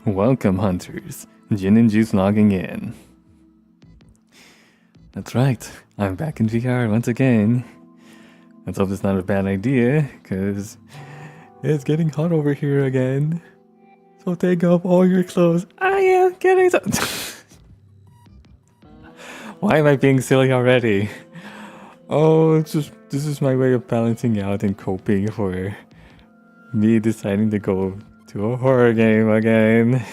Welcome, hunters. Gin and Juice logging in. That's right, I'm back in VR once again. Let's hope it's not a bad idea, because it's getting hot over here again. So take off all your clothes. I am getting so... Why am I being silly already? Oh, this is my way of balancing out and coping for me deciding to go to a horror game again.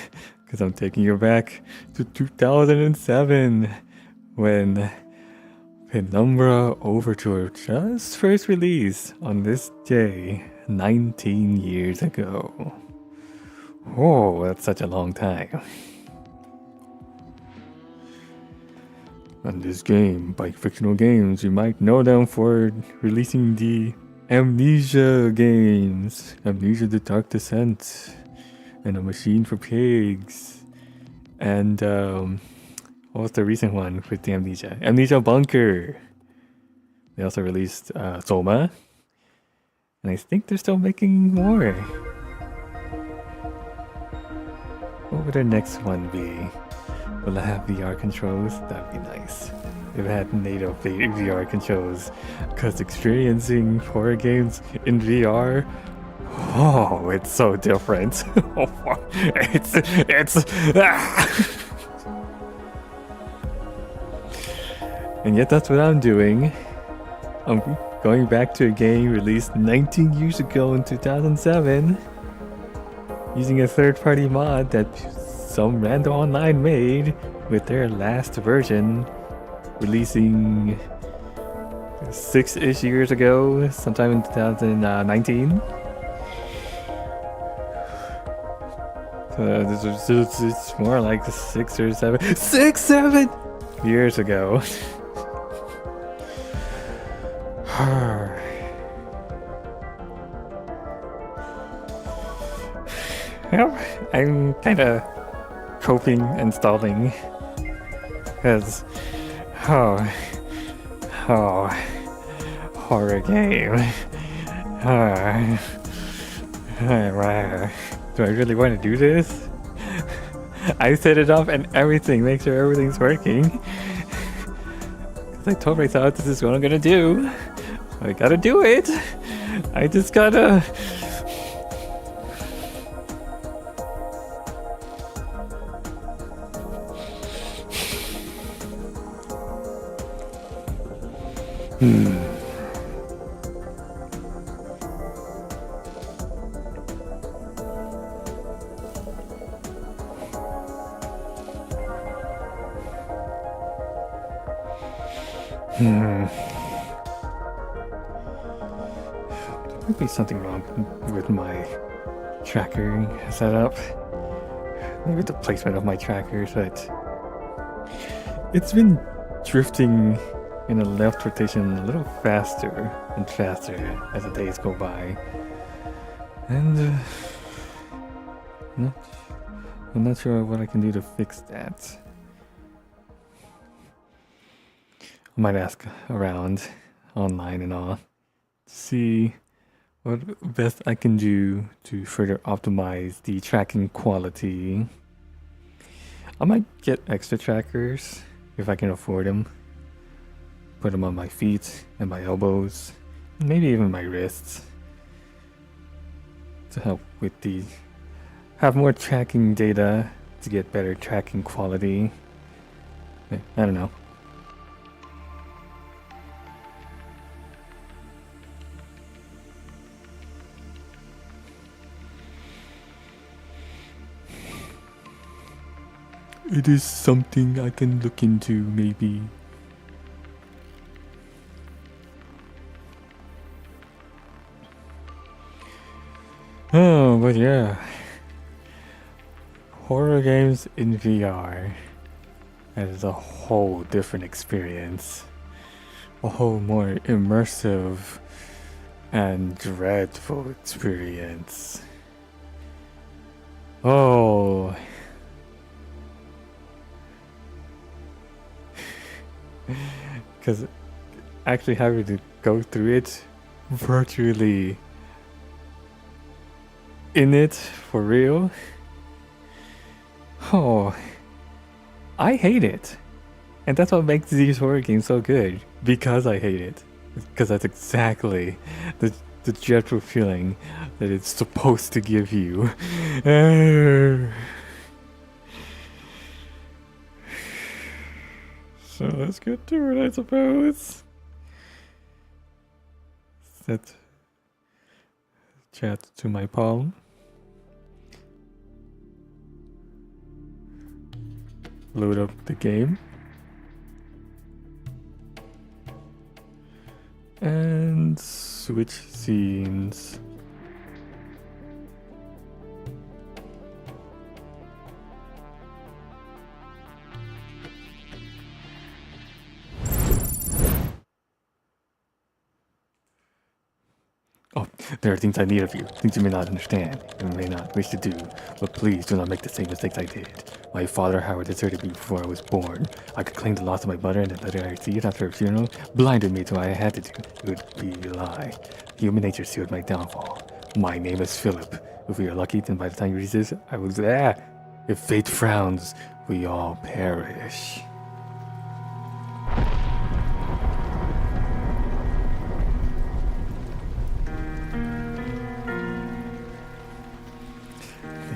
Because I'm taking you back to 2007 when Penumbra Overture just first released on this day 19 years ago. Oh, that's such a long time. On this game, by Fictional Games, you might know them for releasing the Amnesia games, Amnesia the Dark Descent, and A Machine for Pigs, and what was the recent one with the Amnesia? Amnesia Bunker. They also released Soma, and I think they're still making more. What would their next one be? Will it have VR controls? That'd be nice. If it had native VR controls, because experiencing horror games in VR, oh, it's so different. it's And yet that's what I'm doing. I'm going back to a game released 19 years ago in 2007, using a third-party mod that some random online made with their last version, releasing 6-ish years ago, sometime in 2019. It's more like 6 or 7 years ago. Well, I'm kind of coping and stalling because horror game. Do I really want to do this? I set it up and everything, make sure everything's working. Cause I told myself this is what I'm gonna do. I gotta do it. I just gotta. There might be something wrong with my tracker setup. Maybe the placement of my trackers, but it's been drifting in a left rotation a little faster and faster as the days go by. And I'm not sure what I can do to fix that. I might ask around online and all to see what best I can do to further optimize the tracking quality. I might get extra trackers if I can afford them. Put them on my feet and my elbows, maybe even my wrists, to help with have more tracking data to get better tracking quality. I don't know. It is something I can look into, maybe. Oh, but yeah. Horror games in VR. That is a whole different experience. A whole more immersive and dreadful experience. Oh. Because actually having to go through it virtually in it for real Oh, I hate it. And that's what makes these horror games so good. Because I hate it. Because that's exactly the dreadful feeling that it's supposed to give you. So let's get to it, I suppose. Set chat to my palm. Load up the game. And switch scenes. Oh, there are things I need of you, things you may not understand, and may not wish to do, but please do not make the same mistakes I did. My father, Howard, deserted me before I was born. I could claim the loss of my mother, and the letter I received after her funeral blinded me to what I had to do. It would be a lie. Human nature sealed my downfall. My name is Philip. If we are lucky, then by the time you reach this, I was there. If fate frowns, we all perish.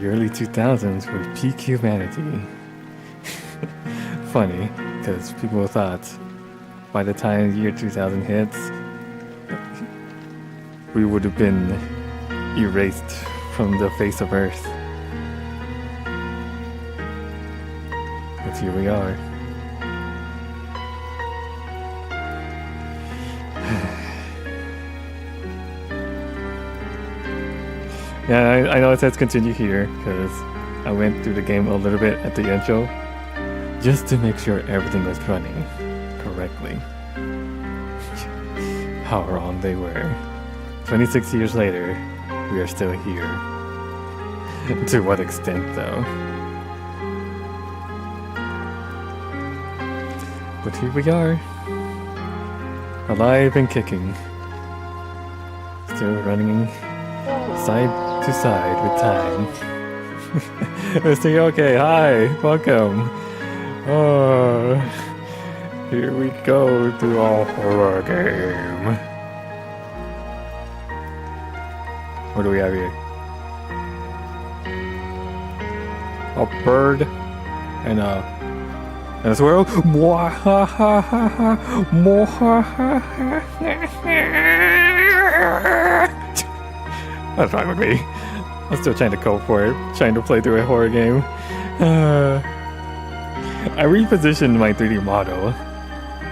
The early 2000s were peak humanity. Funny, because people thought by the time the year 2000 hits, we would have been erased from the face of Earth. But here we are. Yeah, I know it says continue here because I went through the game a little bit at the intro just to make sure everything was running correctly. How wrong they were. 26 years later, we are still here. To what extent, though? But here we are. Alive and kicking. Still running side to side with time. Mr. Yoke, hi, welcome. Oh, here we go to our horror game. What do we have here? A bird and a squirrel. That's fine with me. I'm still trying to go for it, trying to play through a horror game. I repositioned my 3D model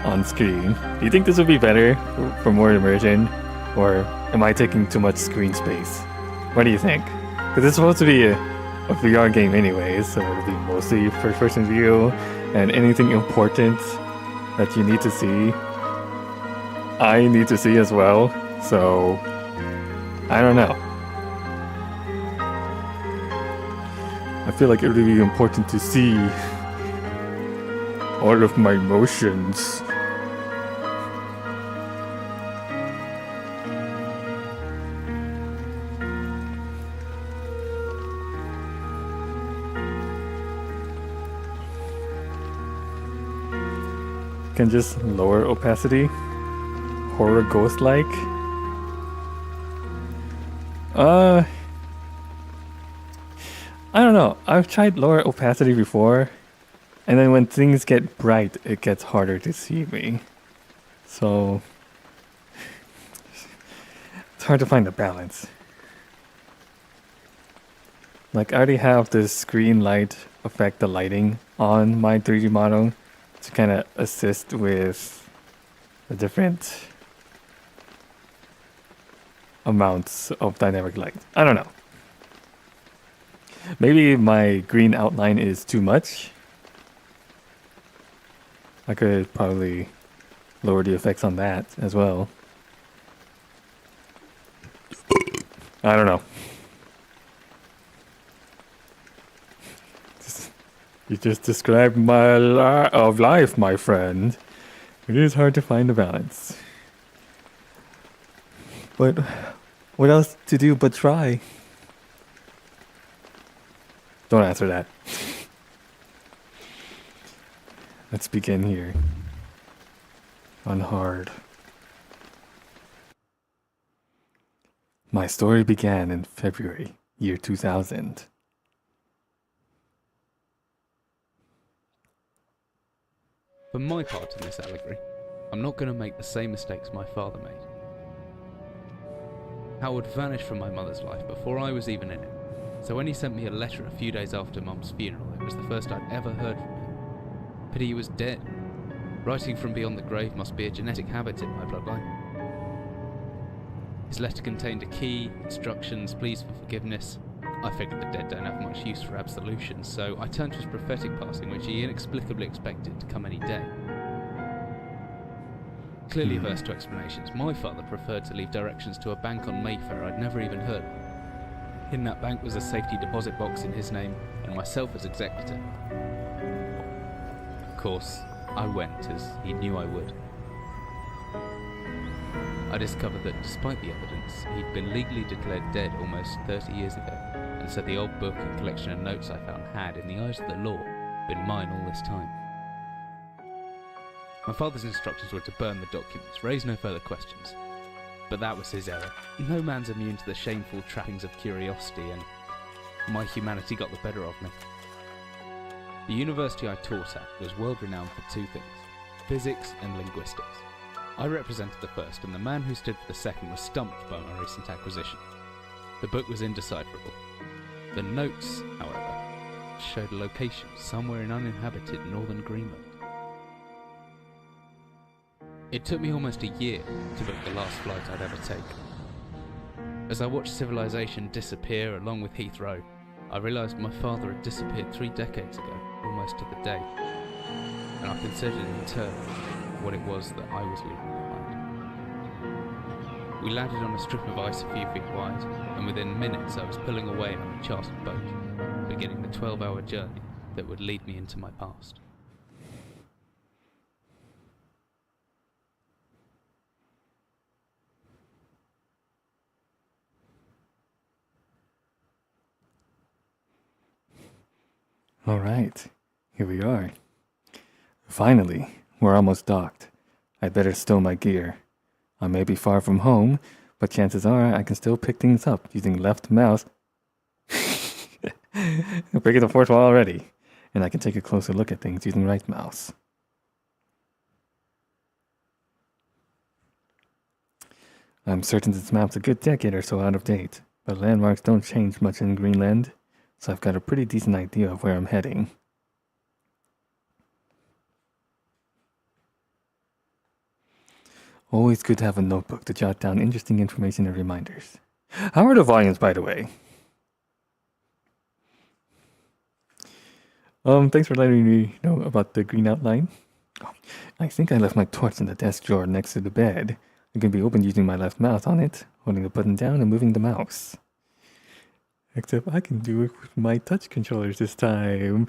on screen. Do you think this would be better for more immersion? Or am I taking too much screen space? What do you think? Because it's supposed to be a VR game anyways, so it'll be mostly first-person view, and anything important that you need to see, I need to see as well, so I don't know. I feel like it would be important to see all of my emotions. Can just lower opacity. Horror ghost-like. I don't know. I've tried lower opacity before, and then when things get bright, it gets harder to see me. So it's hard to find the balance. Like, I already have this screen light affect the lighting on my 3D model to kind of assist with the different amounts of dynamic light. I don't know. Maybe my green outline is too much. I could probably lower the effects on that as well. I don't know. You just described my life, my friend. It is hard to find a balance. But what else to do but try? Don't answer that. Let's begin here. On hard. My story began in February, year 2000. For my part in this allegory, I'm not going to make the same mistakes my father made. Howard vanished from my mother's life before I was even in it, so when he sent me a letter a few days after Mum's funeral, it was the first I'd ever heard from him. Pity he was dead. Writing from beyond the grave must be a genetic habit in my bloodline. His letter contained a key, instructions, pleas for forgiveness. I figured the dead don't have much use for absolution, so I turned to his prophetic passing, which he inexplicably expected to come any day. Clearly averse to explanations, my father preferred to leave directions to a bank on Mayfair I'd never even heard of. In that bank was a safety deposit box in his name, and myself as executor. Of course, I went, as he knew I would. I discovered that despite the evidence, he'd been legally declared dead almost 30 years ago, and so the old book and collection of notes I found had, in the eyes of the law, been mine all this time. My father's instructions were to burn the documents, raise no further questions. But that was his error. No man's immune to the shameful trappings of curiosity, and my humanity got the better of me. The university I taught at was world renowned for two things: physics and linguistics. I represented the first, and the man who stood for the second was stumped by my recent acquisition. The book was indecipherable. The notes, however, showed a location somewhere in uninhabited northern Greenland. It took me almost a year to book the last flight I'd ever take. As I watched civilization disappear along with Heathrow, I realised my father had disappeared 3 decades ago, almost to the day, and I considered in turn what it was that I was leaving behind. We landed on a strip of ice a few feet wide, and within minutes I was pulling away on a chartered boat, beginning the 12-hour journey that would lead me into my past. Alright, here we are. Finally, we're almost docked. I'd better stow my gear. I may be far from home, but chances are I can still pick things up using left mouse. Breaking the fourth wall already, and I can take a closer look at things using right mouse. I'm certain this map's a good decade or so out of date, but landmarks don't change much in Greenland, so I've got a pretty decent idea of where I'm heading. Always good to have a notebook to jot down interesting information and reminders. How are the volumes, by the way? Thanks for letting me know about the green outline. Oh, I think I left my torch in the desk drawer next to the bed. It can be opened using my left mouse on it, holding the button down and moving the mouse. Except I can do it with my touch controllers this time.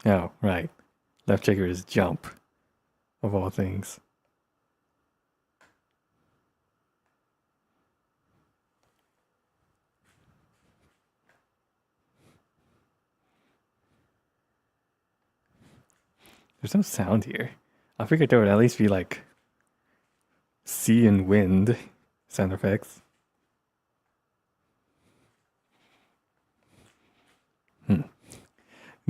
Oh, right. Left trigger is jump, of all things. There's no sound here. I figured there would at least be like sea and wind sound effects.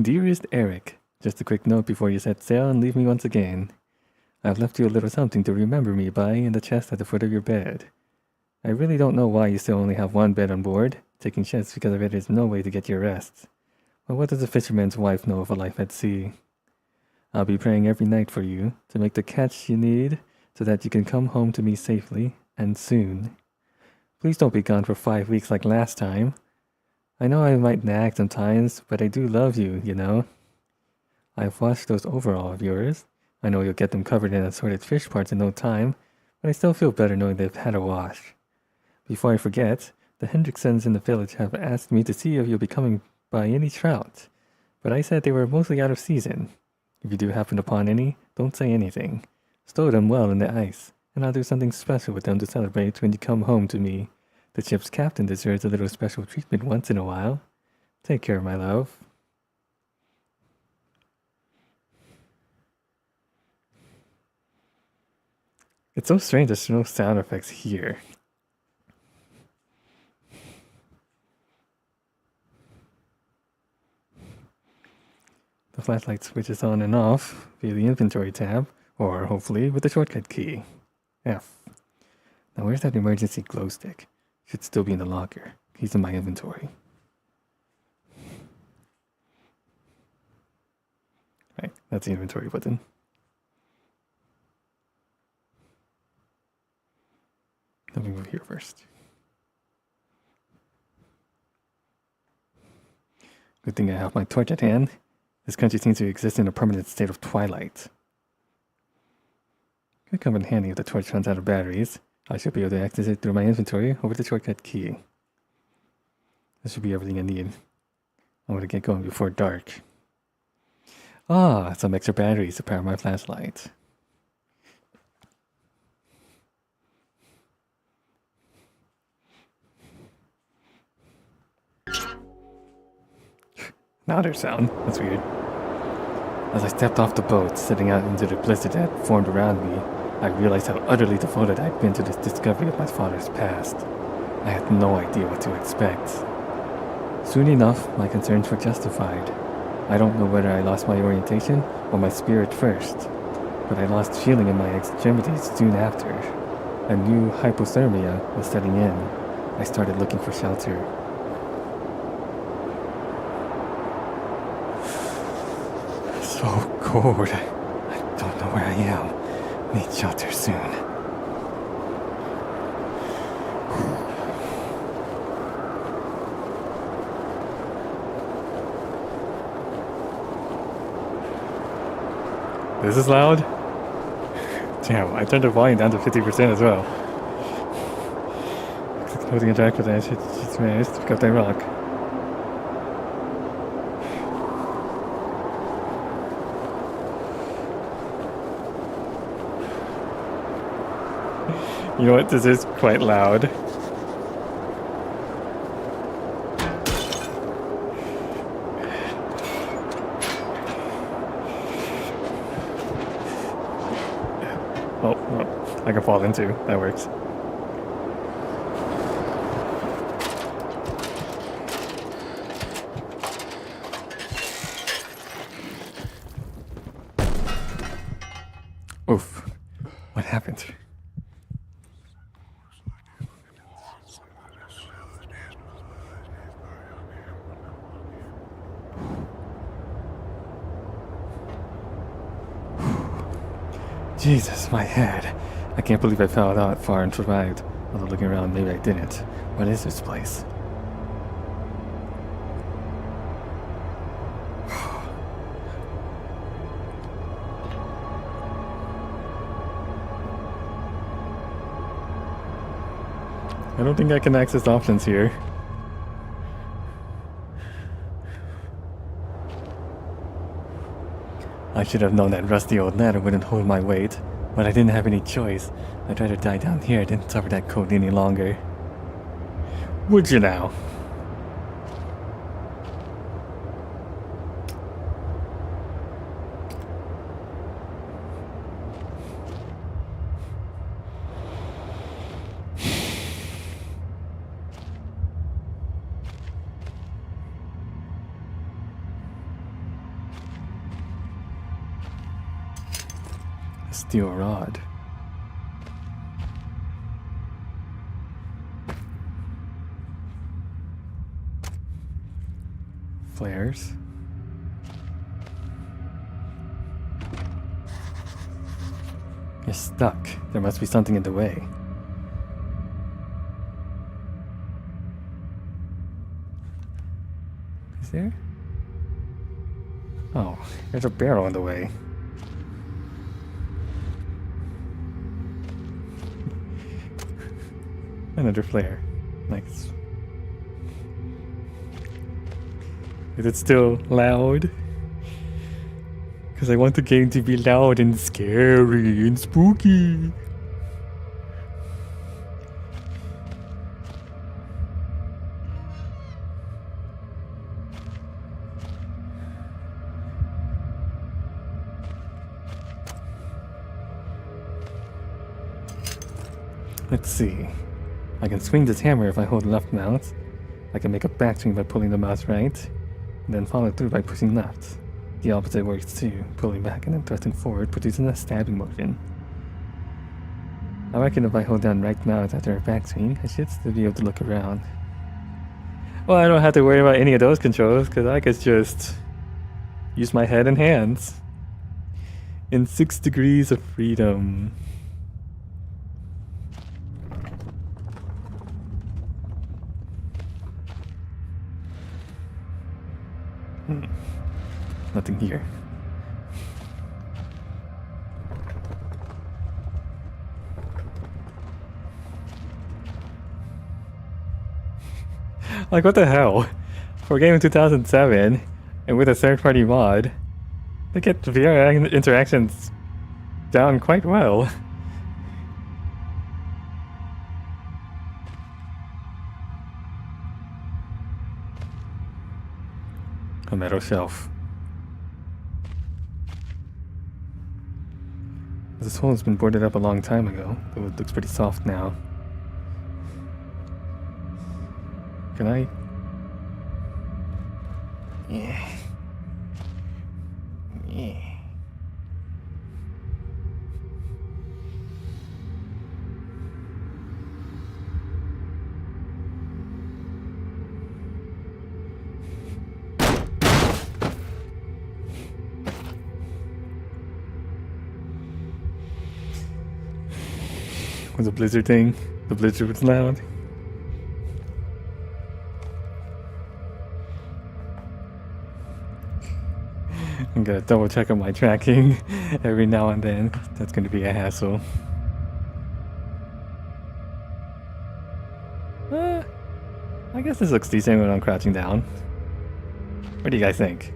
Dearest Eric, just a quick note before you set sail and leave me once again. I've left you a little something to remember me by in the chest at the foot of your bed. I really don't know why you still only have one bed on board. Taking shifts because of it is no way to get your rest. But what does a fisherman's wife know of a life at sea? I'll be praying every night for you to make the catch you need so that you can come home to me safely and soon. Please don't be gone for 5 weeks like last time. I know I might nag sometimes, but I do love you, you know. I've washed those overalls of yours. I know you'll get them covered in assorted fish parts in no time, but I still feel better knowing they've had a wash. Before I forget, the Hendricksons in the village have asked me to see if you'll be coming by any trout, but I said they were mostly out of season. If you do happen upon any, don't say anything. Store them well in the ice, and I'll do something special with them to celebrate when you come home to me. The ship's captain deserves a little special treatment once in a while. Take care, my love. It's so strange there's no sound effects here. The flashlight switches on and off via the inventory tab, or hopefully with the shortcut key. F. Now where's that emergency glow stick? Should still be in the locker. He's in my inventory. Right, that's the inventory button. Let me move here first. Good thing I have my torch at hand. This country seems to exist in a permanent state of twilight. Could come in handy if the torch runs out of batteries. I should be able to access it through my inventory over the shortcut key. This should be everything I need. I'm gonna get going before dark. Ah, some extra batteries to power my flashlight. Louder sound. That's weird. As I stepped off the boat, setting out into the blizzard that had formed around me, I realized how utterly devoted I'd been to this discovery of my father's past. I had no idea what to expect. Soon enough, my concerns were justified. I don't know whether I lost my orientation or my spirit first, but I lost feeling in my extremities soon after. A new hypothermia was setting in. I started looking for shelter. So cold. I don't know where I am. Need shelter soon. This is loud? Damn, I turned the volume down to 50% as well. Loading a track for that shit. Just managed to pick up that rock. You know what? This is quite loud. Oh, well, I can fall into. That works. Oof. What happened? Jesus, my head. I can't believe I fell out far and survived. Although looking around, maybe I didn't. What is this place? I don't think I can access options here. I should have known that rusty old ladder wouldn't hold my weight, but I didn't have any choice. I'd rather die down here than suffer that cold any longer. Would you now? A steel rod. Flares. You're stuck. There must be something in the way. Is there? Oh, there's a barrel in the way. Another flare. Nice. Is it still loud? Because I want the game to be loud and scary and spooky. Let's see. I can swing this hammer if I hold left mouse. I can make a backswing by pulling the mouse right, and then follow through by pushing left. The opposite works too, pulling back and then thrusting forward, producing a stabbing motion. I reckon if I hold down right mouse after a backswing, I should still be able to look around. Well, I don't have to worry about any of those controls, because I could just use my head and hands. In 6 degrees of freedom. Nothing here. Like, what the hell? For a game in 2007, and with a third-party mod, they get VR interactions down quite well. A metal shelf. This hole has been boarded up a long time ago, though it looks pretty soft now. Can I? Yeah. Yeah. Was a blizzard thing? The blizzard was loud. I'm gonna double check on my tracking every now and then. That's gonna be a hassle. I guess this looks decent when I'm crouching down. What do you guys think?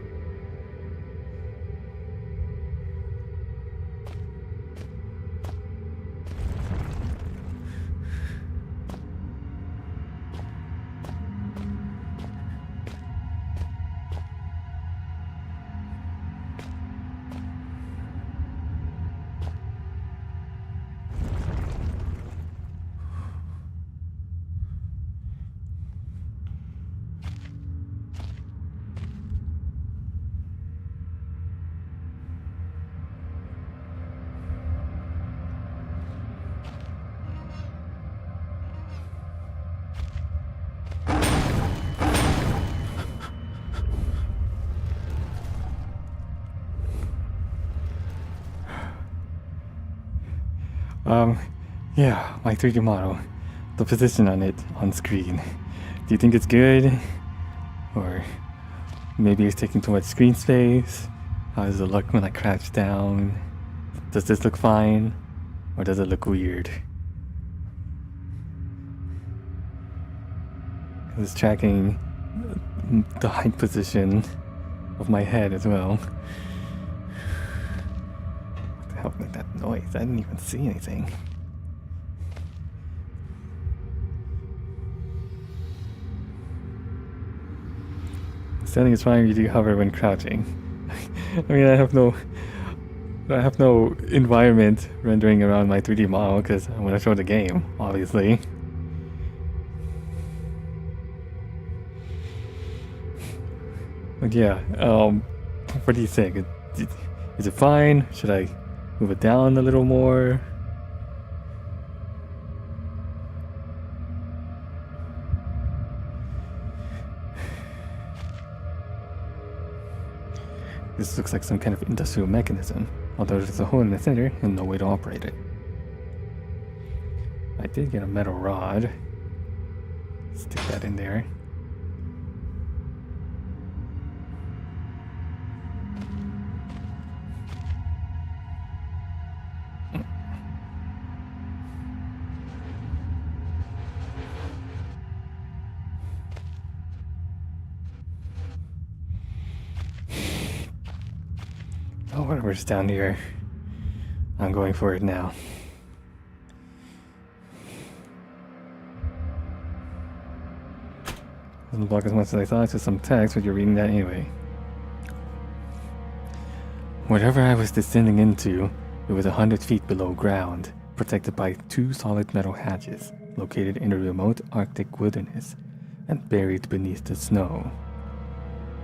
Yeah, my 3D model. The position on it on screen. Do you think it's good? Or maybe it's taking too much screen space? How does it look when I crouch down? Does this look fine? Or does it look weird? It's tracking the height position of my head as well. What the hell made that noise? I didn't even see anything. Standing is fine. You do hover when crouching. I mean, I have no environment rendering around my 3D model because I want to show the game, obviously. But yeah, what do you think? Is it fine? Should I move it down a little more? This looks like some kind of industrial mechanism, although there's a hole in the center and no way to operate it. I did get a metal rod. Stick that in there. Oh, whatever's down here. I'm going for it now. Doesn't block as much as I thought, just some text, but you're reading that anyway. Whatever I was descending into, it was 100 feet below ground, protected by 2 solid metal hatches, located in a remote Arctic wilderness, and buried beneath the snow.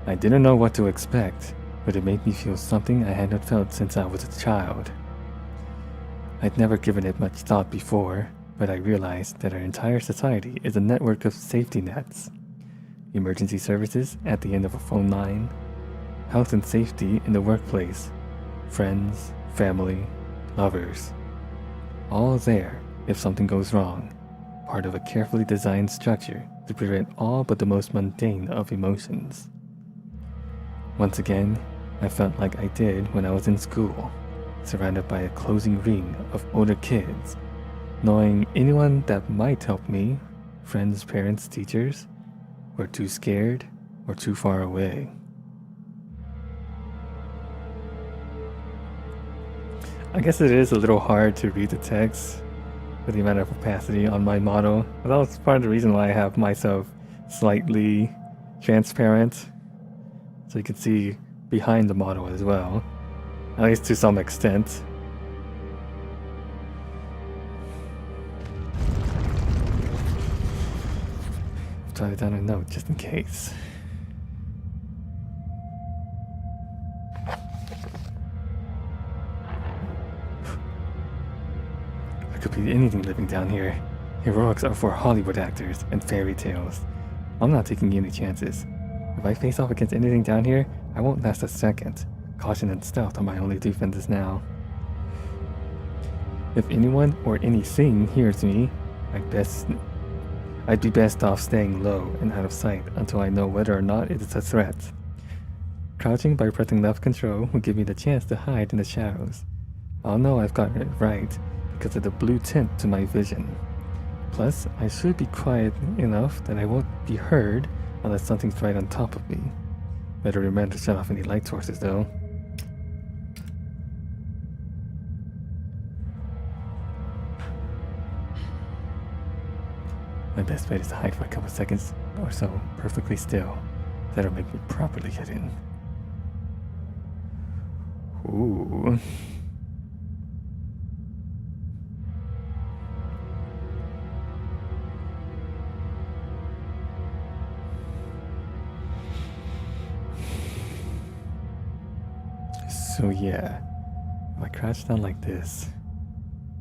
I didn't know what to expect, but it made me feel something I had not felt since I was a child. I'd never given it much thought before, but I realized that our entire society is a network of safety nets. Emergency services at the end of a phone line, health and safety in the workplace, friends, family, lovers. All there if something goes wrong, part of a carefully designed structure to prevent all but the most mundane of emotions. Once again, I felt like I did when I was in school, surrounded by a closing ring of older kids, knowing anyone that might help me, friends, parents, teachers, were too scared or too far away. I guess it is a little hard to read the text with the amount of opacity on my model, but that was part of the reason why I have myself slightly transparent, so you can see behind the model as well, at least to some extent. Jot down a note just in case. There could be anything living down here. Heroics are for Hollywood actors and fairy tales. I'm not taking any chances. If I face off against anything down here, I won't last a second. Caution and stealth are my only defenses now. If anyone or anything hears me, I'd be best off staying low and out of sight until I know whether or not it is a threat. Crouching by pressing left control will give me the chance to hide in the shadows. I'll know I've gotten it right because of the blue tint to my vision. Plus, I should be quiet enough that I won't be heard unless something's right on top of me. Better remember to shut off any light sources though. My best bet is to hide for a couple seconds or so, perfectly still. That'll make me properly hidden. Ooh. So yeah, if I crouch down like this,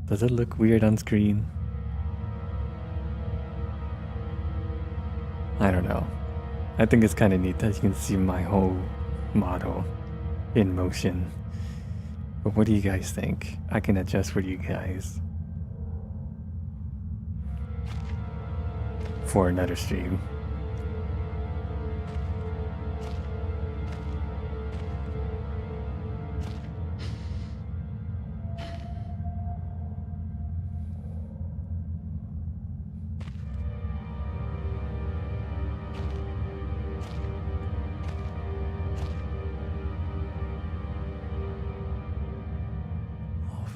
does it look weird on screen? I don't know. I think it's kind of neat that you can see my whole model in motion. But what do you guys think? I can adjust for you guys for another stream.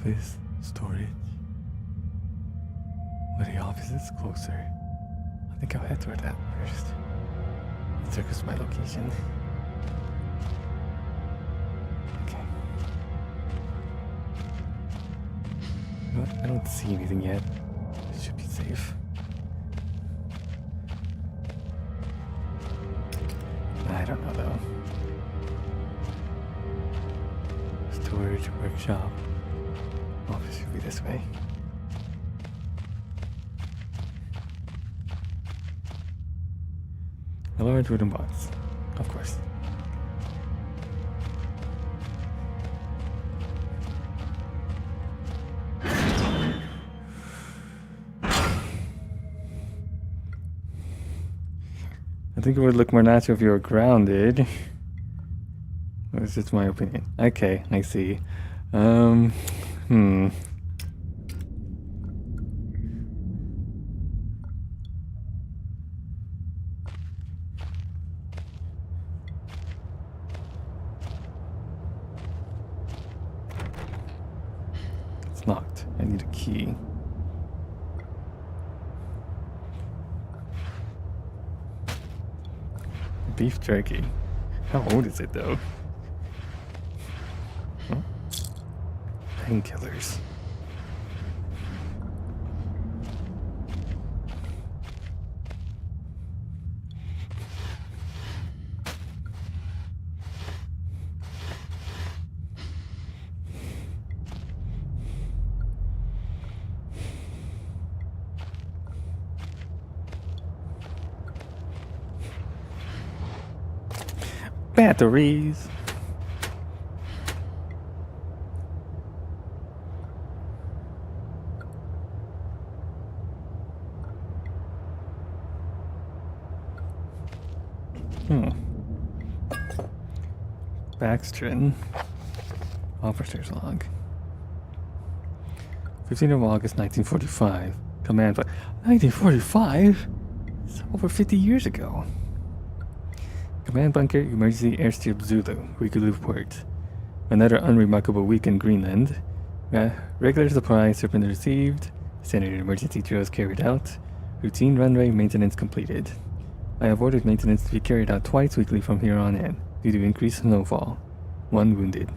Office, storage. But the office is closer. I think I'll head toward that first. It circles my location. Okay. You know what? I don't see anything yet. It should be safe. I don't know though. Storage, workshop. Office should be this way. A large wooden box, of course. I think it would look more natural if you were grounded. That's just my opinion. Okay, I see. I need a key. Beef jerky. How old is it though? Huh? Painkillers. Batteries. Baxtrin. Officer's log. 15th of August 1945. Command 1945? It's over 50 years ago. Command Bunker, Emergency Airstrip Zulu, Weekly Report. Another unremarkable week in Greenland. Regular supplies have been received. Standard emergency drills carried out. Routine runway maintenance completed. I have ordered maintenance to be carried out twice weekly from here on in, due to increased snowfall. 1 wounded.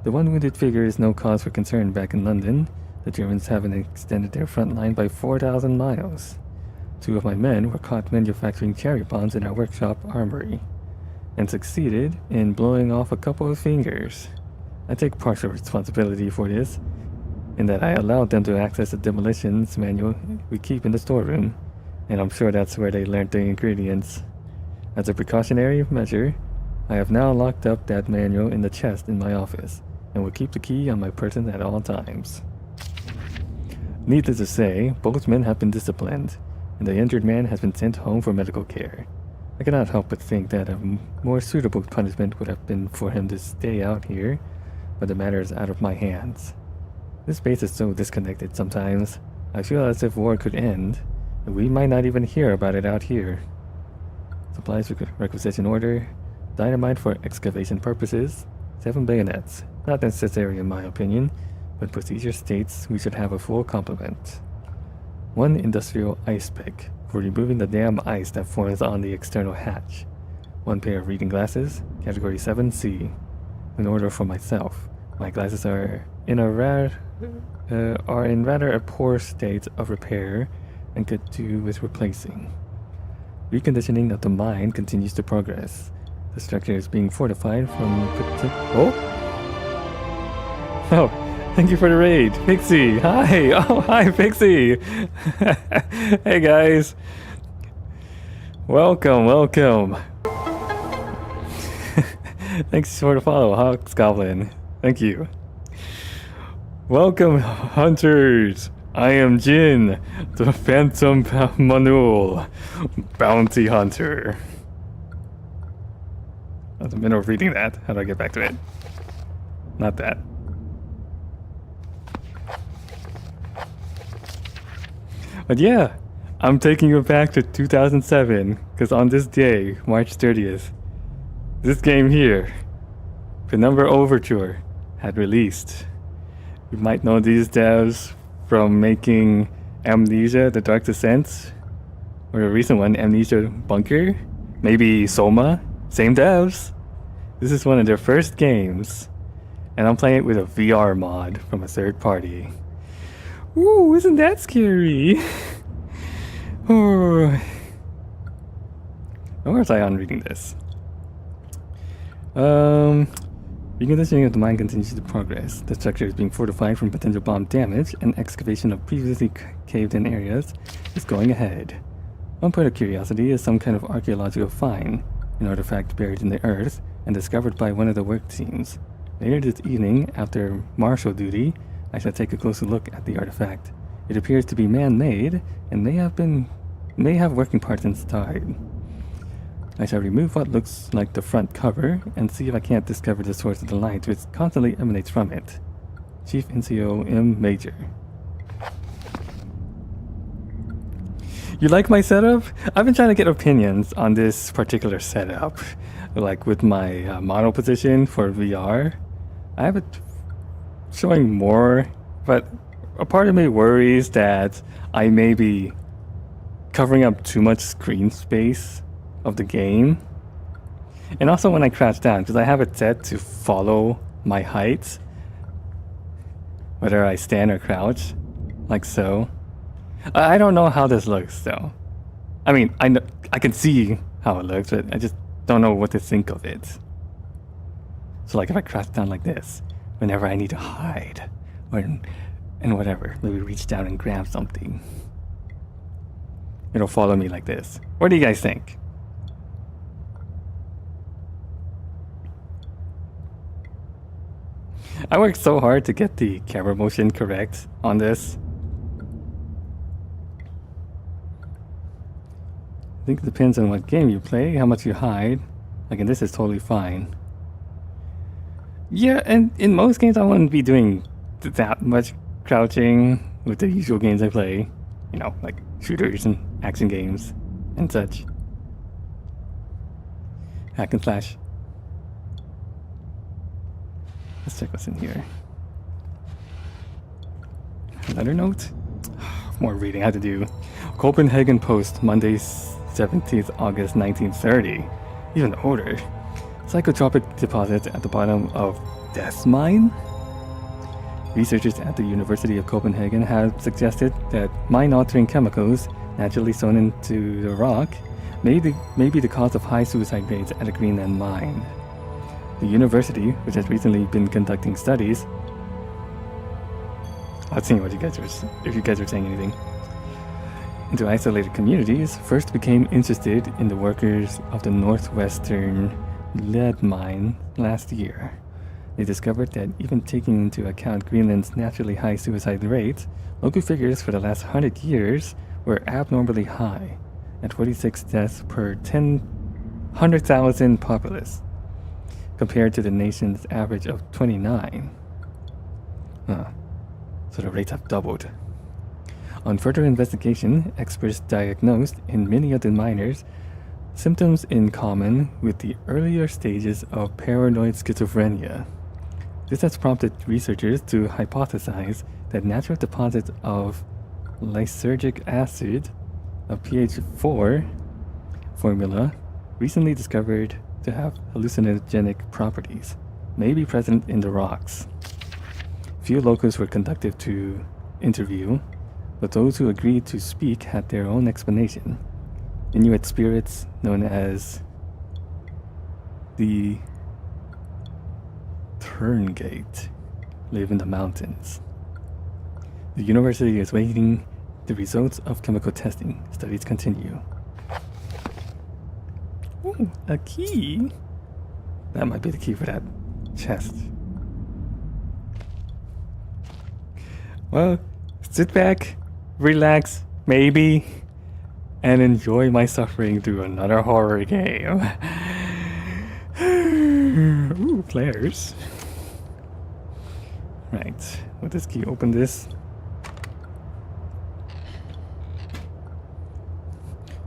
The 1 wounded figure is no cause for concern back in London. The Germans haven't extended their front line by 4,000 miles. 2 of my men were caught manufacturing cherry bombs in our workshop armory, and succeeded in blowing off a couple of fingers. I take partial responsibility for this, in that I allowed them to access the demolitions manual we keep in the storeroom, and I'm sure that's where they learned the ingredients. As a precautionary measure, I have now locked up that manual in the chest in my office, and will keep the key on my person at all times. Needless to say, both men have been disciplined, and the injured man has been sent home for medical care. I cannot help but think that a more suitable punishment would have been for him to stay out here, but the matter is out of my hands. This base is so disconnected sometimes. I feel as if war could end, and we might not even hear about it out here. Supplies requisition order. Dynamite for excavation purposes. 7 bayonets. Not necessary in my opinion, but procedure states we should have a full complement. 1 industrial ice pick for removing the damn ice that forms on the external hatch. 1 pair of reading glasses, category 7C. In order for myself, my glasses are in rather a poor state of repair and could do with replacing. Reconditioning of the mine continues to progress. The structure is being fortified from Oh, thank you for the raid, Pixie. Hi. Oh, hi, Pixie. Hey, guys. Welcome. Thanks for the follow, Hawks Goblin. Thank you. Welcome, hunters. I am Jin, the Phantom Manul, bounty hunter. I was in the middle of reading that. How do I get back to it? Not that. But yeah, I'm taking you back to 2007, because on this day, March 30th, this game here, Penumbra Overture, had released. You might know these devs from making Amnesia: The Dark Descent, or the recent one, Amnesia Bunker, maybe Soma, same devs. This is one of their first games, and I'm playing it with a VR mod from a third party. Ooh, isn't that scary? Oh. Where was I on reading this? Reconditioning of the mine continues to progress. The structure is being fortified from potential bomb damage, and excavation of previously caved-in areas is going ahead. One point of curiosity is some kind of archaeological find, an artifact buried in the earth and discovered by one of the work teams. Later this evening, after marshal duty, I shall take a closer look at the artifact. It appears to be man-made and may have working parts inside. I shall remove what looks like the front cover and see if I can't discover the source of the light which constantly emanates from it. Chief NCO M. Major. You like my setup? I've been trying to get opinions on this particular setup. Like with my model position for VR. I have it showing more But a part of me worries that I may be covering up too much screen space of the game. And also when I crouch down, because I have it set to follow my height, whether I stand or crouch, like so. I don't know how this looks though. I mean, I can see how it looks, but I just don't know what to think of it. So like if I crouch down like this, whenever I need to hide, or and whatever, maybe reach down and grab something, it'll follow me like this. What do you guys think? I worked so hard to get the camera motion correct on this. I think it depends on what game you play, how much you hide. Like, and this is totally fine. Yeah, and in most games I wouldn't be doing that much crouching with the usual games I play. You know, like shooters and action games and such. Hack and slash. Let's check what's in here. Another note? More reading I had to do. Copenhagen Post, Monday, 17th August 1930. Even older. Psychotropic deposits at the bottom of Death Mine? Researchers at the University of Copenhagen have suggested that mind-altering chemicals naturally sown into the rock may be the cause of high suicide rates at a Greenland mine. The university, which has recently been conducting studies... I was seeing what you guys were, if you guys were saying anything. Into isolated communities, first became interested in the workers of the northwestern lead mine last year. They discovered that even taking into account Greenland's naturally high suicide rate, local figures for the last 100 years were abnormally high, at 46 deaths per 100,000 populace, compared to the nation's average of 29. So the rates have doubled. On further investigation, experts diagnosed in many of the miners symptoms in common with the earlier stages of paranoid schizophrenia. This has prompted researchers to hypothesize that natural deposits of lysergic acid, a pH 4 formula, recently discovered to have hallucinogenic properties, may be present in the rocks. Few locals were conducted to interview, but those who agreed to speak had their own explanation. Inuit spirits, known as the Turngate, live in the mountains. The university is waiting the results of chemical testing. Studies continue. Ooh, a key. That might be the key for that chest. Well, sit back, relax, maybe, and enjoy my suffering through another horror game. Ooh, players. Right, with this key, open this.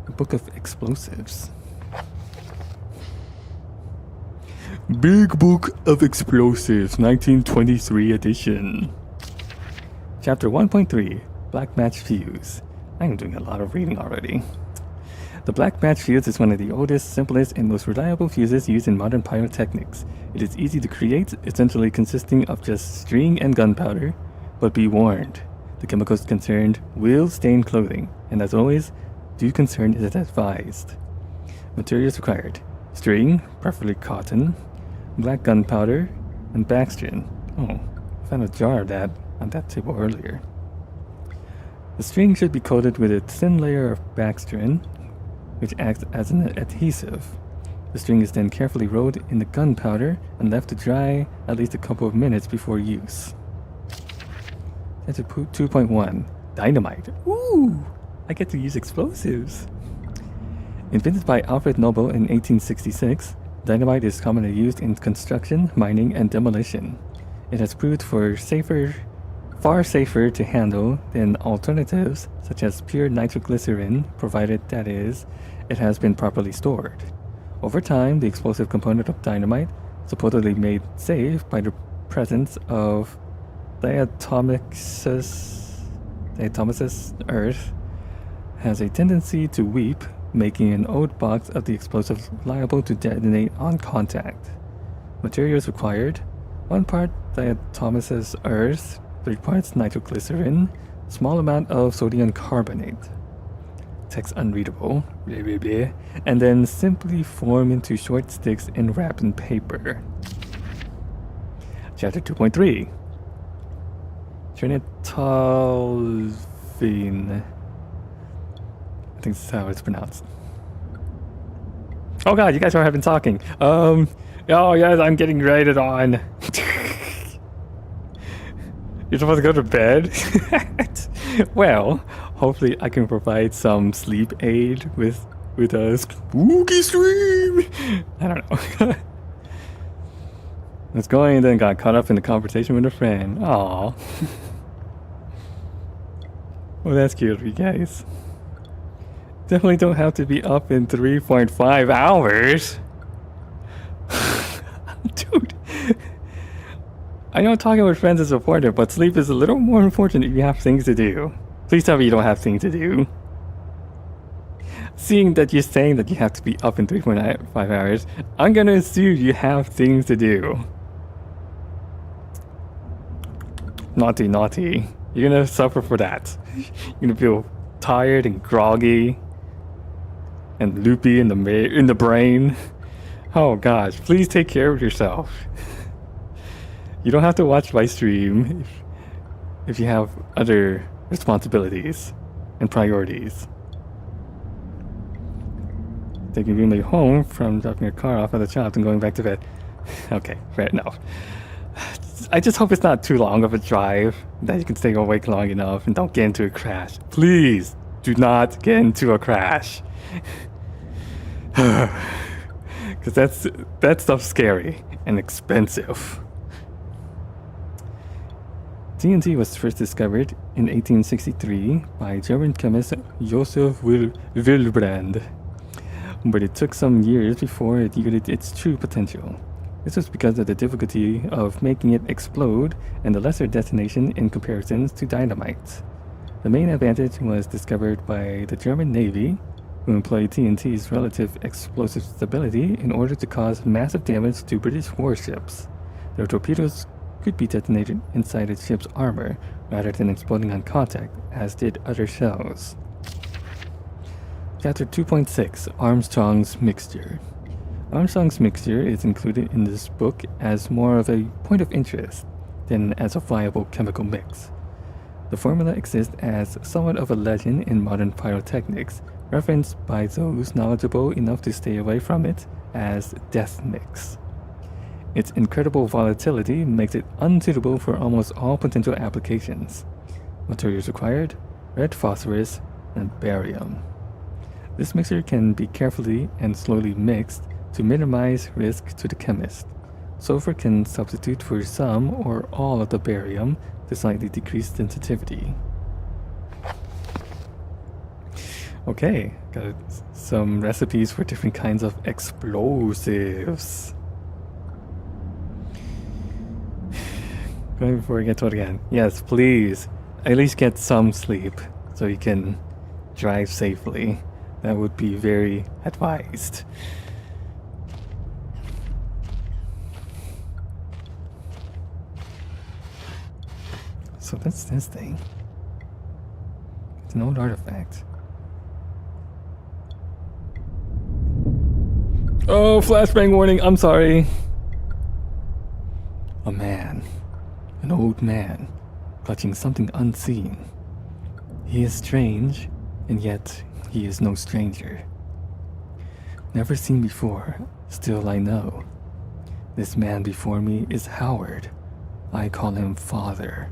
A book of explosives. Big Book of Explosives, 1923 edition. Chapter 1.3, Black Match Fuse. I am doing a lot of reading already. The black match fuse is one of the oldest, simplest, and most reliable fuses used in modern pyrotechnics. It is easy to create, essentially consisting of just string and gunpowder, but be warned, the chemicals concerned will stain clothing, and as always, due concern is advised. Materials required: string, preferably cotton, black gunpowder, and backstring. Oh, I found a jar of that on that table earlier. The string should be coated with a thin layer of backstring, which acts as an adhesive. The string is then carefully rolled in the gunpowder and left to dry at least a couple of minutes before use. Chapter 2.1, Dynamite. Ooh, I get to use explosives. Invented by Alfred Nobel in 1866, dynamite is commonly used in construction, mining, and demolition. It has proved far safer to handle than alternatives such as pure nitroglycerin, provided that is, it has been properly stored. Over time, the explosive component of dynamite, supposedly made safe by the presence of diatomaceous earth has a tendency to weep, making an old box of the explosive liable to detonate on contact. Materials required: 1 part diatomaceous earth, 3 parts nitroglycerin, small amount of sodium carbonate. Text unreadable, blah, blah, blah, and then simply form into short sticks and wrap in paper. Chapter 2.3 Trinitolvine. I think this is how it's pronounced. Oh god, you guys have been talking. Oh yes, I'm getting rated on. You're supposed to go to bed? Well, hopefully I can provide some sleep aid with a spooky stream. I don't know. I was going and then got caught up in a conversation with a friend. Aww. Well, that's cute of you guys. Definitely don't have to be up in 3.5 hours. Dude. I know talking with friends is important, but sleep is a little more important if you have things to do. Please tell me you don't have things to do. Seeing that you're saying that you have to be up in 3.5 hours, I'm gonna assume you have things to do. Naughty, naughty. You're gonna suffer for that. You're gonna feel tired and groggy and loopy in the brain. Oh gosh, please take care of yourself. You don't have to watch my stream if you have other responsibilities and priorities. Taking your roommate home from dropping your car off at the shop and going back to bed. Okay, fair enough. I just hope it's not too long of a drive, that you can stay awake long enough and don't get into a crash. Please do not get into a crash. Because that stuff's scary and expensive. TNT was first discovered in 1863 by German chemist Josef Wilbrand, but it took some years before it yielded its true potential. This was because of the difficulty of making it explode and the lesser detonation in comparison to dynamite. The main advantage was discovered by the German Navy, who employed TNT's relative explosive stability in order to cause massive damage to British warships. Their torpedoes could be detonated inside a ship's armor rather than exploding on contact, as did other shells. Chapter 2.6 Armstrong's Mixture. Armstrong's Mixture is included in this book as more of a point of interest than as a viable chemical mix. The formula exists as somewhat of a legend in modern pyrotechnics, referenced by those knowledgeable enough to stay away from it as death mix. Its incredible volatility makes it unsuitable for almost all potential applications. Materials required: red phosphorus and barium. This mixture can be carefully and slowly mixed to minimize risk to the chemist. Sulfur can substitute for some or all of the barium to slightly decrease sensitivity. Okay, got some recipes for different kinds of explosives. Going before I get told again. Yes, please. At least get some sleep so you can drive safely. That would be very advised. So that's this thing. It's an old artifact. Oh, flashbang warning, I'm sorry. A man. An old man, clutching something unseen. He is strange, and yet he is no stranger. Never seen before, still I know. This man before me is Howard. I call him Father.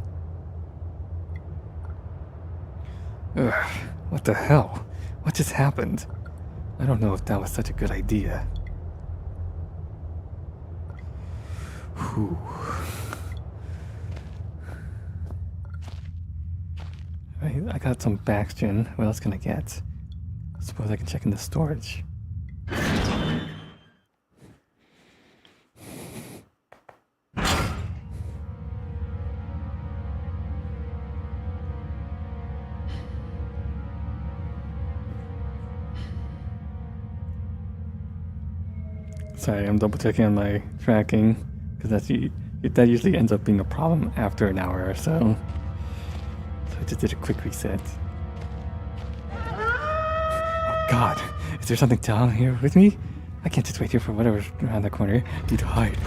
Ugh, what the hell? What just happened? I don't know if that was such a good idea. Whew. I got some Baxton. What else can I get? I suppose I can check in the storage. Sorry, I'm double checking on my tracking because that usually ends up being a problem after an hour or so. So I just did a quick reset. Oh God, is there something down here with me? I can't just wait here for whatever's around the corner. I need to hide.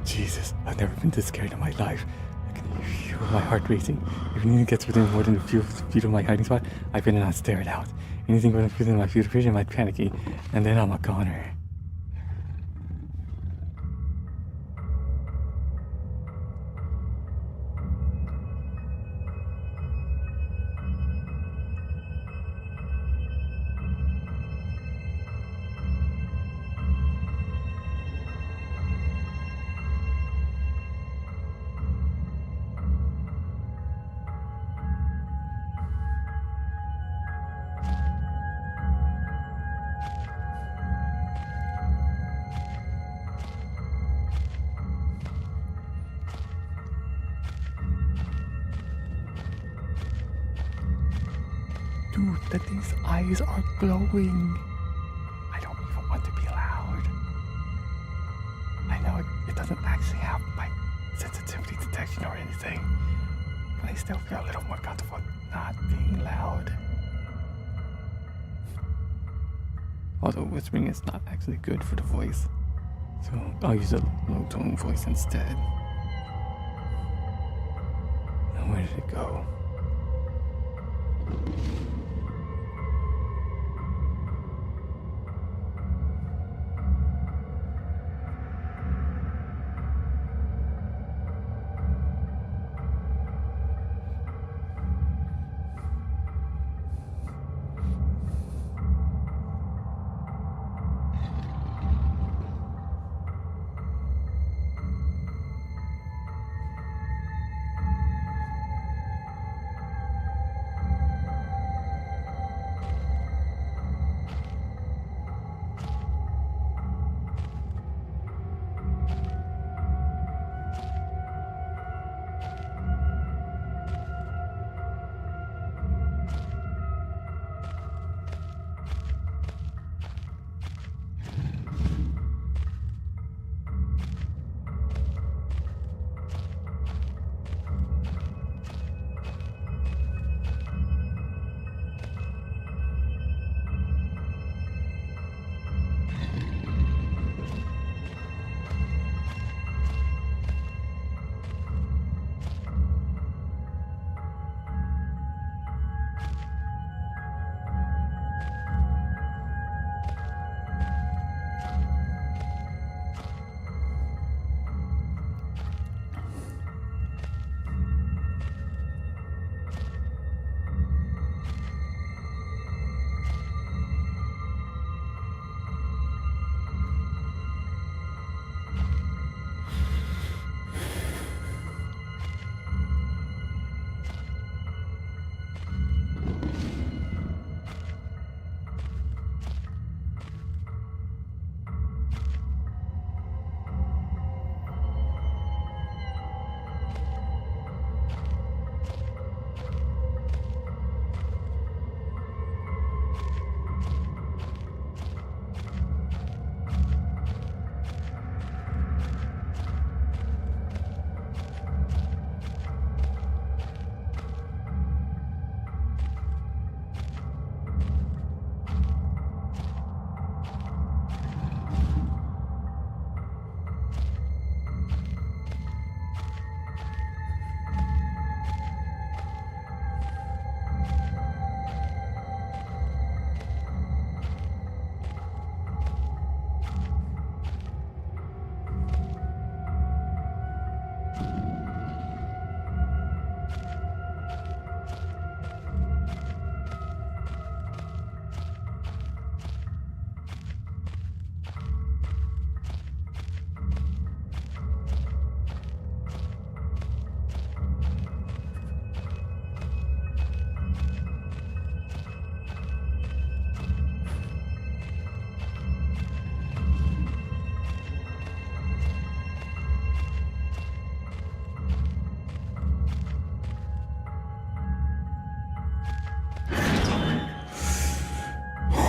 Jesus, I've never been this scared in my life. I can feel my heart racing. If anything gets within more than a few feet of my hiding spot, I better not stare it out. Anything within my field of vision might panicky, and then I'm a goner. Dude, that thing's eyes are glowing. I don't even want to be loud. I know it doesn't actually have my sensitivity detection or anything, but I still feel a little more comfortable not being loud. Although whispering is not actually good for the voice, so I'll use a low tone voice instead. Now where did it go?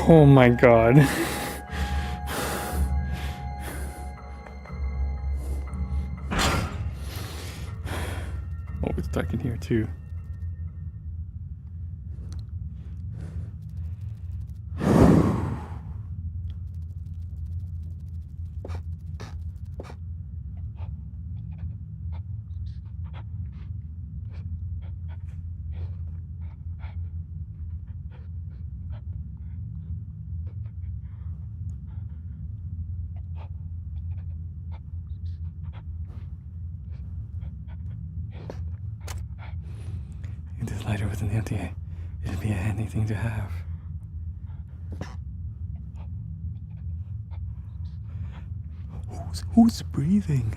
Oh my god. Oh, it's dark in here too. If this lighter wasn't empty, it'd be a handy thing to have. Who's breathing?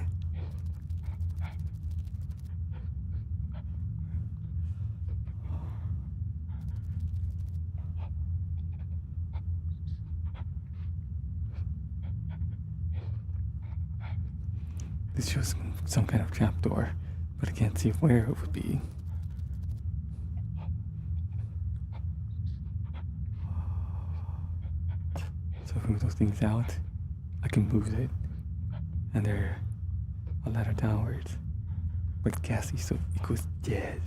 This shows some kind of trapdoor, but I can't see where it would be. So if I move those things out, I can move it, and they're a ladder downwards. But gassy, so it goes dead.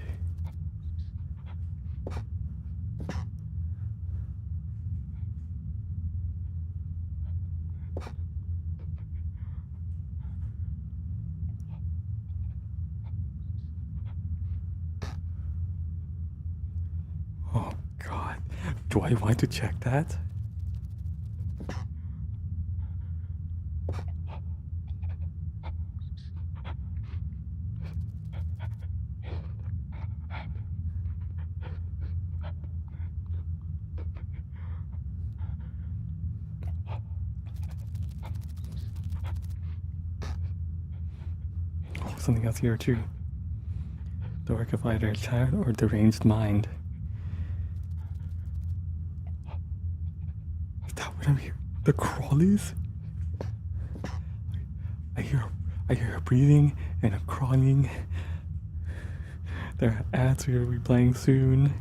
Oh god, do I want to check that? Oh, something else here too. The work of either a child or deranged mind. Is that what I'm hearing? The crawlies? I hear her breathing and a crawling. There are ads we're gonna be playing soon.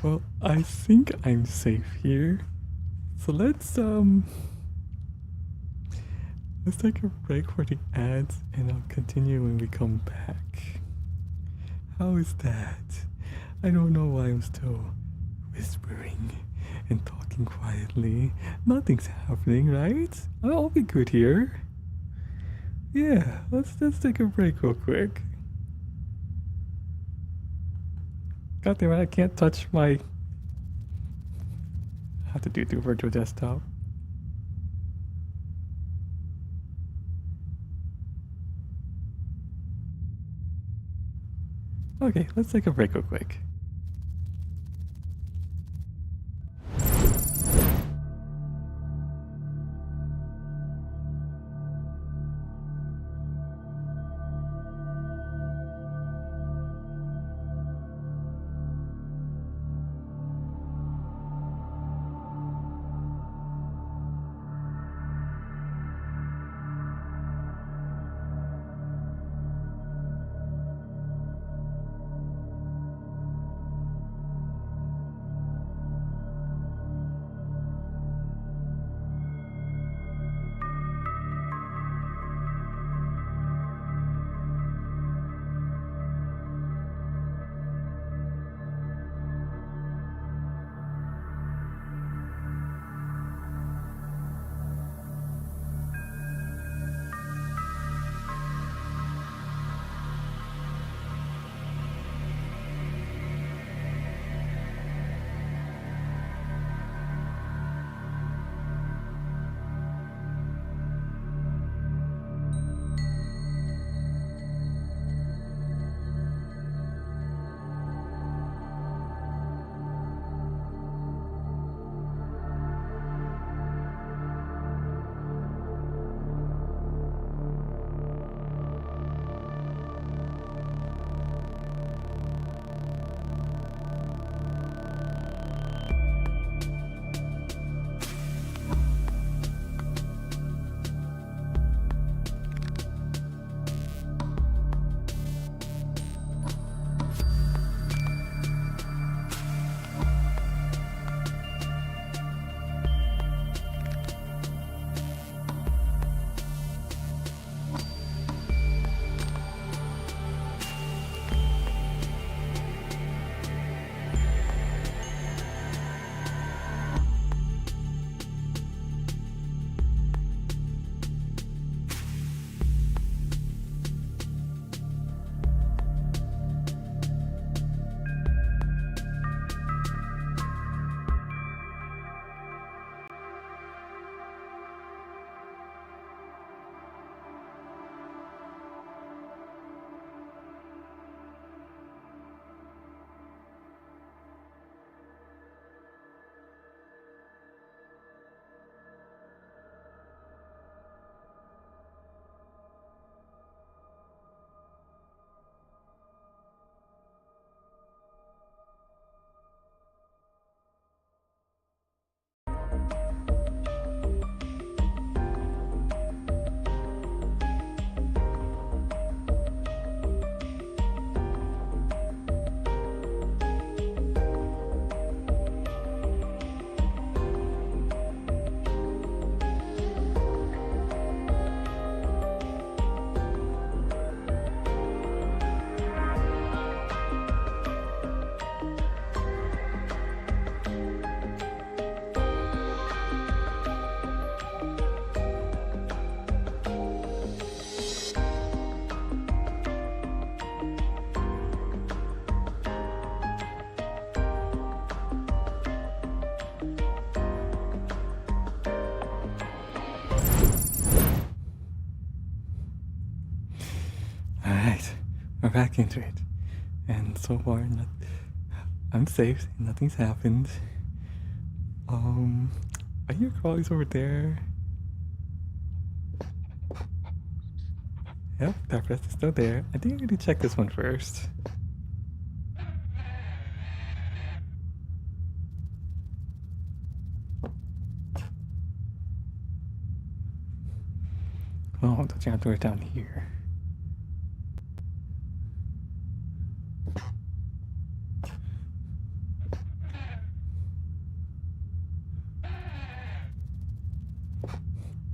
Well, I think I'm safe here. So let's take a break for the ads and I'll continue when we come back. How is that? I don't know why I'm still whispering and talking quietly. Nothing's happening, right? I'll be good here. Yeah, let's take a break real quick. God damn it, I can't touch my... I have to do it through virtual desktop. Okay, let's take a break real quick. Alright, we're back into it. And so far, I'm safe. Nothing's happened. I hear crawlies over there. Yep, that rest is still there. I think I need to check this one first. Oh, the trapdoor is down here.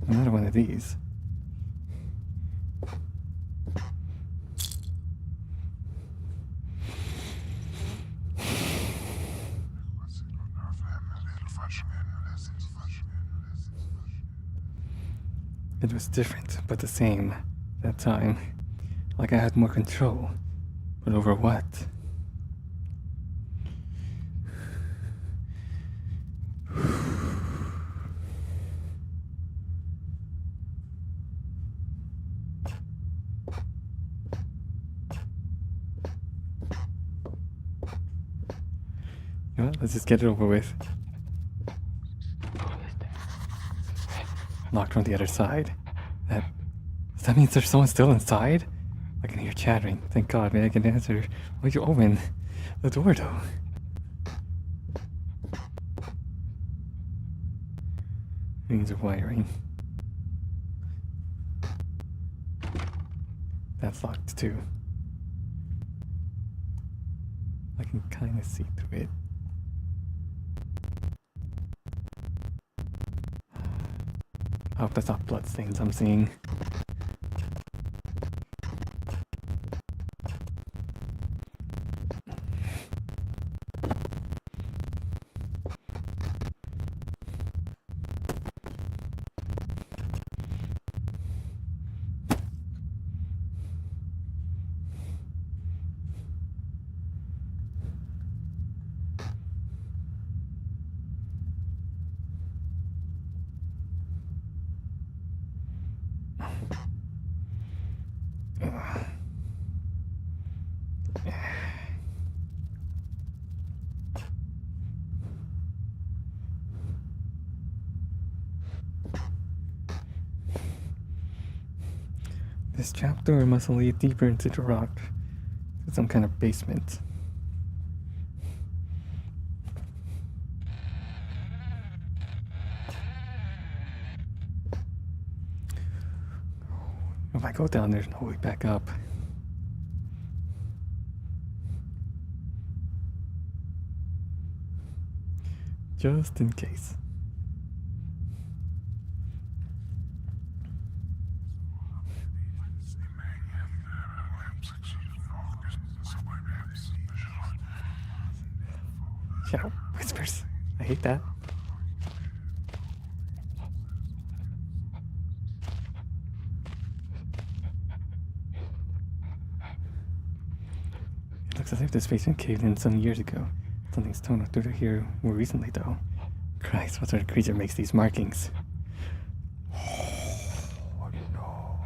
Another one of these. It was different, but the same that time. Like I had more control. But over what? You know what? Let's just get it over with. Locked from the other side. That means there's someone still inside? I can hear chattering. Thank God, man, I can answer. Will you open the door, though? Means of wiring. That's locked too. I can kind of see through it. I hope that's not bloodstains I'm seeing. This trapdoor must lead deeper into the rock, to some kind of basement. If I go down, there's no way back up. Just in case. Shadow whispers. I hate that. It looks as if this basement caved in some years ago. Something's torn through here more recently, though. Christ, what sort of creature makes these markings? Oh, no.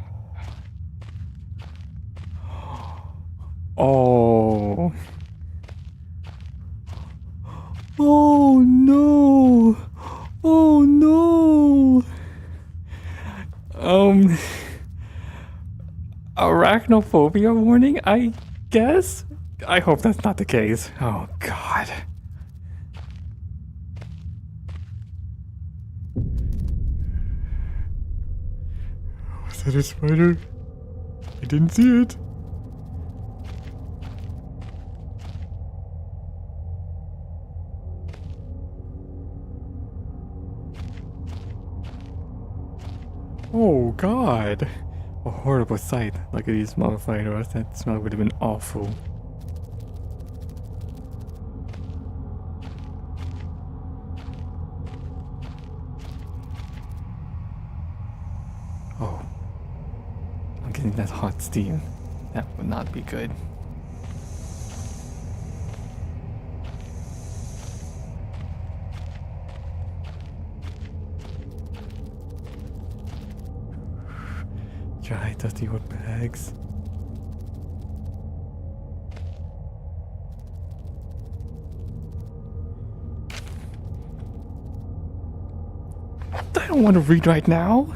Oh. Oh no! Oh no! Arachnophobia warning, I guess? I hope that's not the case. Oh God. Was that a spider? I didn't see it. Oh God! A horrible sight. Look at these mummified or else that smell would have been awful. Oh. I'm getting that hot steam. That would not be good. Dry, dusty old bags. don't want to read right now.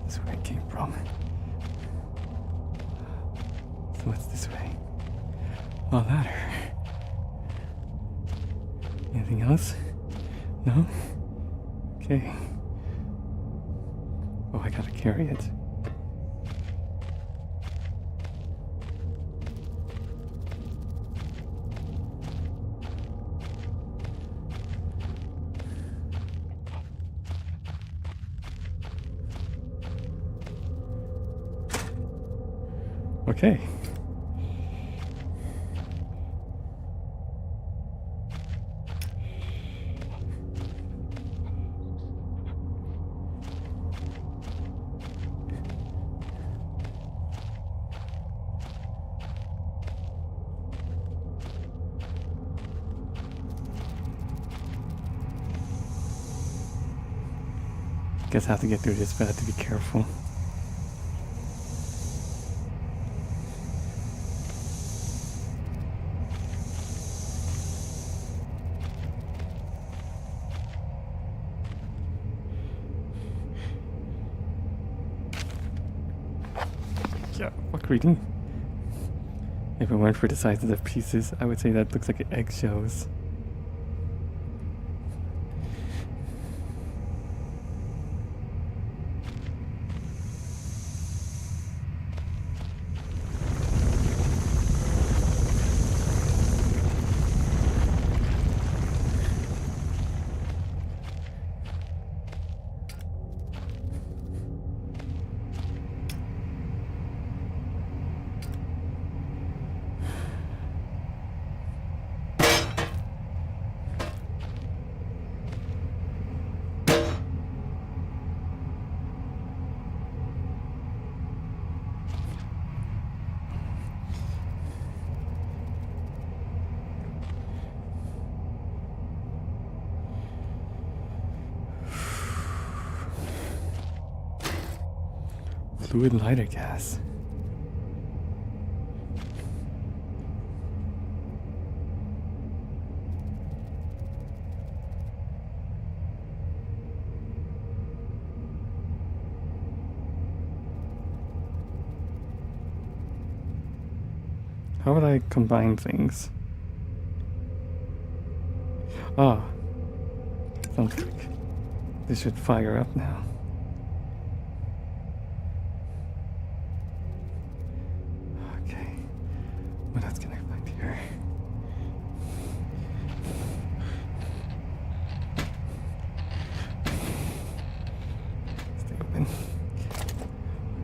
That's where I came from. So what's this way? A ladder. Anything else? No? Okay. Oh, I gotta carry it. Okay. Guess I have to get through this, but I have to be careful. Yeah, fuck reading. If it weren't for the size of the pieces, I would say that looks like eggshells. Fluid lighter gas. How would I combine things? Ah, sounds like this should fire up now. Okay, what else can I find here? Stay open.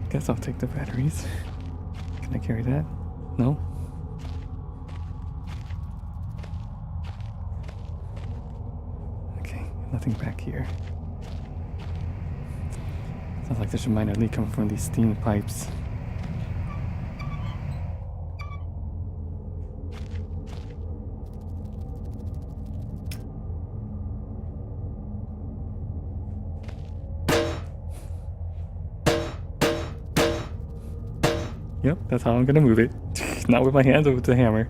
Guess I'll take the batteries. Can I carry that? No? Okay, nothing back here. Sounds like there's a minor leak coming from these steam pipes. Yep, that's how I'm gonna move it. Not with my hands, but with the hammer.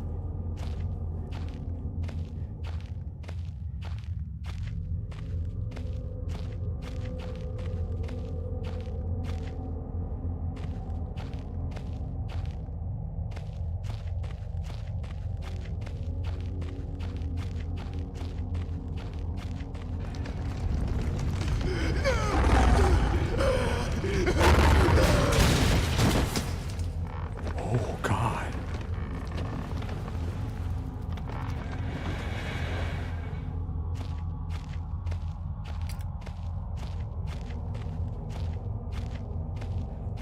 Oh, God.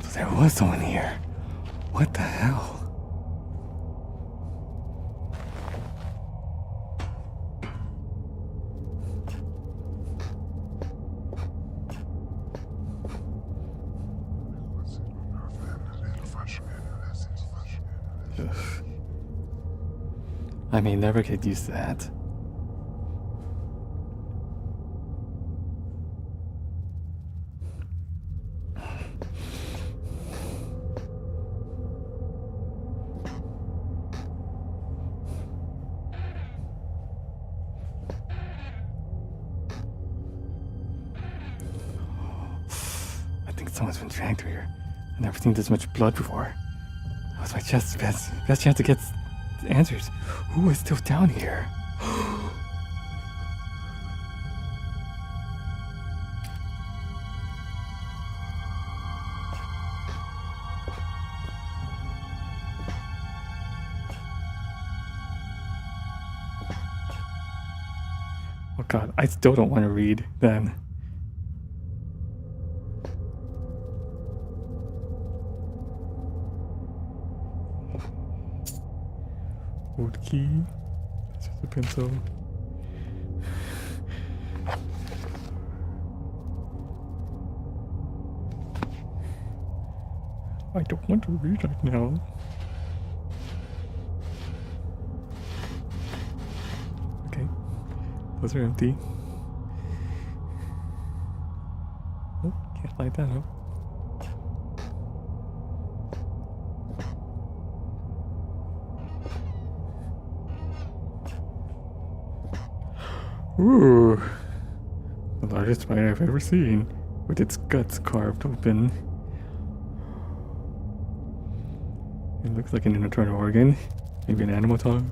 So there was someone here. What the hell? Ugh. I may never get used to that. I think someone's been dragged here. I've never seen this much blood before. That was my best chance to get answers. Who is still down here? Oh god, I still don't want to read then. Old key. That's just a pencil. I don't want to read right now. Okay. Those are empty. Oh, can't light that up. Ooh, the largest spider I've ever seen, with its guts carved open. It looks like an internal organ, maybe an animal tongue.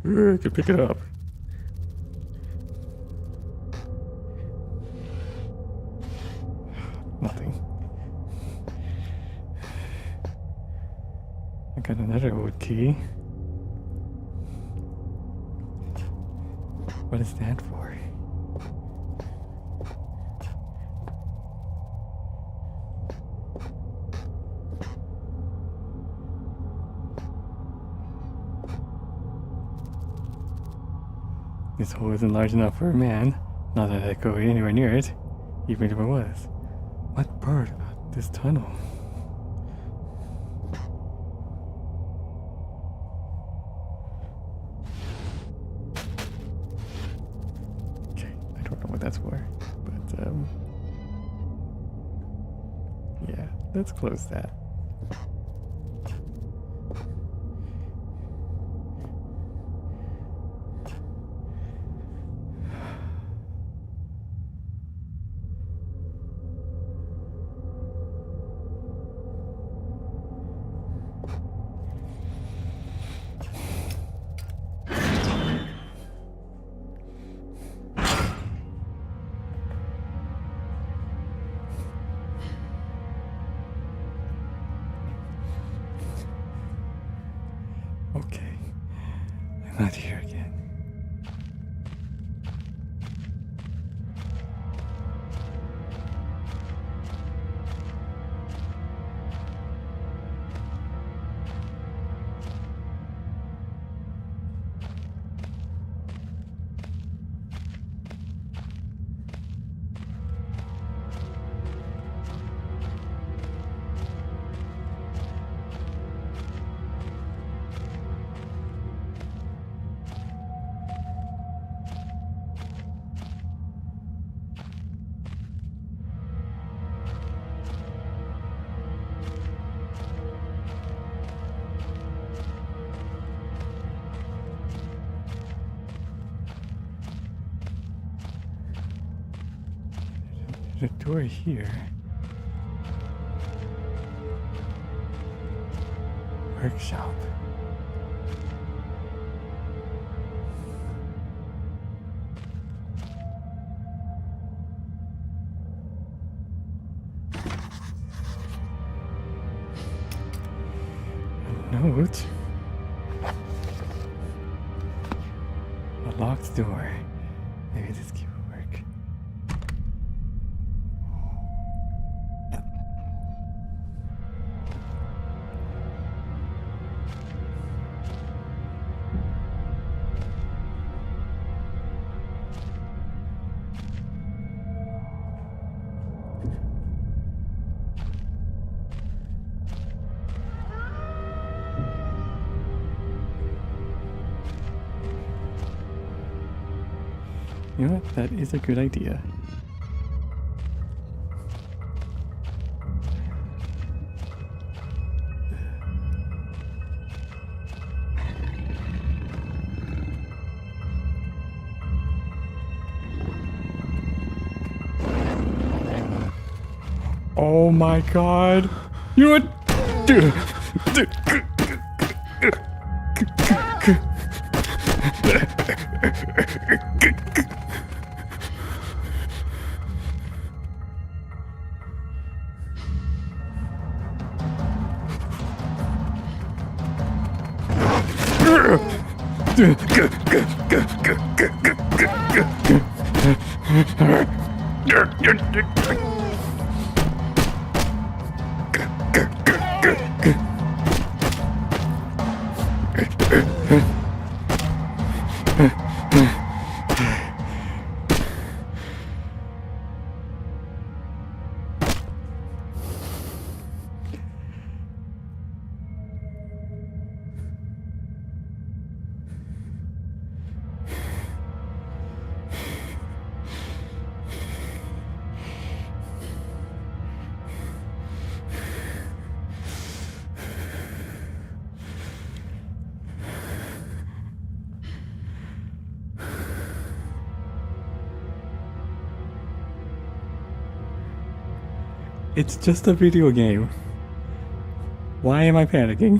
Ooh, I could pick it up. Nothing. I got another old key. What is that for? This hole isn't large enough for a man. Not that I'd go anywhere near it, even if it was. What part of this tunnel? I don't know what that's for, but yeah, let's close that. Okay, I'm not here again. There's a door here. Workshop. A note. A locked door. Maybe this key will work. You know what? That is a good idea. Oh my god. You know what? It's just a video game. Why am I panicking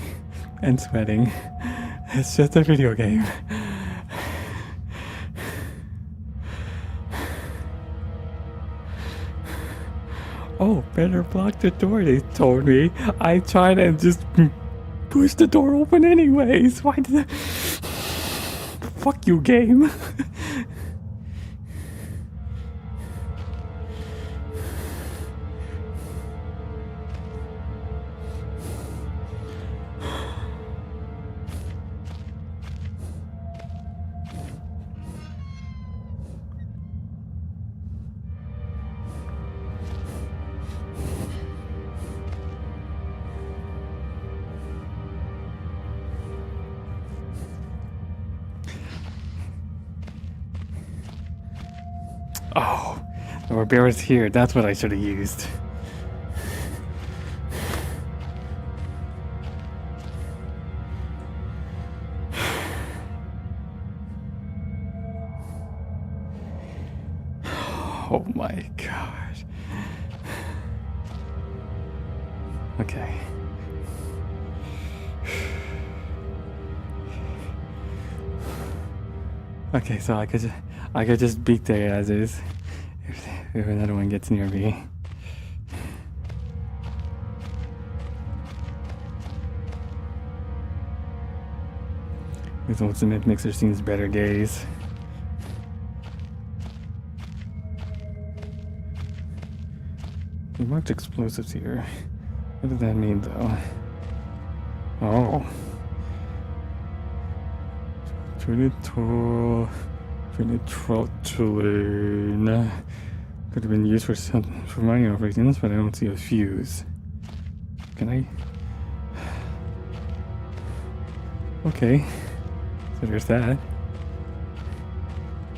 and sweating? It's just a video game. Oh, better block the door, they told me. I tried and just pushed the door open anyways. Why did I... Fuck you, game. Oh, there were bears here. That's what I should have used. Oh my god. Okay. Okay, so I could just beat the as is if another one gets near me. This ultimate mixer seems better days. They marked explosives here. What does that mean though? Oh. Trinitrotylene could have been used for mining operations, but I don't see a fuse. Can I? Okay, so there's that.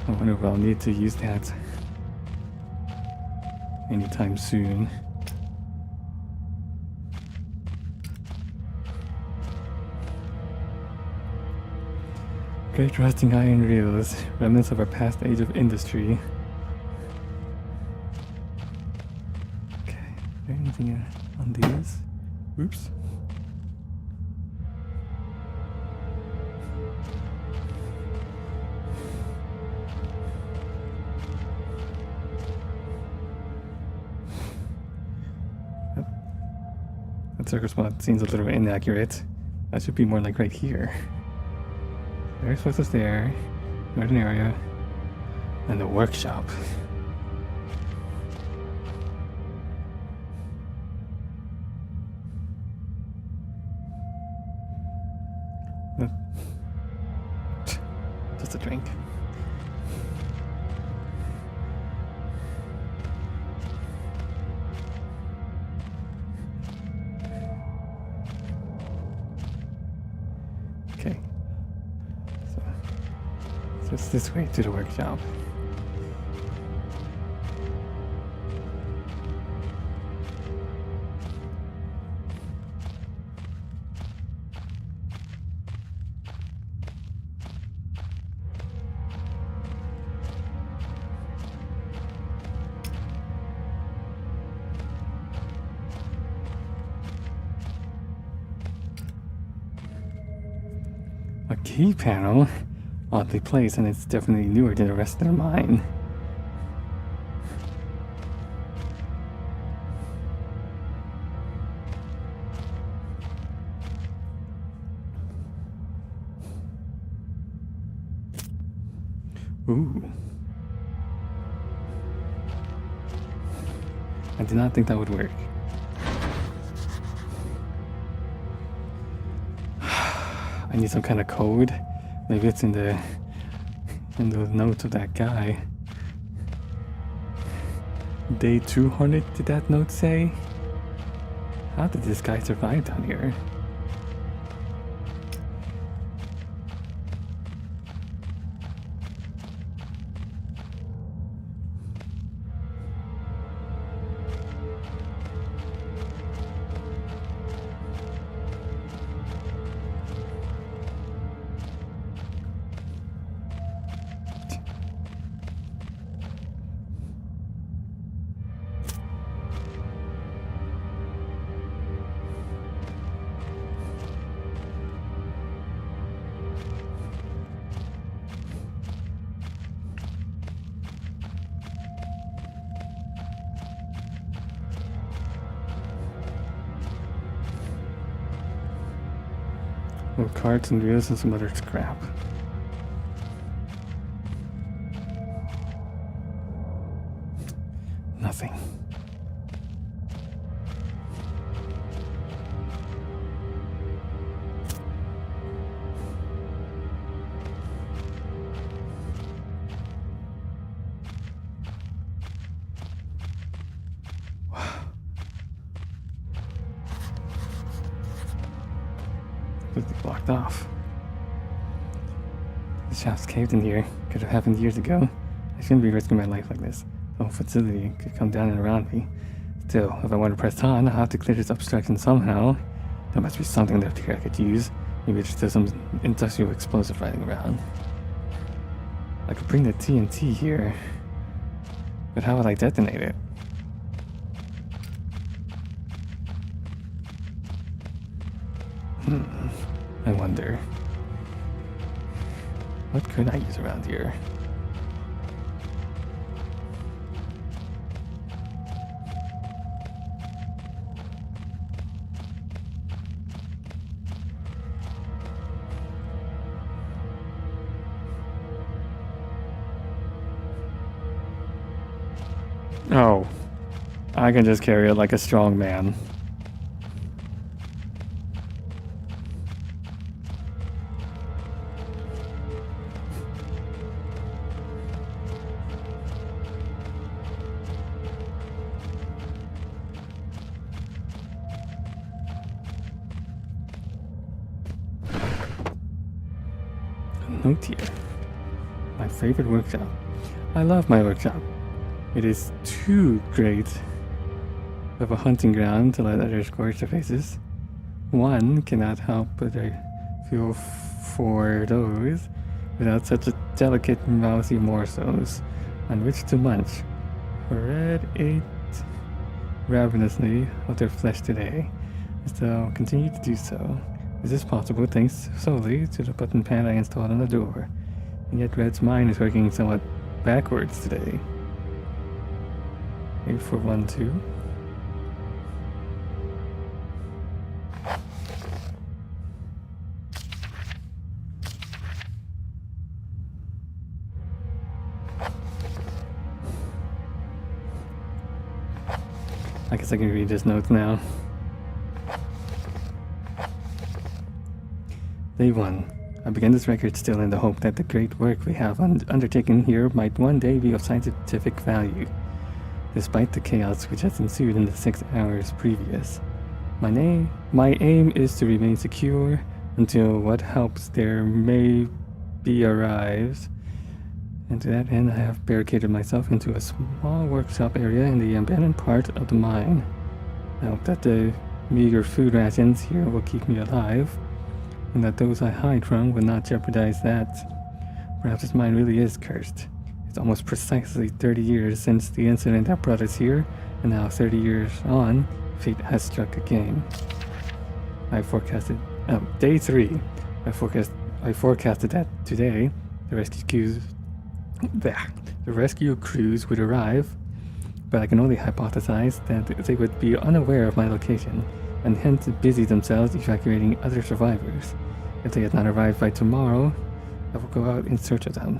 I wonder if I'll need to use that anytime soon. Great rusting iron reels, remnants of our past age of industry. Okay, is there anything on these? Oops. That circle spot seems a little inaccurate. That should be more like right here. There's supposed to there, garden area, and the workshop. Just a drink. Okay. So it's this way to the workshop. A key panel? Oddly placed, and it's definitely newer than the rest of the mine. Ooh. I did not think that would work. I need some kind of code. Maybe it's in the notes of that guy. Day 200, did that note say? How did this guy survive down here? More carts and wheels and some other scrap. Nothing. Completely blocked off. The shaft's caved in here. Could have happened years ago. I shouldn't be risking my life like this. The whole facility could come down and around me. Still, if I want to press on, I'll have to clear this obstruction somehow. There must be something left here I could use. Maybe there's still some industrial explosive riding around. I could bring the TNT here. But how would I detonate it? I wonder. What could I use around here? Oh, I can just carry it like a strong man. Note here. My favorite workshop. I love my workshop. It is too great of a hunting ground to let others scorch their faces. One cannot help but feel for those without such a delicate mousy morsels on which to munch. For Red ate ravenously of their flesh today, and so continue to do so. This is possible thanks solely to the button pad I installed on the door, and yet Red's mind is working somewhat backwards today. 8412. I guess I can read his notes now. Day 1. I began this record still in the hope that the great work we have undertaken here might one day be of scientific value, despite the chaos which has ensued in the 6 hours previous. My aim is to remain secure until what helps there may be arrives, and to that end I have barricaded myself into a small workshop area in the abandoned part of the mine. I hope that the meager food rations here will keep me alive, and that those I hide from will not jeopardize that. Perhaps this mine really is cursed. It's almost precisely 30 years since the incident that brought us here, and now 30 years on, fate has struck again. I forecasted... Day 3. I forecast I forecasted that today the rescue crews would arrive, but I can only hypothesize that they would be unaware of my location and hence busy themselves evacuating other survivors. If they had not arrived by tomorrow, I will go out in search of them.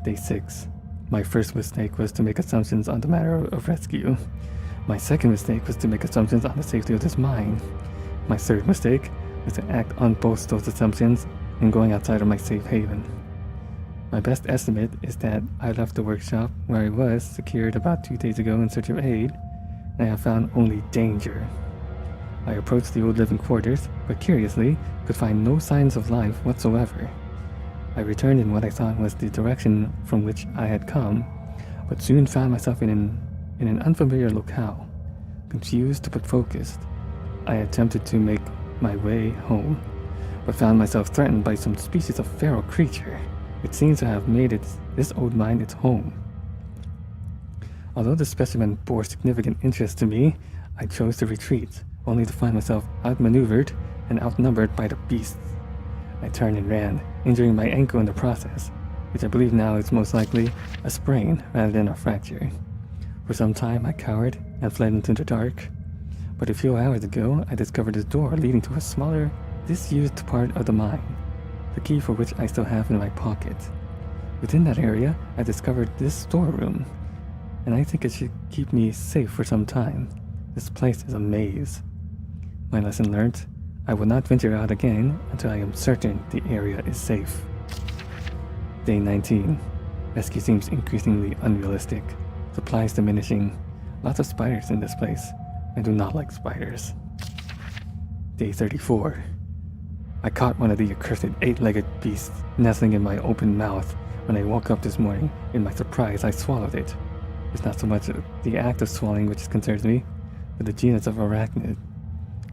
Day 6. My first mistake was to make assumptions on the matter of rescue. My second mistake was to make assumptions on the safety of this mine. My third mistake was to act on both those assumptions and going outside of my safe haven. My best estimate is that I left the workshop where I was secured about 2 days ago in search of aid, and I have found only danger. I approached the old living quarters, but curiously could find no signs of life whatsoever. I returned in what I thought was the direction from which I had come, but soon found myself in an unfamiliar locale. Confused but focused, I attempted to make my way home, but found myself threatened by some species of feral creature. It seems to have made this old mine its home. Although the specimen bore significant interest to me, I chose to retreat, only to find myself outmaneuvered and outnumbered by the beasts. I turned and ran, injuring my ankle in the process, which I believe now is most likely a sprain rather than a fracture. For some time I cowered and fled into the dark, but a few hours ago I discovered a door leading to a smaller, disused part of the mine, the key for which I still have in my pocket. Within that area, I discovered this storeroom, and I think it should keep me safe for some time. This place is a maze. My lesson learned, I will not venture out again until I am certain the area is safe. Day 19. Rescue seems increasingly unrealistic. Supplies diminishing. Lots of spiders in this place. I do not like spiders. Day 34. I caught one of the accursed 8-legged beasts nestling in my open mouth. When I woke up this morning, in my surprise, I swallowed it. It's not so much the act of swallowing which concerns me, but the genus of arachnid.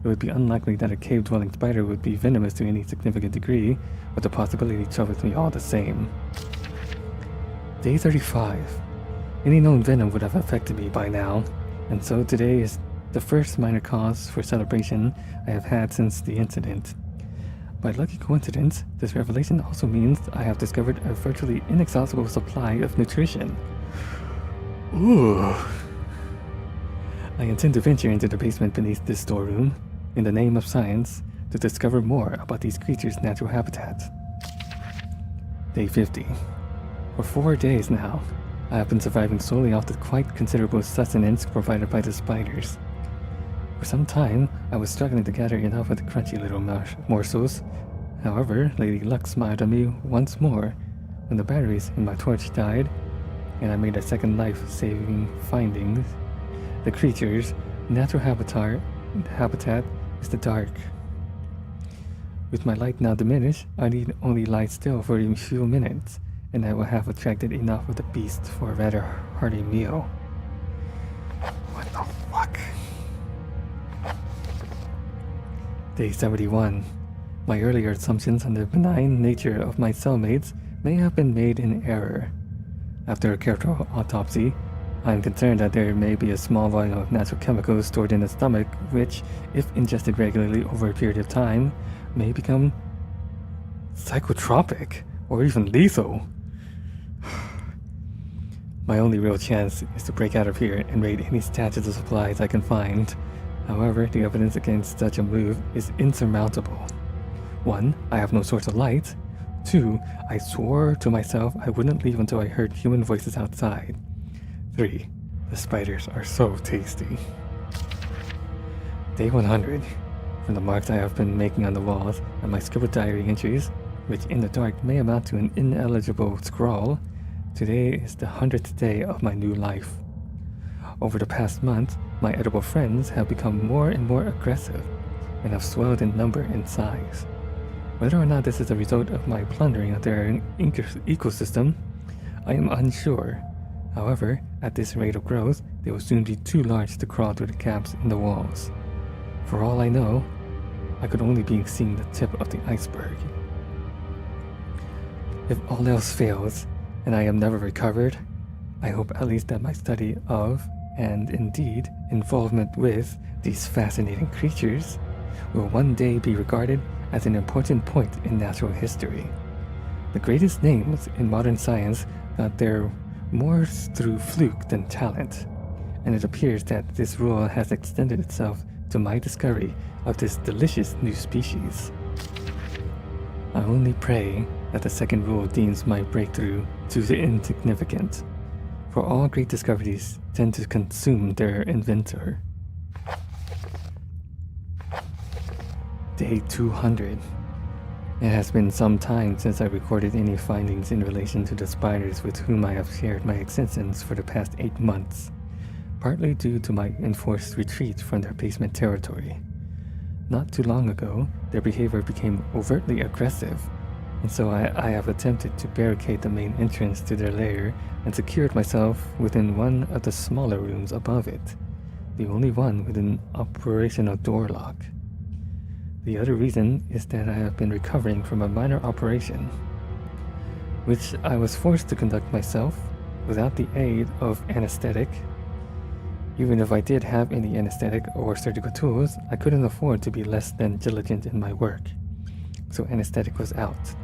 It would be unlikely that a cave-dwelling spider would be venomous to any significant degree, but the possibility troubles me all the same. Day 35. Any known venom would have affected me by now, and so today is the first minor cause for celebration I have had since the incident. By lucky coincidence, this revelation also means I have discovered a virtually inexhaustible supply of nutrition. Ooh. I intend to venture into the basement beneath this storeroom, in the name of science, to discover more about these creatures' natural habitat. Day 50. For 4 days now, I have been surviving solely off the quite considerable sustenance provided by the spiders. For some time, I was struggling to gather enough of the crunchy little morsels. However, Lady Luck smiled at me once more when the batteries in my torch died, and I made a second life-saving findings. The creature's natural habitat is the dark. With my light now diminished, I need only lie still for a few minutes, and I will have attracted enough of the beast for a rather hearty meal. What the fuck? Day 71. My earlier assumptions on the benign nature of my cellmates may have been made in error. After a careful autopsy, I am concerned that there may be a small volume of natural chemicals stored in the stomach which, if ingested regularly over a period of time, may become psychotropic or even lethal. My only real chance is to break out of here and raid any stashes of supplies I can find. However, the evidence against such a move is insurmountable. 1. I have no source of light. 2. I swore to myself I wouldn't leave until I heard human voices outside. 3. The spiders are so tasty. Day 100. From the marks I have been making on the walls and my scribbled diary entries, which in the dark may amount to an ineligible scrawl, today is the 100th day of my new life. Over the past month, my edible friends have become more and more aggressive and have swelled in number and size. Whether or not this is a result of my plundering of their ecosystem, I am unsure. However, at this rate of growth, they will soon be too large to crawl through the gaps in the walls. For all I know, I could only be seeing the tip of the iceberg. If all else fails, and I am never recovered, I hope at least that my study of, and indeed involvement with, these fascinating creatures will one day be regarded as an important point in natural history. The greatest names in modern science got there more through fluke than talent, and it appears that this rule has extended itself to my discovery of this delicious new species. I only pray that the second rule deems my breakthrough too insignificant, for all great discoveries tend to consume their inventor. Day 200. It has been some time since I recorded any findings in relation to the spiders with whom I have shared my existence for the past 8 months, partly due to my enforced retreat from their basement territory. Not too long ago, their behavior became overtly aggressive, and so I have attempted to barricade the main entrance to their lair and secured myself within one of the smaller rooms above it, the only one with an operational door lock. The other reason is that I have been recovering from a minor operation, which I was forced to conduct myself without the aid of anesthetic. Even if I did have any anesthetic or surgical tools, I couldn't afford to be less than diligent in my work, so anesthetic was out.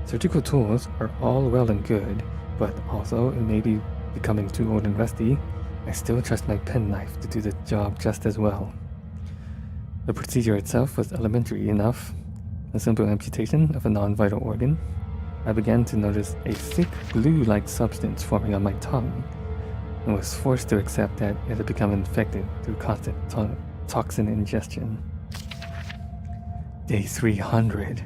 Surgical tools are all well and good, but although it may be becoming too old and rusty, I still trust my penknife to do the job just as well. The procedure itself was elementary enough. A simple amputation of a non-vital organ. I began to notice a thick glue-like substance forming on my tongue, and was forced to accept that it had become infected through constant toxin ingestion. Day 300.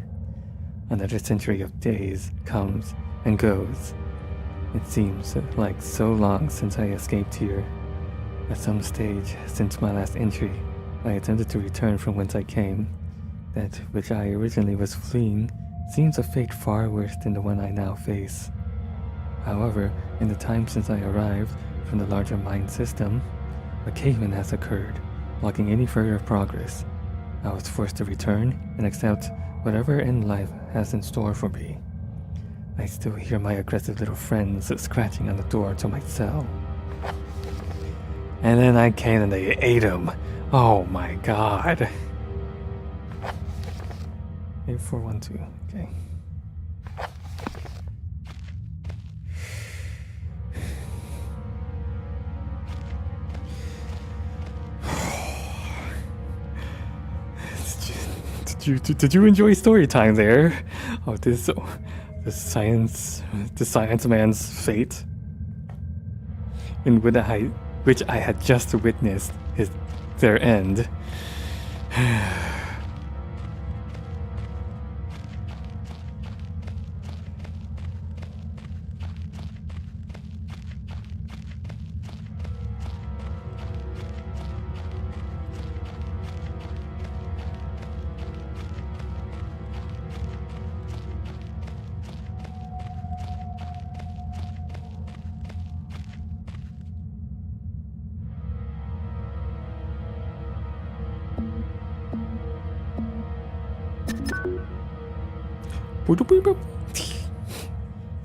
Another century of days comes and goes. It seems like so long since I escaped here. At some stage since my last entry, I attempted to return from whence I came. That which I originally was fleeing seems a fate far worse than the one I now face. However, in the time since I arrived from the larger mind system, a cave-in has occurred, blocking any further progress. I was forced to return and accept whatever end life has in store for me. I still hear my aggressive little friends scratching on the door to my cell. And then I came and they ate him. Oh my god. 8412, okay. Did you enjoy story time there? Oh, the science man's fate, in which I had just witnessed their end.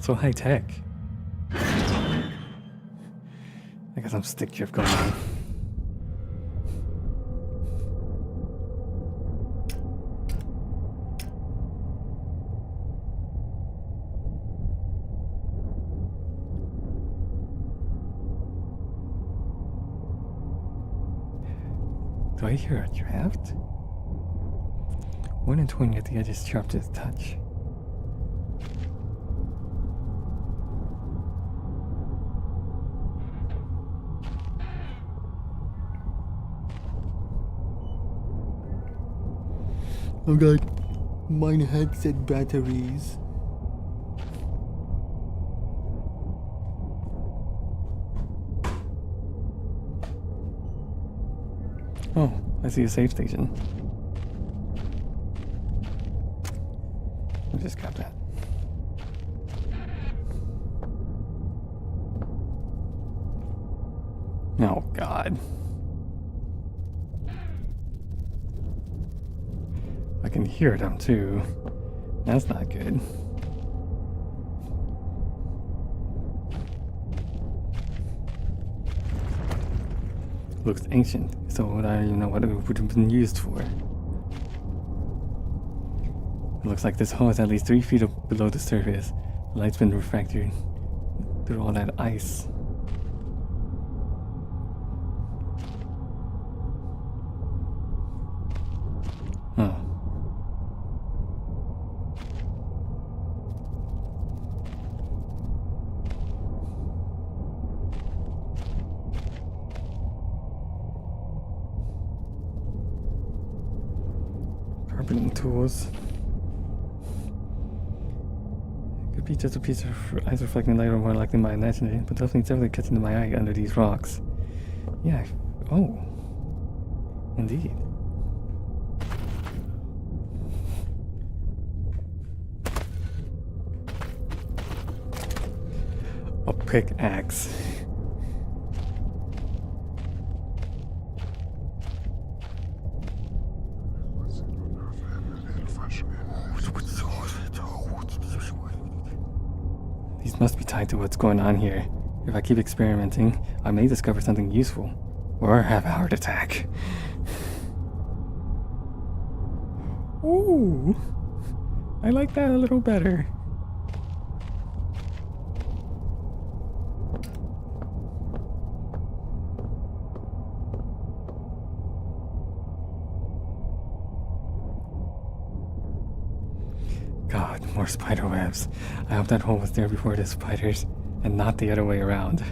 So high tech. I got some stick shift going on. Do I hear a draft? 1 in 20 at the edge is sharp to the touch. I've got mine headset batteries. Oh, I see a safe station. I'll just grab that. Oh, God. I can hear them, too. That's not good. Looks ancient, so I don't even know what it would have been used for. looks like this hole is at least 3 feet up below the surface. The light's been refracted through all that ice. Huh. Carpeting tools. Could be just a piece of ice reflecting light, or more likely my imagination, but definitely gets into my eye under these rocks. Yeah. Oh. Indeed. A pickaxe. These must be tied to what's going on here. If I keep experimenting, I may discover something useful. Or have a heart attack. Ooh! I like that a little better. God, more spider webs. I hope that hole was there before the spiders, and not the other way around.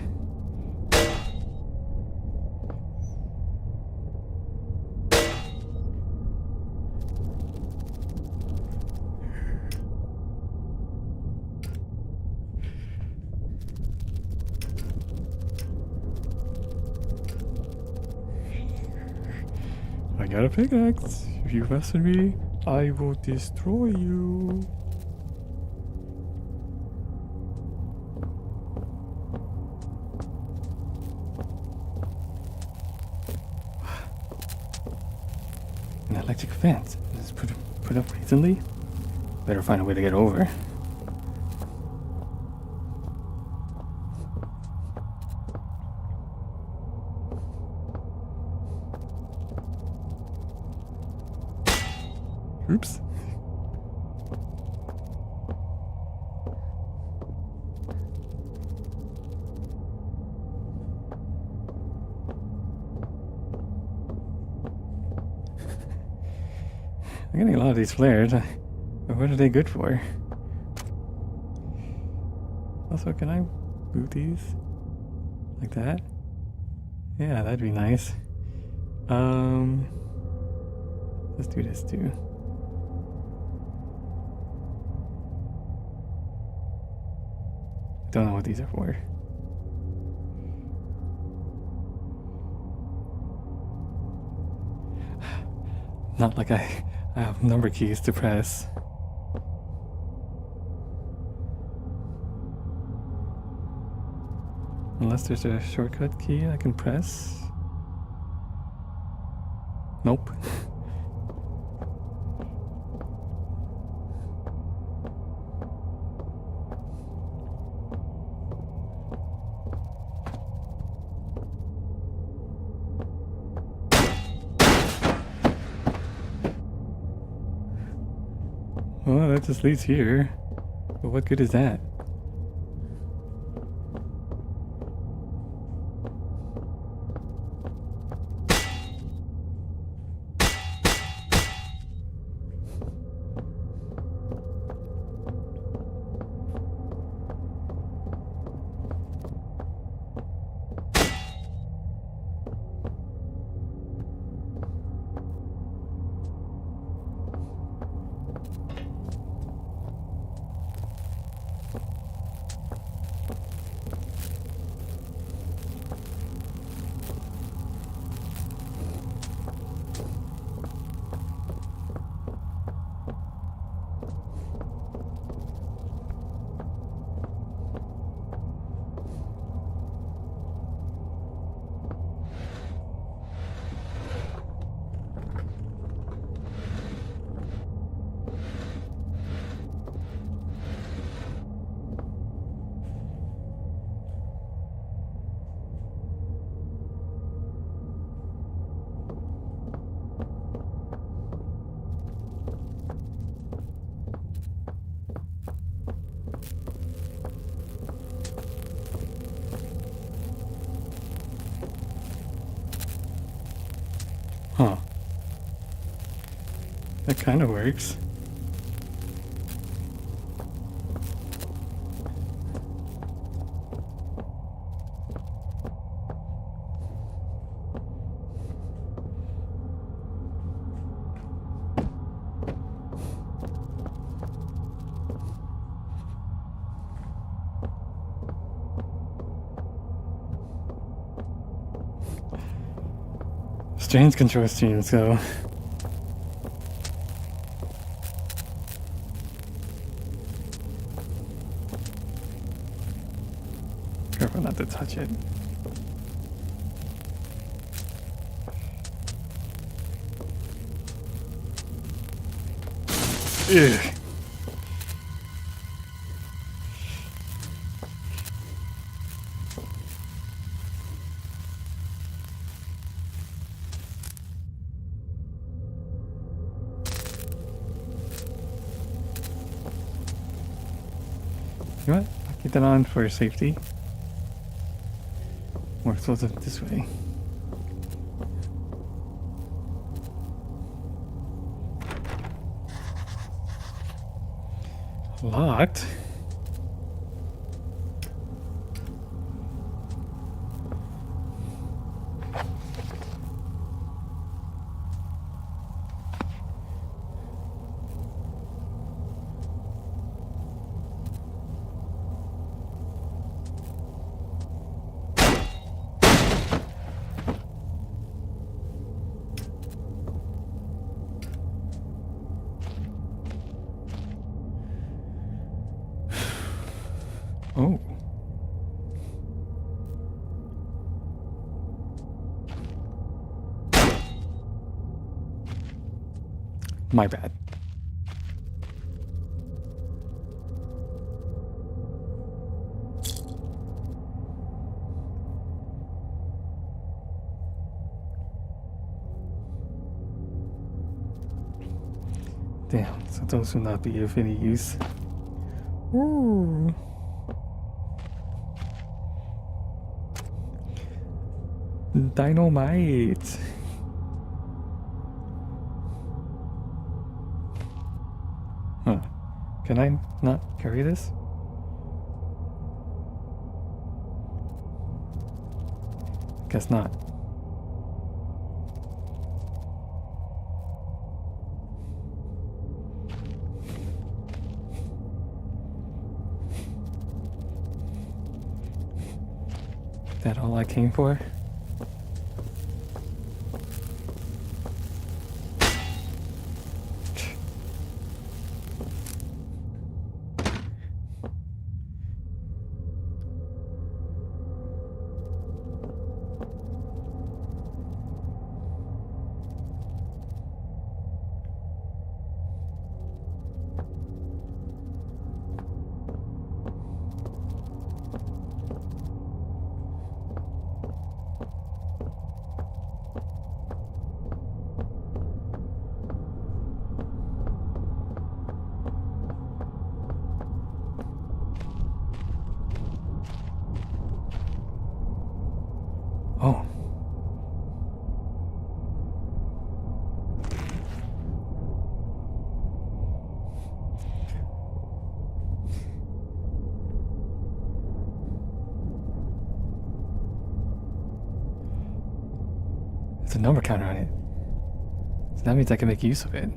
I got a pickaxe. If you mess with me, I will destroy you. An electric fence. Is this put up recently? Better find a way to get over. Oops. I'm getting a lot of these flares, but what are they good for? Also, can I boot these? Like that? Yeah, that'd be nice. Let's do this too. Don't know what these are for. Not like I have number keys to press. Unless there's a shortcut key I can press. Nope. Well, that just leads here. But what good is that? That kind of works. Strange control scheme, so careful not to touch it. Ugh. You know what? I'll keep that on for safety. We're supposed to this way. Locked. Oh. My bad. Damn, so those will not be of any use. Ooh. Dynamite. Huh. Can I not carry this? Guess not. Is that all I came for? Oh. There's a number counter on it. So that means I can make use of it.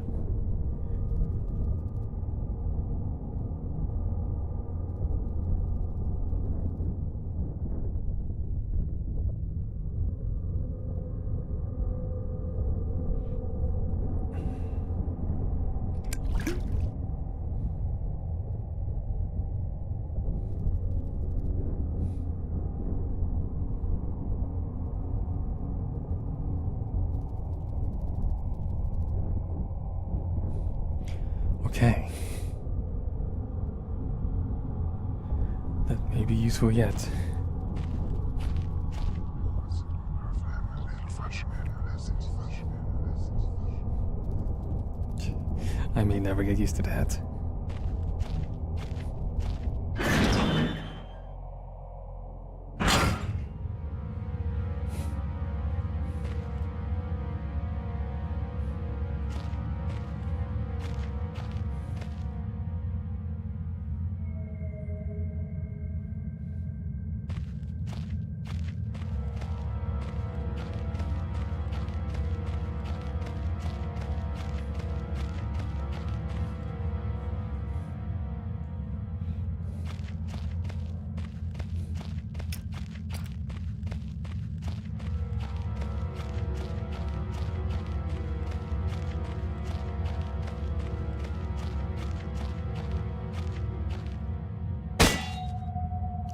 Okay. That may be useful yet. I may never get used to that.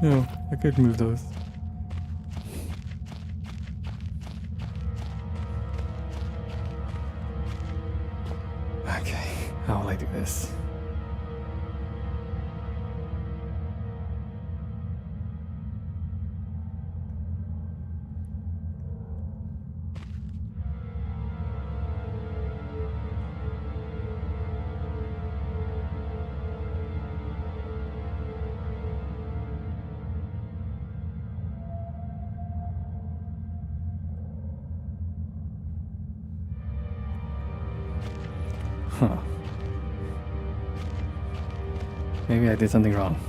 No, I could move those. Okay, how will I do this? Huh. Maybe I did something wrong.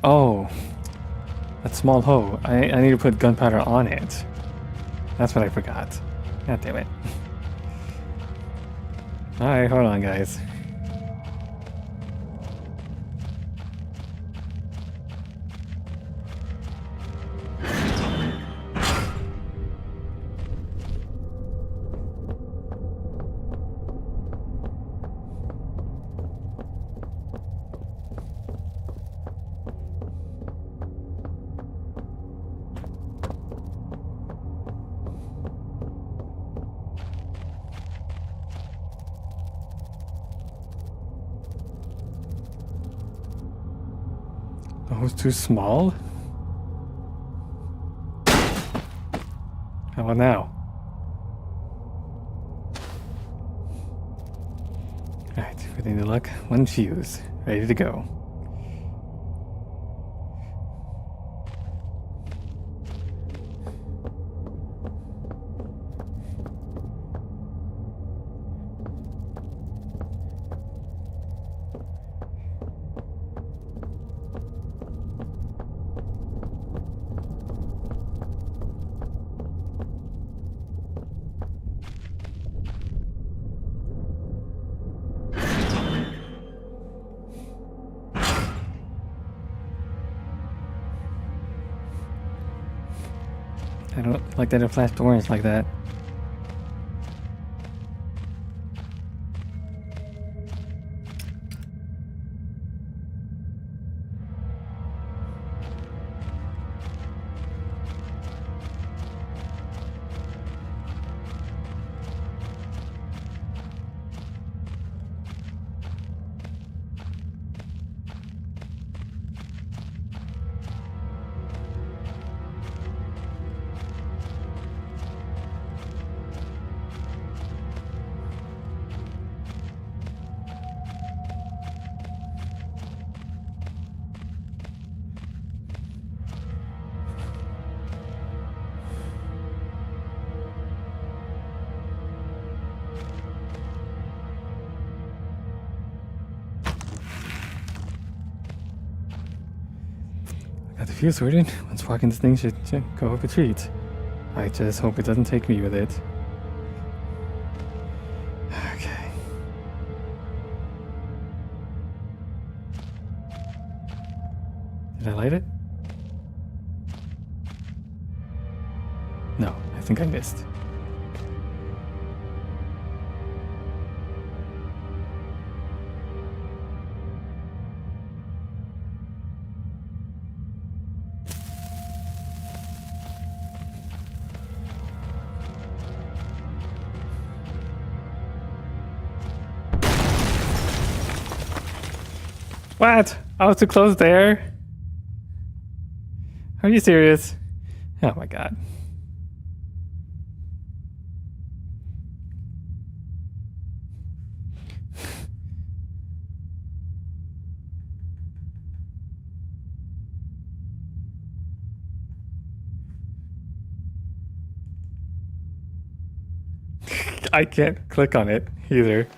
Oh, that small hoe. I need to put gunpowder on it. That's what I forgot. God damn it. Alright, hold on, guys. The hole's too small? How about now? Alright, with any luck, one fuse. Ready to go. I don't like that it flashed orange like that. Got the fuse sorted. Once walking this thing should go up a treat. I just hope it doesn't take me with it. Okay. Did I light it? No, I think I missed. What? I was too close there? Are you serious? Oh my god. I can't click on it either.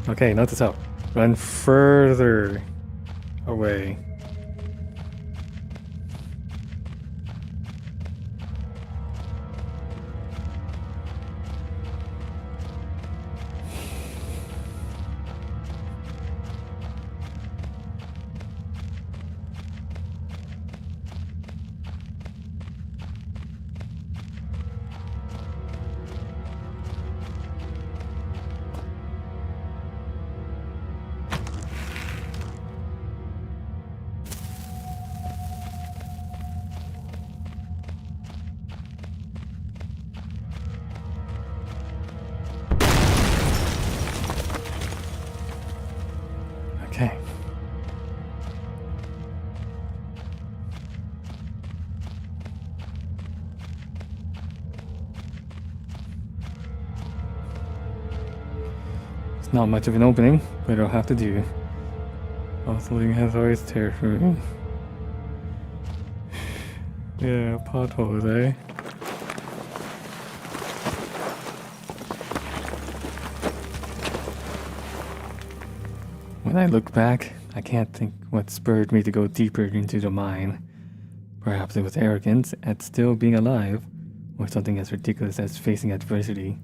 Okay, note this out. Run further away. Not much of an opening, but it'll have to do. Oscillating has always terrified me. Yeah, potholes, eh? When I look back, I can't think what spurred me to go deeper into the mine. Perhaps it was arrogance at still being alive, or something as ridiculous as facing adversity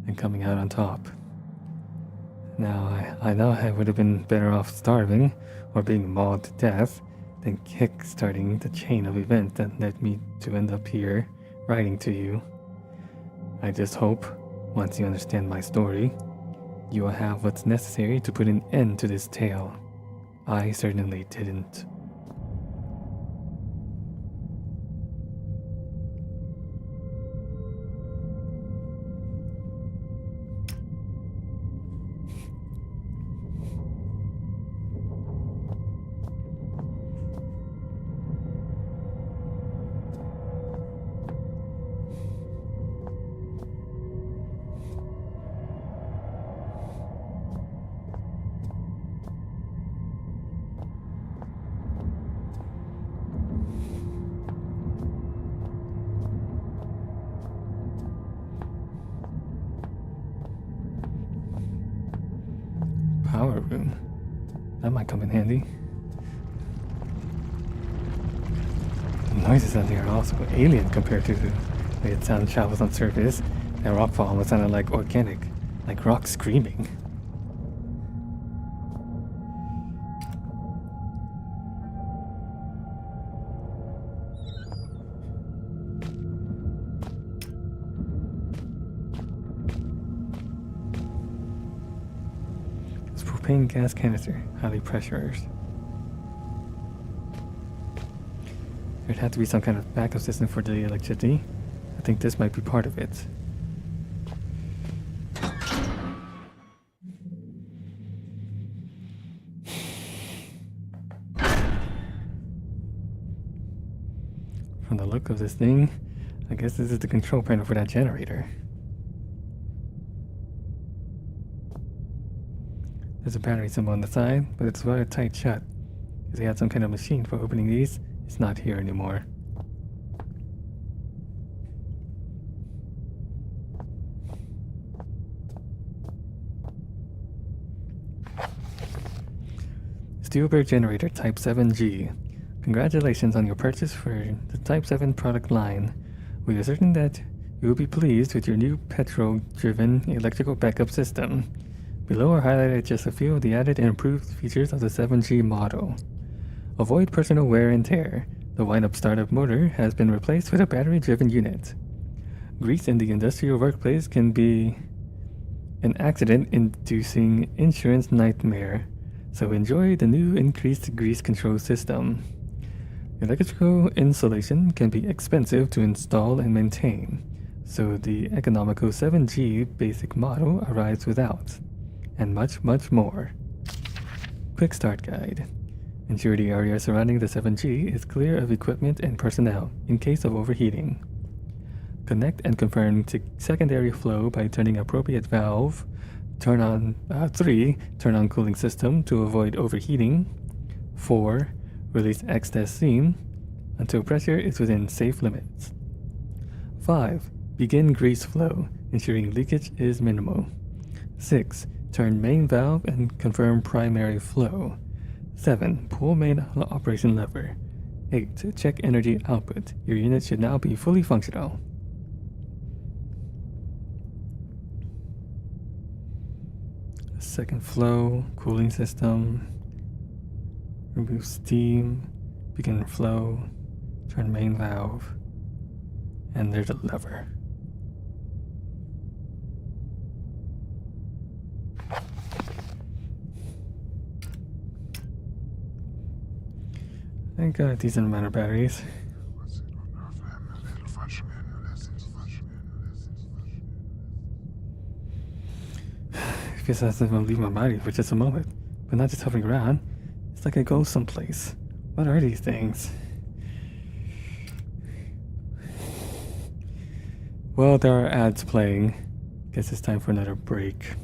and coming out on top. Now, I know I would have been better off starving or being mauled to death than kick-starting the chain of events that led me to end up here, writing to you. I just hope, once you understand my story, you will have what's necessary to put an end to this tale. I certainly didn't. Power room. That might come in handy. The noises out there are also alien compared to the way it sound travels on surface. That rockfall almost sounded like organic, like rock screaming. Propane gas canister, highly pressurized. There'd have to be some kind of backup system for the electricity. I think this might be part of it. From the look of this thing, I guess this is the control panel for that generator. There's a battery symbol on the side, but it's rather tight shut. If they had some kind of machine for opening these, it's not here anymore. Steelberg Generator Type 7G. Congratulations on your purchase for the Type 7 product line. We are certain that you will be pleased with your new petrol-driven electrical backup system. Below are highlighted just a few of the added and improved features of the 7G model. Avoid personal wear and tear. The wind-up startup motor has been replaced with a battery-driven unit. Grease in the industrial workplace can be an accident-inducing insurance nightmare, so enjoy the new increased grease control system. Electrical insulation can be expensive to install and maintain, so the economical 7G basic model arrives without. And much, much more. Quick start guide. Ensure the area surrounding the 7G is clear of equipment and personnel in case of overheating. Connect and confirm to secondary flow by turning appropriate valve. Turn on 3. Turn on cooling system to avoid overheating. 4. Release excess steam until pressure is within safe limits. 5. Begin grease flow, ensuring leakage is minimal. 6. Turn main valve and confirm primary flow. 7. Pull main operation lever. 8. Check energy output. Your unit should now be fully functional. Second flow, cooling system. Remove steam. Begin flow. Turn main valve. And there's a lever. I got a decent amount of batteries. It feels as if I'm leaving my body for just a moment, but not just hovering around. It's like I go someplace. What are these things? Well, there are ads playing. Guess it's time for another break.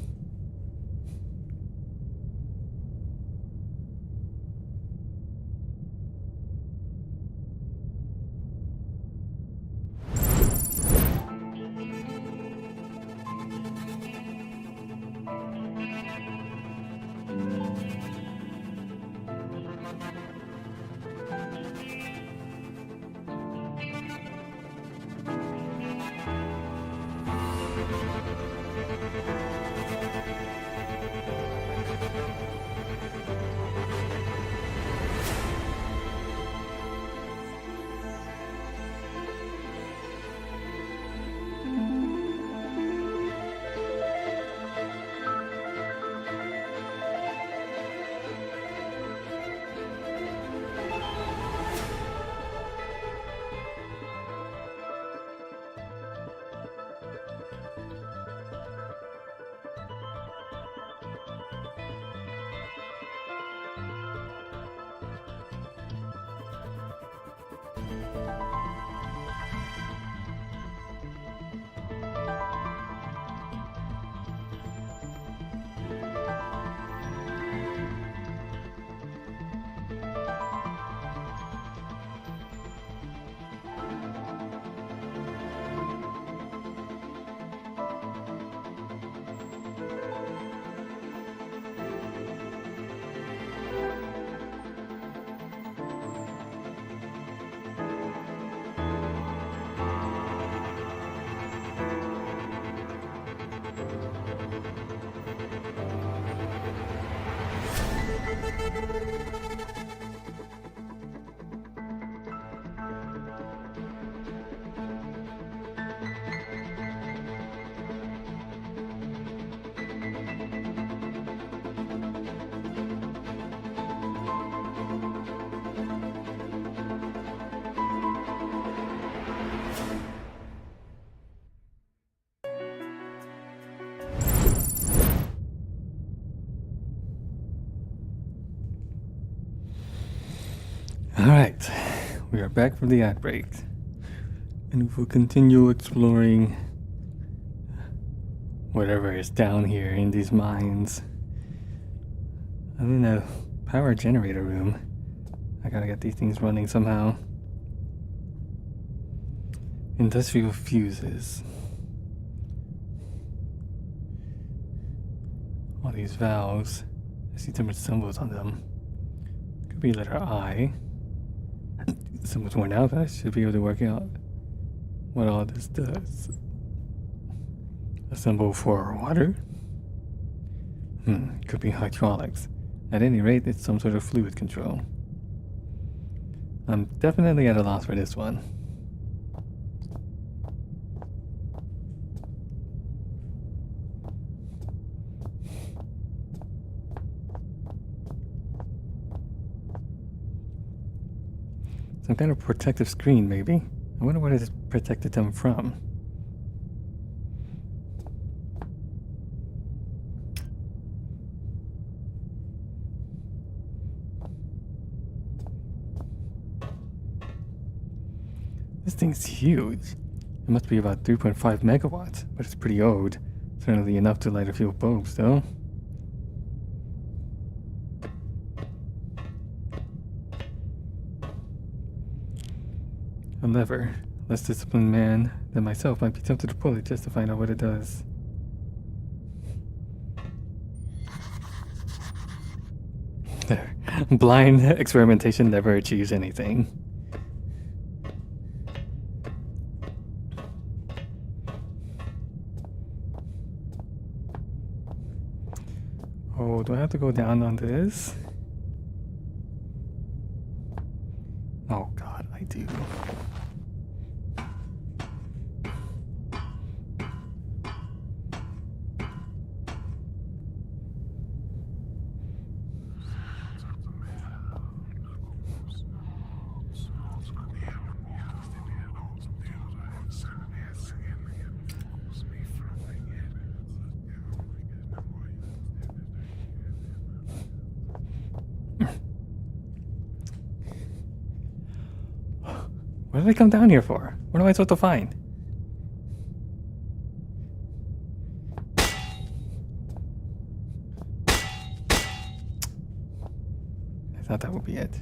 Alright, we are back from the outbreak. And we'll continue exploring whatever is down here in these mines. I'm in a power generator room. I gotta get these things running somehow. Industrial fuses. All these valves. I see different symbols on them. Could be letter I. Symbols worn out, but I should be able to work out what all this does. A symbol for water? Could be hydraulics. At any rate, it's some sort of fluid control. I'm definitely at a loss for this one. Some kind of protective screen, maybe. I wonder what it protected them from. This thing's huge. It must be about 3.5 megawatts, but it's pretty old. Certainly enough to light a few bulbs, though. A lever. Less disciplined man than myself might be tempted to pull it just to find out what it does. There. Blind experimentation never achieves anything. Oh, do I have to go down on this? Oh God, I do. What did I come down here for? What am I supposed to find? I thought that would be it.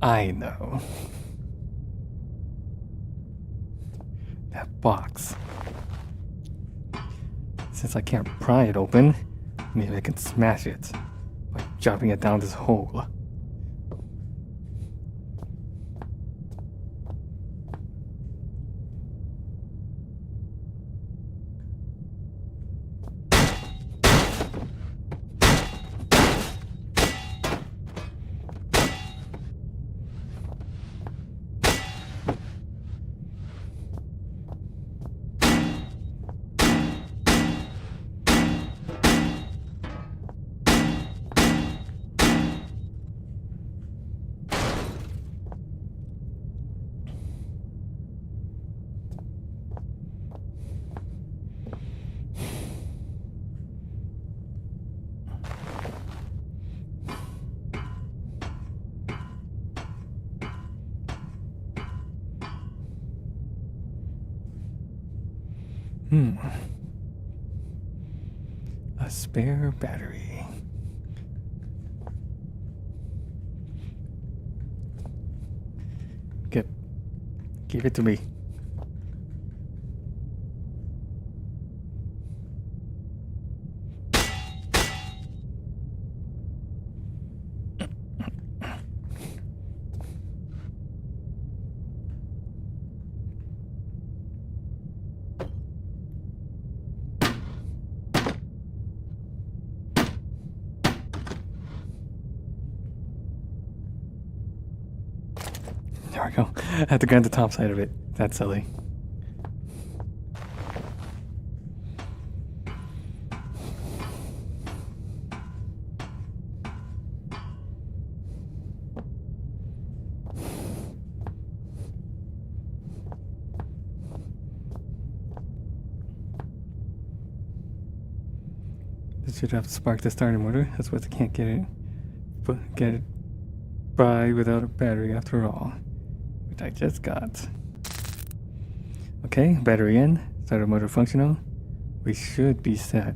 I know. That box. Since I can't pry it open, maybe I can smash it by dropping it down this hole. A spare battery. Give it to me. There we go. I had to grab the top side of it. That's silly. This should have sparked the starter motor. That's what they can't get it by without a battery after all. Which I just got. Okay, battery in, starter motor functional. We should be set.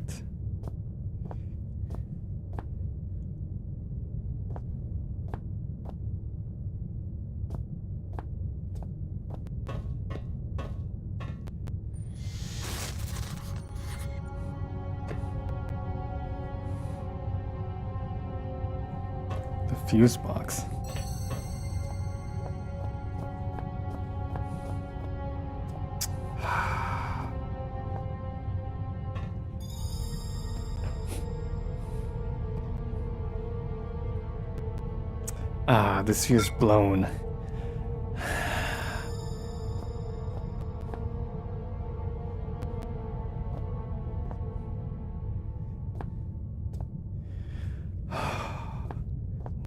The fuse box. Ah, this fuse blown.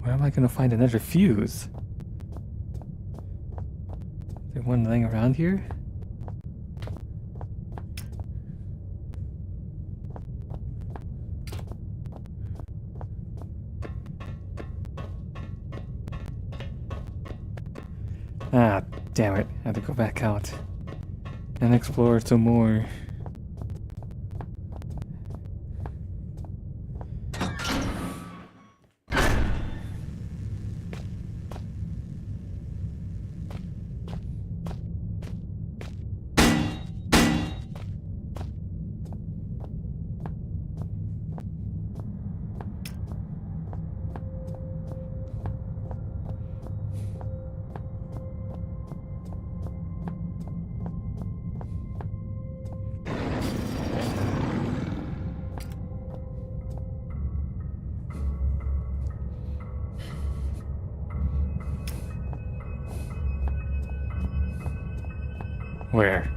Where am I gonna find another fuse? Is there one laying around here? Ah, damn it. I have to go back out and explore some more. Where?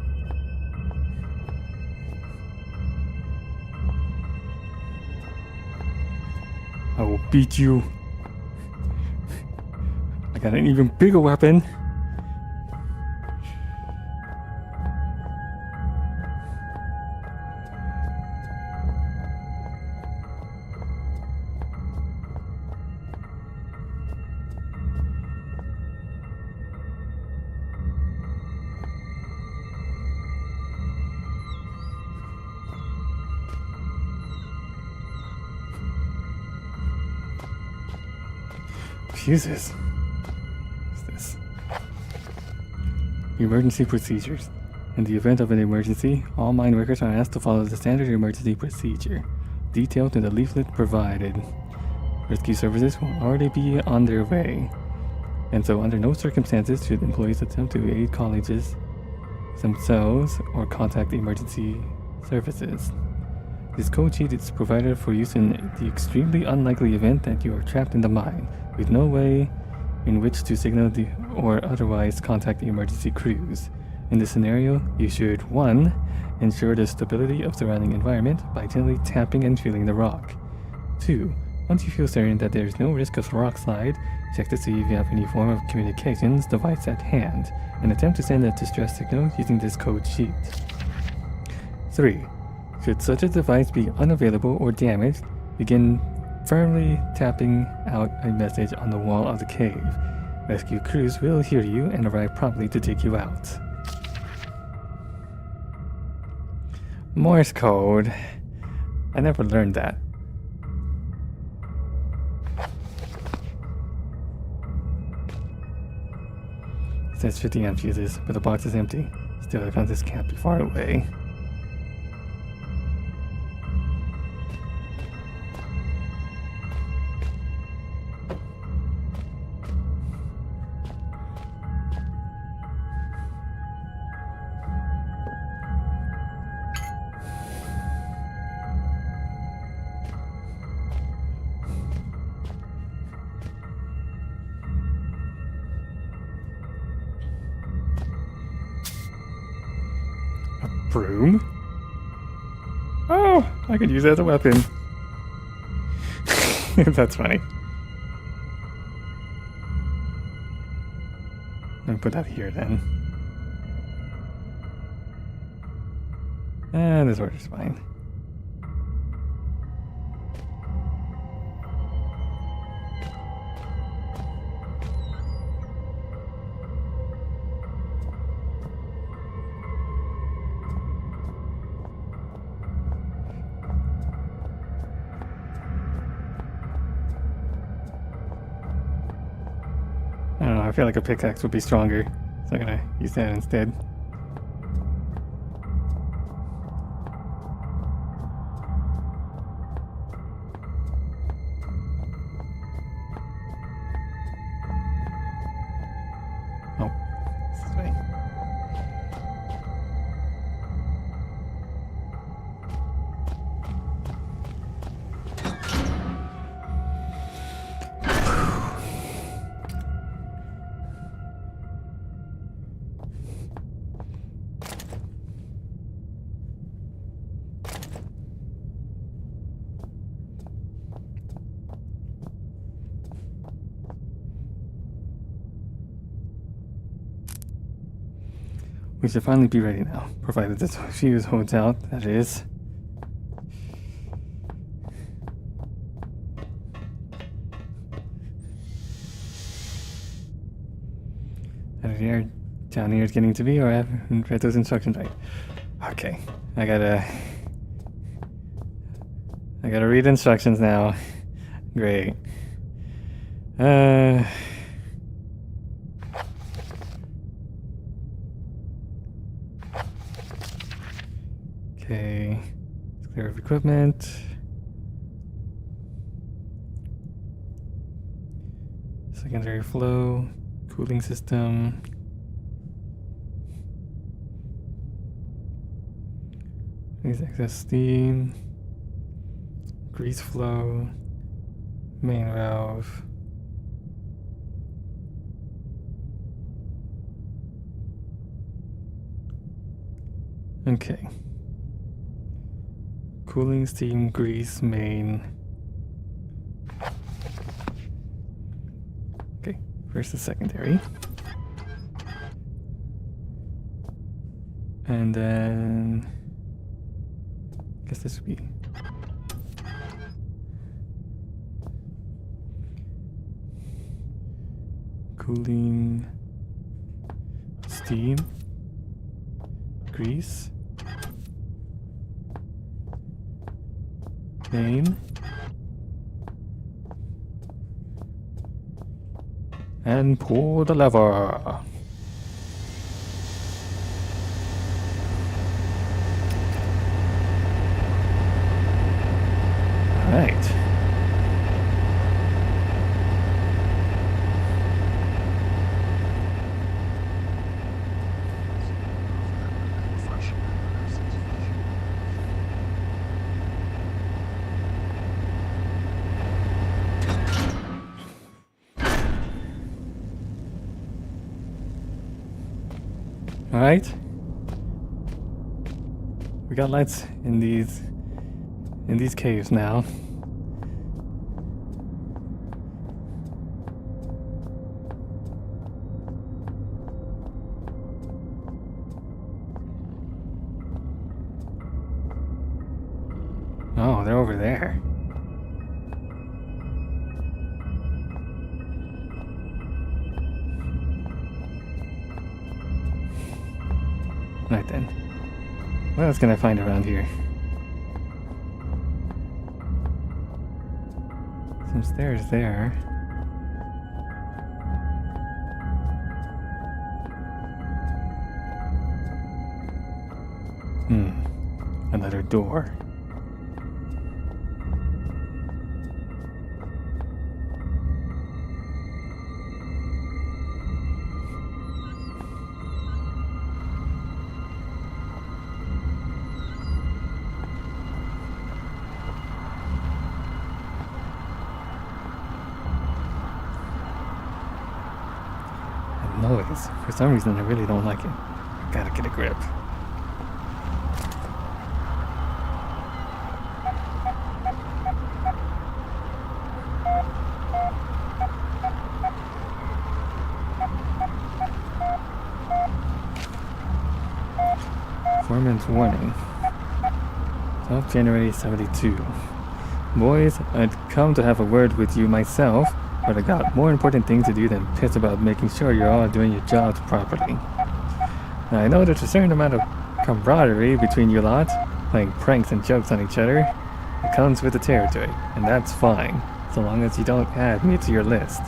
I will beat you. I got an even bigger weapon. Fuses. What's this? Emergency procedures. In the event of an emergency, all mine workers are asked to follow the standard emergency procedure, detailed in the leaflet provided. Rescue services will already be on their way, and so under no circumstances should employees attempt to aid colleagues themselves or contact emergency services. This code sheet is provided for use in the extremely unlikely event that you are trapped in the mine, with no way in which to signal or otherwise contact the emergency crews. In this scenario, you should 1. Ensure the stability of surrounding environment by gently tapping and feeling the rock. 2. Once you feel certain that there is no risk of rock slide, check to see if you have any form of communications device at hand, and attempt to send a distress signal using this code sheet. 3. Should such a device be unavailable or damaged, begin firmly tapping out a message on the wall of the cave. Rescue crews will hear you and arrive promptly to take you out. Morse code. I never learned that. It says 50 amp fuses, but the box is empty. Still, I found this can't be far away. Broom? Oh, I could use it as a weapon. That's funny. I'll put that here then. And this order's fine. I don't know, I feel like a pickaxe would be stronger, so I'm gonna use that instead. Oh, this way. We should finally be ready now, provided this fuse holds out, that is. Here, down here is getting to be, or I haven't read those instructions right. Okay, I gotta read instructions now. Great. Okay, clear of equipment. Secondary flow, cooling system. Please access steam, grease flow, main valve. Okay. Cooling, steam, grease, main. Okay, first the secondary. And then I guess this would be cooling, steam, grease, main, and pull the lever. Right. All right. We got lights in these caves now. Oh, they're over there. Right then. What else can I find around here? Some stairs there. Another door. Noise. For some reason, I really don't like it. I gotta get a grip. Foreman's warning. 12 January 72. Boys, I'd come to have a word with you myself, but I got more important things to do than piss about making sure you're all doing your jobs properly. Now I know there's a certain amount of camaraderie between you lot, playing pranks and jokes on each other. It comes with the territory, and that's fine, so long as you don't add me to your list.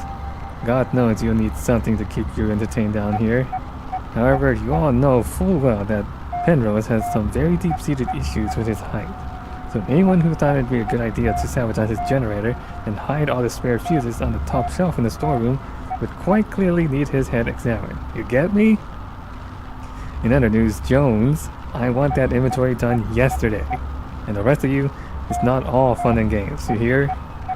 God knows you'll need something to keep you entertained down here. However, you all know full well that Penrose has some very deep-seated issues with his height. So anyone who thought it'd be a good idea to sabotage his generator and hide all the spare fuses on the top shelf in the storeroom would quite clearly need his head examined. You get me? In other news, Jones, I want that inventory done yesterday. And the rest of you, it's not all fun and games, you hear?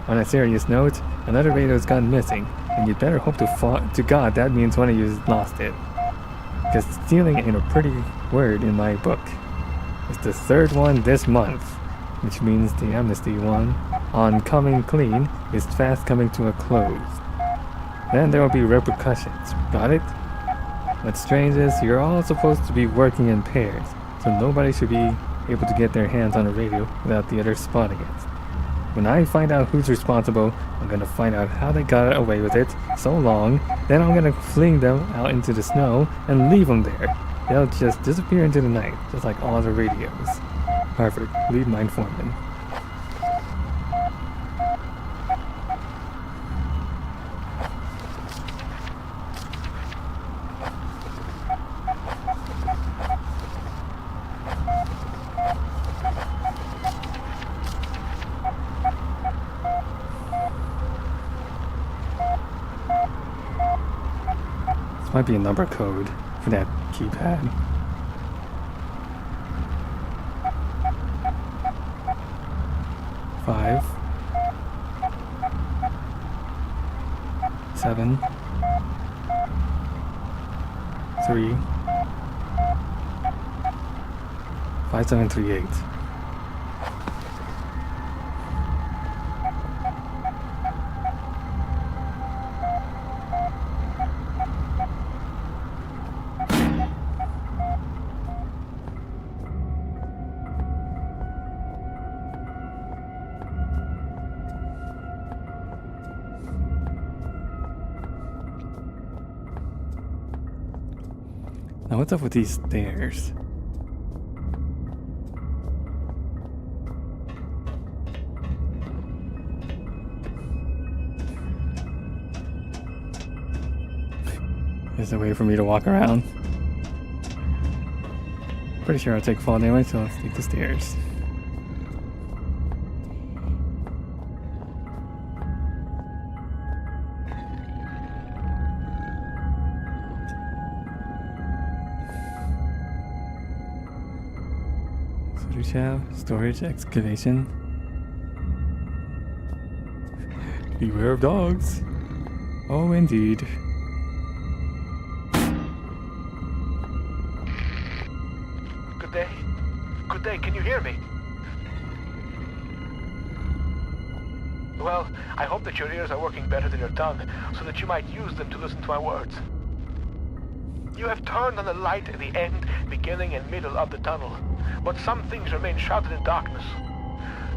On a serious note, another radio's gone missing, and you'd better hope to God that means one of you has lost it. Because stealing ain't a pretty word in my book. It's the third one this month, which means the amnesty one, on Coming Clean, is fast coming to a close. Then there will be repercussions, got it? What's strange is you're all supposed to be working in pairs, so nobody should be able to get their hands on a radio without the other spotting it. When I find out who's responsible, I'm gonna find out how they got away with it so long, then I'm gonna fling them out into the snow and leave them there. They'll just disappear into the night, just like all the radios. Harvard, lead mine foreman. This might be a number code for that keypad. Five, 7, 3, 5738. Now what's up with these stairs? There's a way for me to walk around. Pretty sure I'll take fall damage, so let's take the stairs. Storage excavation. Beware of dogs. Oh, indeed. Good day. Good day, can you hear me? Well, I hope that your ears are working better than your tongue, so that you might use them to listen to my words. You have turned on the light at the end, beginning and middle of the tunnel, but some things remain shrouded in darkness.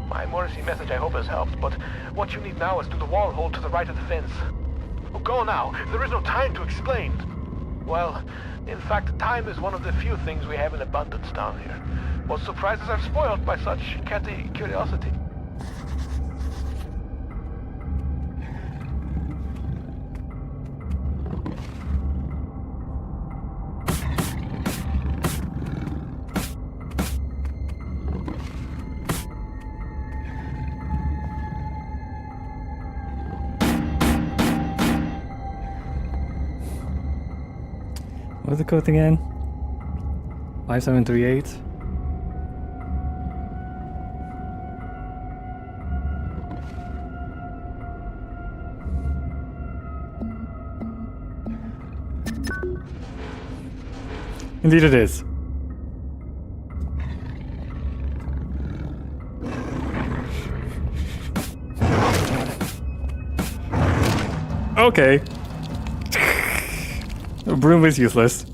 My Morrissey message I hope has helped, but what you need now is to the wall hole to the right of the fence. Oh, go now, there is no time to explain. Well, in fact, time is one of the few things we have in abundance down here. Most surprises are spoiled by such catty curiosity. What's the code again? 5738. Indeed it is. Okay. The broom is useless.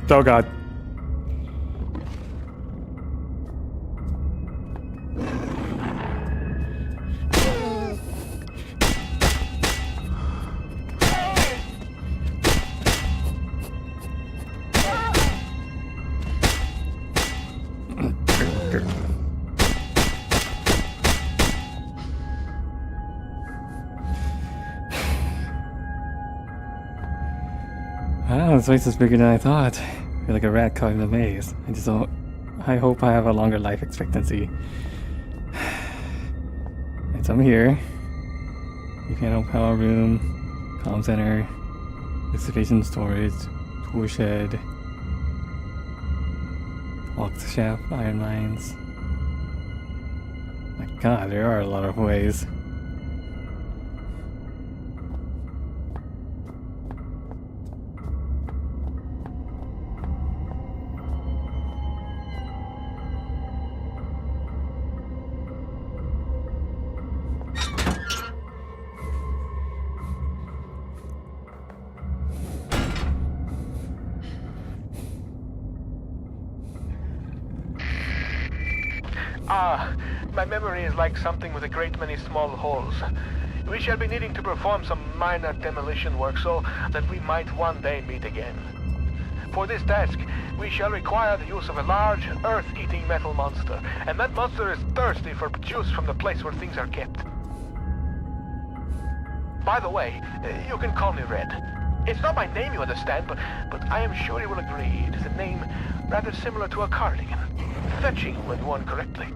Oh god. Wow, this place is bigger than I thought. I feel like a rat caught in a maze. I hope I have a longer life expectancy. It's I'm here. Mechanical power room, comm center, excavation storage, tool shed, walk shaft, iron mines. My god, there are a lot of ways. My memory is like something with a great many small holes. We shall be needing to perform some minor demolition work so that we might one day meet again. For this task, we shall require the use of a large, earth-eating metal monster, and that monster is thirsty for juice from the place where things are kept. By the way, you can call me Red. It's not my name, you understand, but I am sure you will agree it is a name rather similar to a cardigan. Fetching when worn correctly.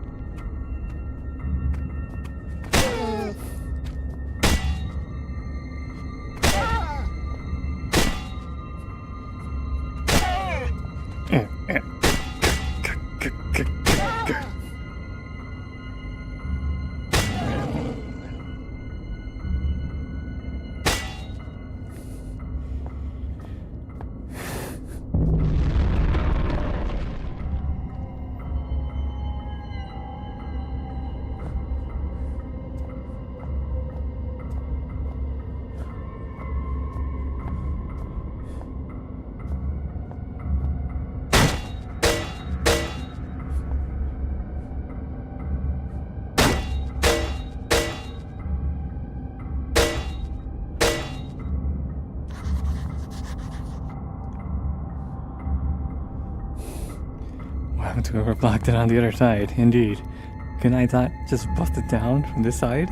To whoever blocked it on the other side, indeed. Can I not just bust it down from this side?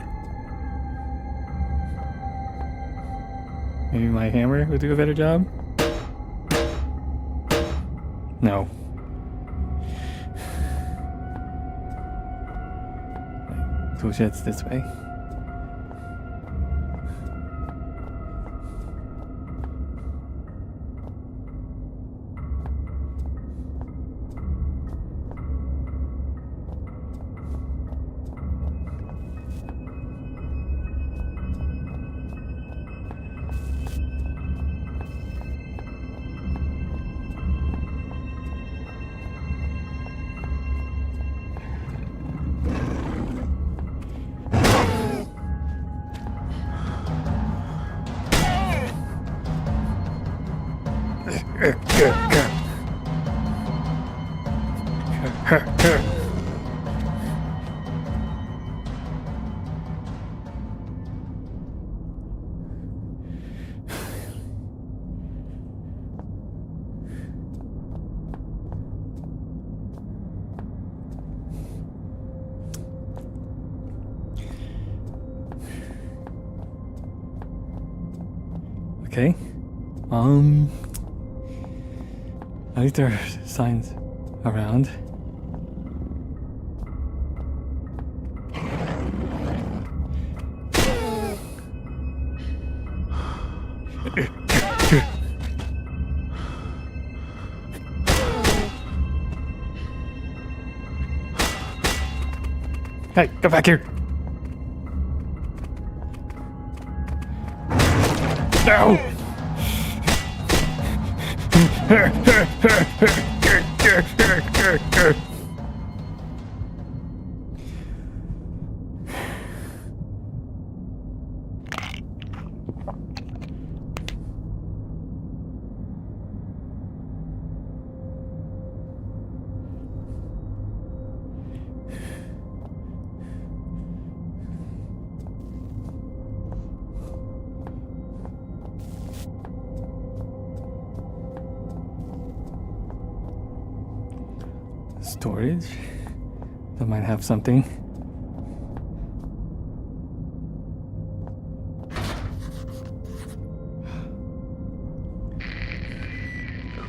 Maybe my hammer would do a better job? No. Tool shed's this way. Okay. At least there are signs around. Hey, come back here! No! Storage? That might have something.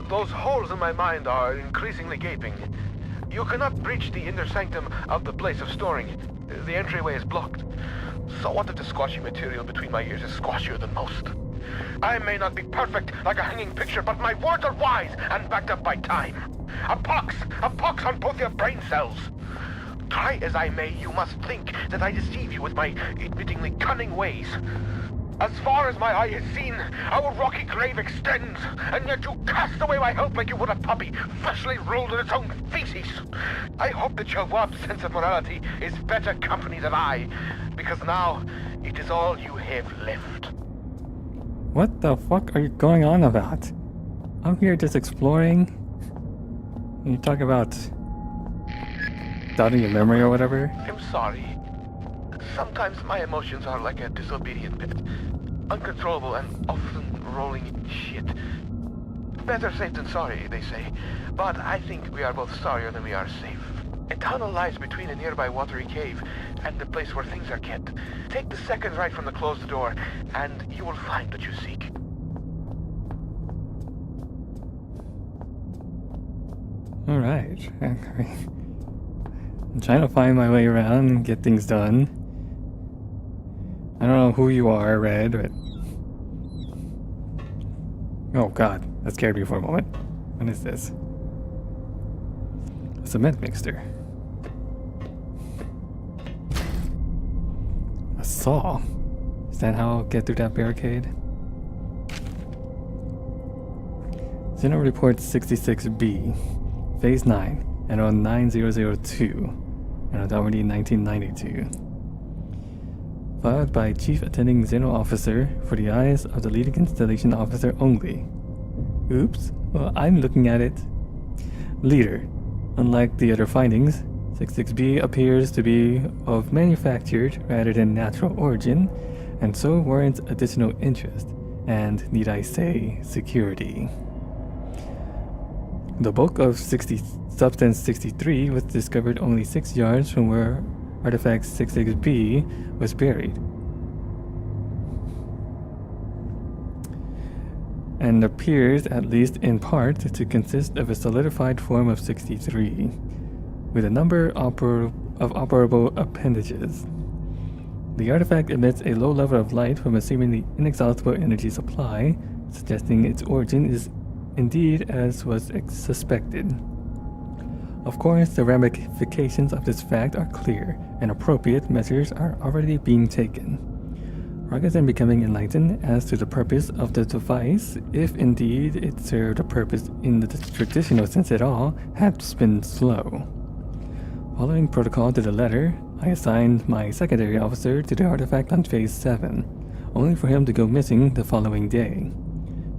Those holes in my mind are increasingly gaping. You cannot breach the inner sanctum of the place of storing. The entryway is blocked. So what if the squashy material between my ears is squashier than most? I may not be perfect like a hanging picture, but my words are wise and backed up by time. A pox on both your brain cells. Try as I may, you must think that I deceive you with my admittingly cunning ways. As far as my eye has seen, our rocky grave extends, and yet you cast away my help like you would a puppy freshly rolled in its own feces. I hope that your warped sense of morality is better company than I, because now it is all you have left. What the fuck are you going on about? I'm here just exploring. You talk about doubting your memory or whatever? I'm sorry. Sometimes my emotions are like a disobedient pet. Uncontrollable and often rolling in shit. Better safe than sorry, they say. But I think we are both sorrier than we are safe. A tunnel lies between a nearby watery cave and the place where things are kept. Take the second right from the closed door, and you will find what you seek. Alright. I'm trying to find my way around and get things done. I don't know who you are, Red, but... Oh god, that scared me for a moment. What is this? A cement mixer. A saw? Is that how I'll get through that barricade? Xeno Report 66B. Phase 9, and on 9002, and Odomedy 1992. Filed by Chief Attending Xeno Officer for the eyes of the leading installation officer only. Oops, well, I'm looking at it. Leader. Unlike the other findings, 66B appears to be of manufactured rather than natural origin, and so warrants additional interest, and need I say, security. The bulk of Substance 63 was discovered only 6 yards from where Artifact 66B was buried, and appears, at least in part, to consist of a solidified form of 63, with a number of operable appendages. The artifact emits a low level of light from a seemingly inexhaustible energy supply, suggesting its origin is indeed as was suspected. Of course, the ramifications of this fact are clear, and appropriate measures are already being taken. Rather than becoming enlightened as to the purpose of the device, if indeed it served a purpose in the traditional sense at all, has been slow. Following protocol to the letter, I assigned my secondary officer to the artifact on Phase 7, only for him to go missing the following day.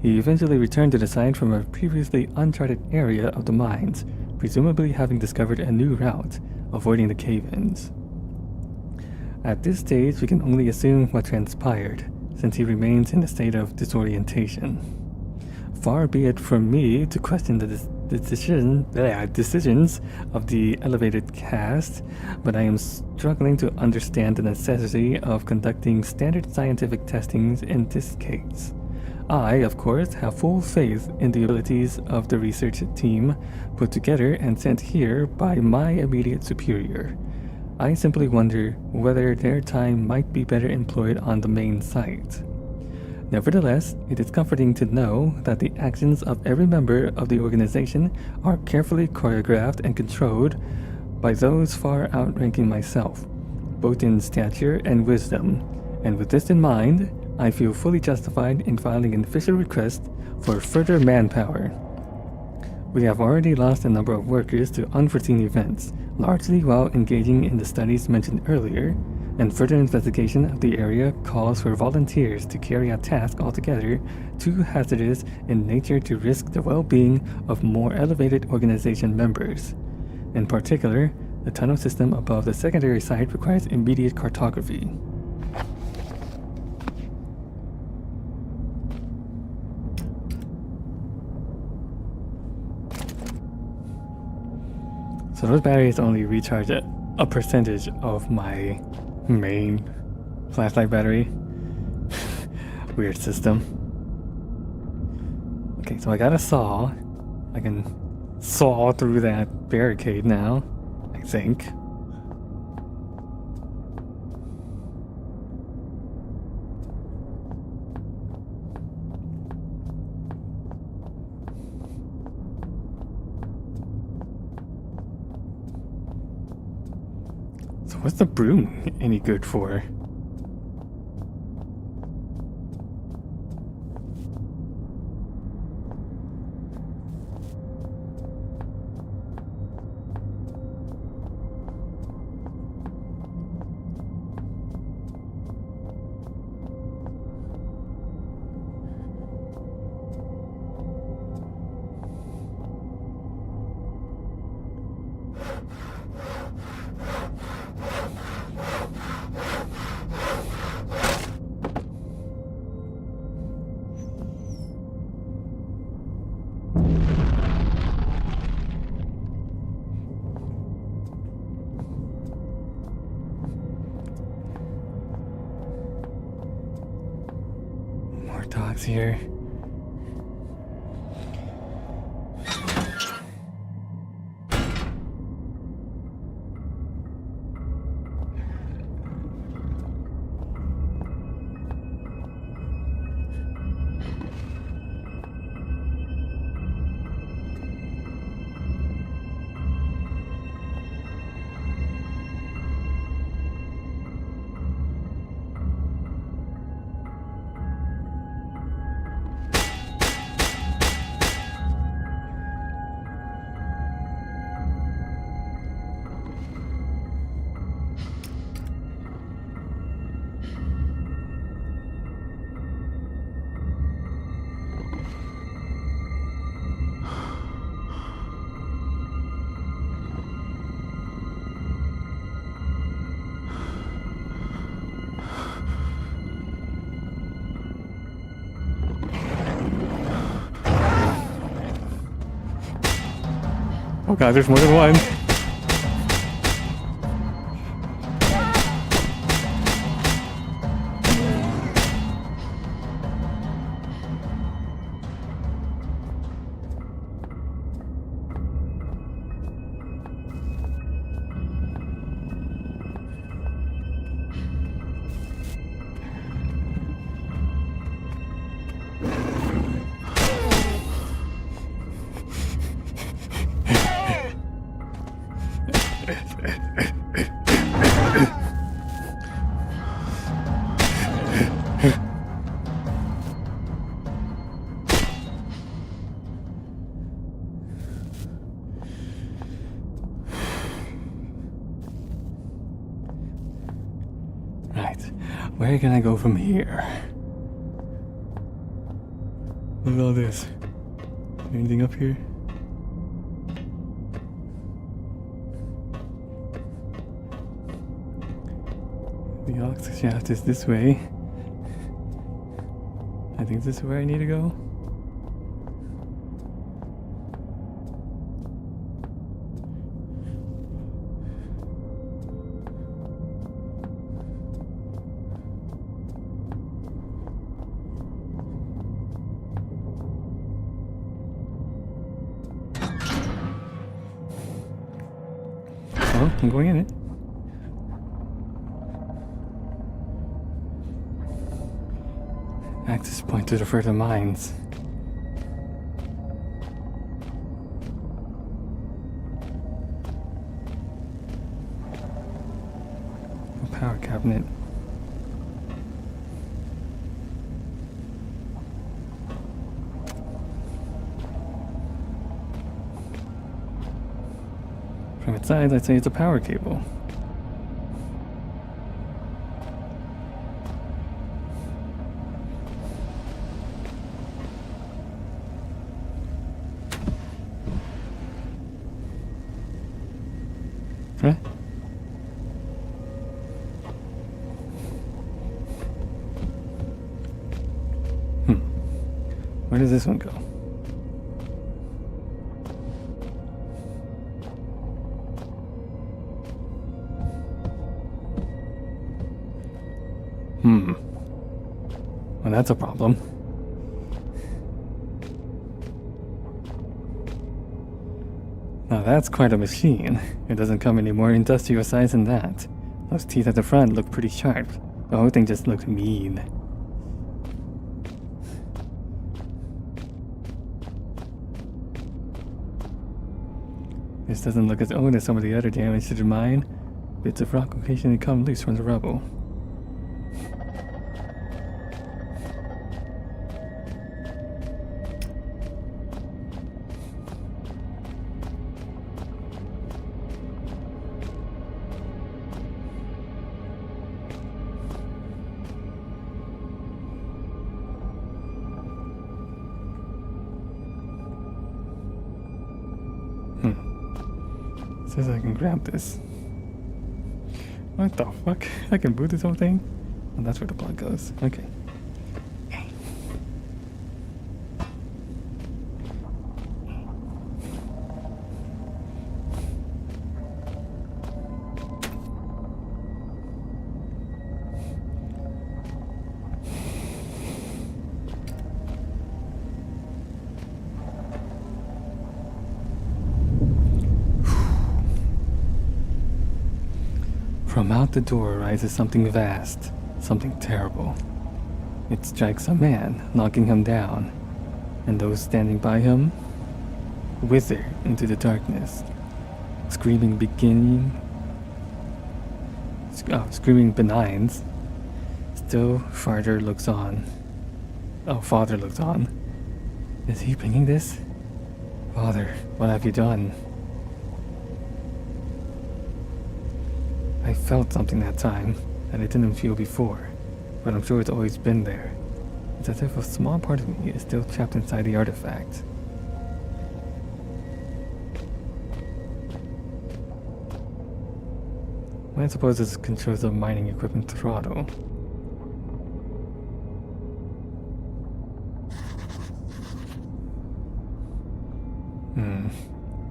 He eventually returned to the site from a previously uncharted area of the mines, presumably having discovered a new route, avoiding the cave-ins. At this stage, we can only assume what transpired, since he remains in a state of disorientation. Far be it from me to question the decisions of the elevated caste, but I am struggling to understand the necessity of conducting standard scientific testings in this case. I, of course, have full faith in the abilities of the research team put together and sent here by my immediate superior. I simply wonder whether their time might be better employed on the main site. Nevertheless, it is comforting to know that the actions of every member of the organization are carefully choreographed and controlled by those far outranking myself, both in stature and wisdom, and with this in mind, I feel fully justified in filing an official request for further manpower. We have already lost a number of workers to unforeseen events, largely while engaging in the studies mentioned earlier, and further investigation of the area calls for volunteers to carry out tasks altogether too hazardous in nature to risk the well-being of more elevated organization members. In particular, the tunnel system above the secondary site requires immediate cartography. So those batteries only recharge a percentage of my main flashlight battery. Weird system. Okay, so I got a saw. I can saw through that barricade now, I think. So what's the broom any good for? More dogs here. Oh god, there's more than one. Right, where can I go from here? Look at all this. Anything up here? The ox shaft is this way. I think this is where I need to go. Oh, I'm going in it. Access point to the further mines. A power cabinet. From its sides, I'd say it's a power cable. Huh? Where does this one go? Well, that's a problem. Now that's quite a machine. It doesn't come any more industrial size than that. Those teeth at the front look pretty sharp. The whole thing just looks mean. This doesn't look as old as some of the other damage to the mine. Bits of rock occasionally come loose from the rubble. Says I can grab this. What the fuck? I can boot this whole thing? Oh, that's where the plug goes. Okay. From out the door rises something vast, something terrible. It strikes a man, knocking him down, and those standing by him wither into the darkness. Screaming benigns. Still, Father looks on. Oh, Father looks on. Is he bringing this? Father, what have you done? I felt something that time that I didn't feel before, but I'm sure it's always been there. It's as if a small part of me is still trapped inside the artifact. I suppose this controls the mining equipment throttle.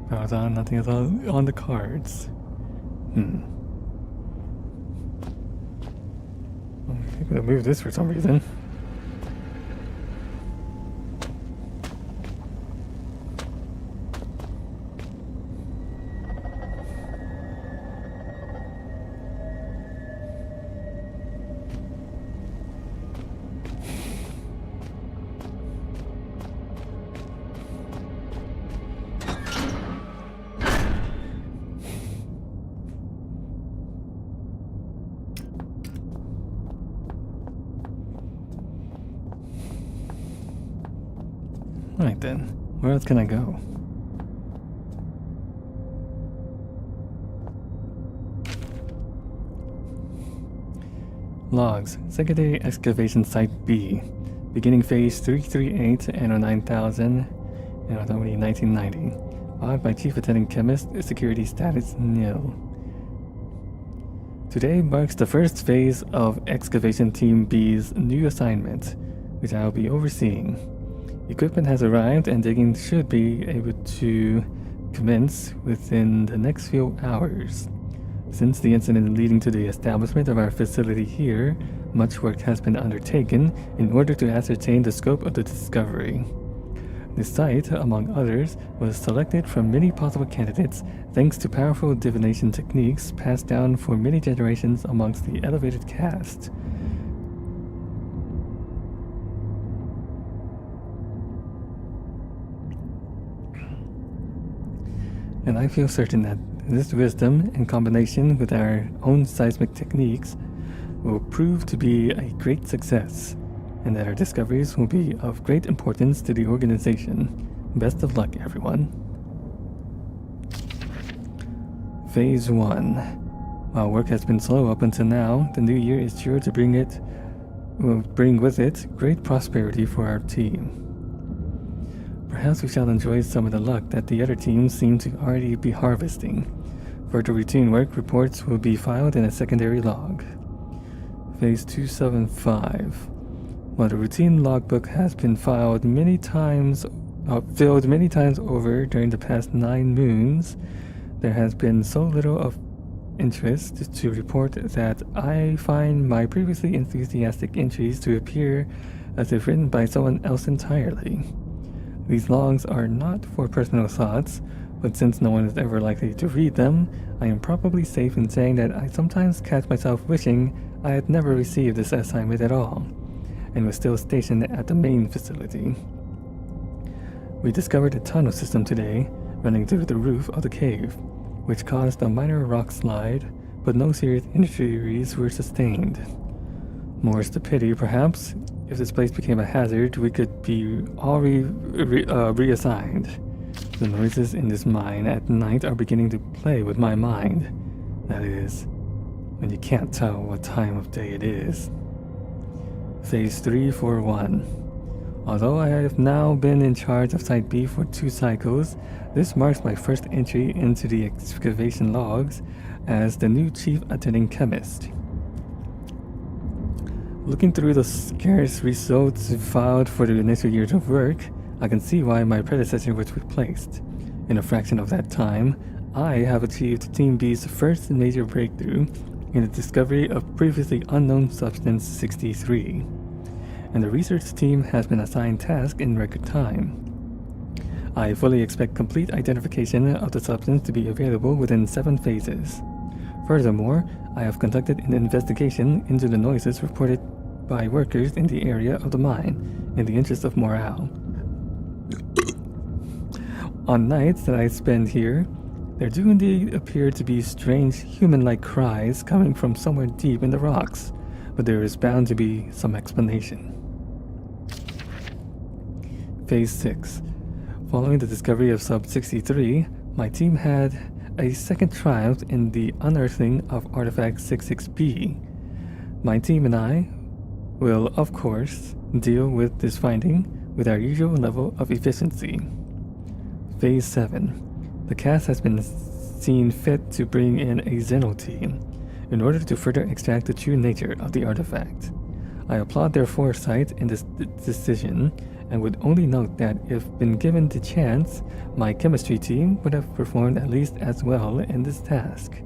Power's on, nothing is on the cards. I'm gonna move this for some reason. Alright then, where else can I go? Logs, Secondary Excavation Site B. Beginning phase 338 Anno 9000, Anno Domini 1990. Followed by Chief Attending Chemist, security status nil. Today marks the first phase of Excavation Team B's new assignment, which I'll be overseeing. Equipment has arrived and digging should be able to commence within the next few hours. Since the incident leading to the establishment of our facility here, much work has been undertaken in order to ascertain the scope of the discovery. The site, among others, was selected from many possible candidates thanks to powerful divination techniques passed down for many generations amongst the elevated caste. And I feel certain that this wisdom, in combination with our own seismic techniques, will prove to be a great success, and that our discoveries will be of great importance to the organization. Best of luck, everyone. Phase 1. While work has been slow up until now, the new year is sure to bring with it great prosperity for our team. Perhaps we shall enjoy some of the luck that the other teams seem to already be harvesting. Further routine work reports will be filed in a secondary log. Phase 275. While the routine logbook has been filled many times over during the past 9 moons, there has been so little of interest to report that I find my previously enthusiastic entries to appear as if written by someone else entirely. These logs are not for personal thoughts, but since no one is ever likely to read them, I am probably safe in saying that I sometimes catch myself wishing I had never received this assignment at all, and was still stationed at the main facility. We discovered a tunnel system today, running through the roof of the cave, which caused a minor rock slide, but no serious injuries were sustained. More's the pity, perhaps. If this place became a hazard, we could be all reassigned. The noises in this mine at night are beginning to play with my mind. That is, when you can't tell what time of day it is. Phase 341. Although I have now been in charge of Site B for 2 cycles, this marks my first entry into the excavation logs as the new Chief Attending Chemist. Looking through the scarce results filed for the initial years of work, I can see why my predecessor was replaced. In a fraction of that time, I have achieved Team B's first major breakthrough in the discovery of previously unknown substance 63, and the research team has been assigned tasks in record time. I fully expect complete identification of the substance to be available within 7 phases. Furthermore, I have conducted an investigation into the noises reported by workers in the area of the mine in the interest of morale. On nights that I spend here, there do indeed appear to be strange human-like cries coming from somewhere deep in the rocks, but there is bound to be some explanation. Phase 6. Following the discovery of Sub-63, my team had a second triumph in the unearthing of Artifact 66B. My team and I will, of course, deal with this finding with our usual level of efficiency. Phase 7. The cast has been seen fit to bring in a Xeno team in order to further extract the true nature of the artifact. I applaud their foresight in this decision and would only note that if been given the chance, my chemistry team would have performed at least as well in this task.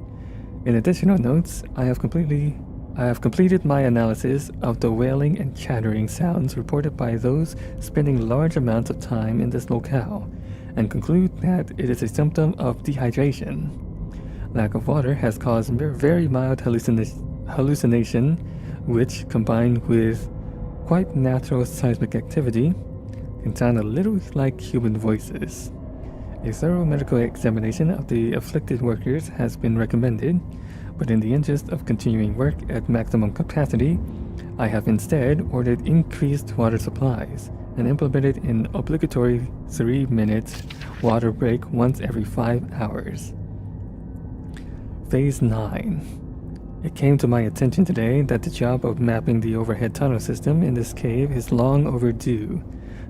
In additional notes, I have completed my analysis of the wailing and chattering sounds reported by those spending large amounts of time in this locale, and conclude that it is a symptom of dehydration. Lack of water has caused very mild hallucination, which, combined with quite natural seismic activity, can sound a little like human voices. A thorough medical examination of the afflicted workers has been recommended, but in the interest of continuing work at maximum capacity, I have instead ordered increased water supplies and implemented an obligatory 3-minute water break once every 5 hours. Phase 9. It came to my attention today that the job of mapping the overhead tunnel system in this cave is long overdue,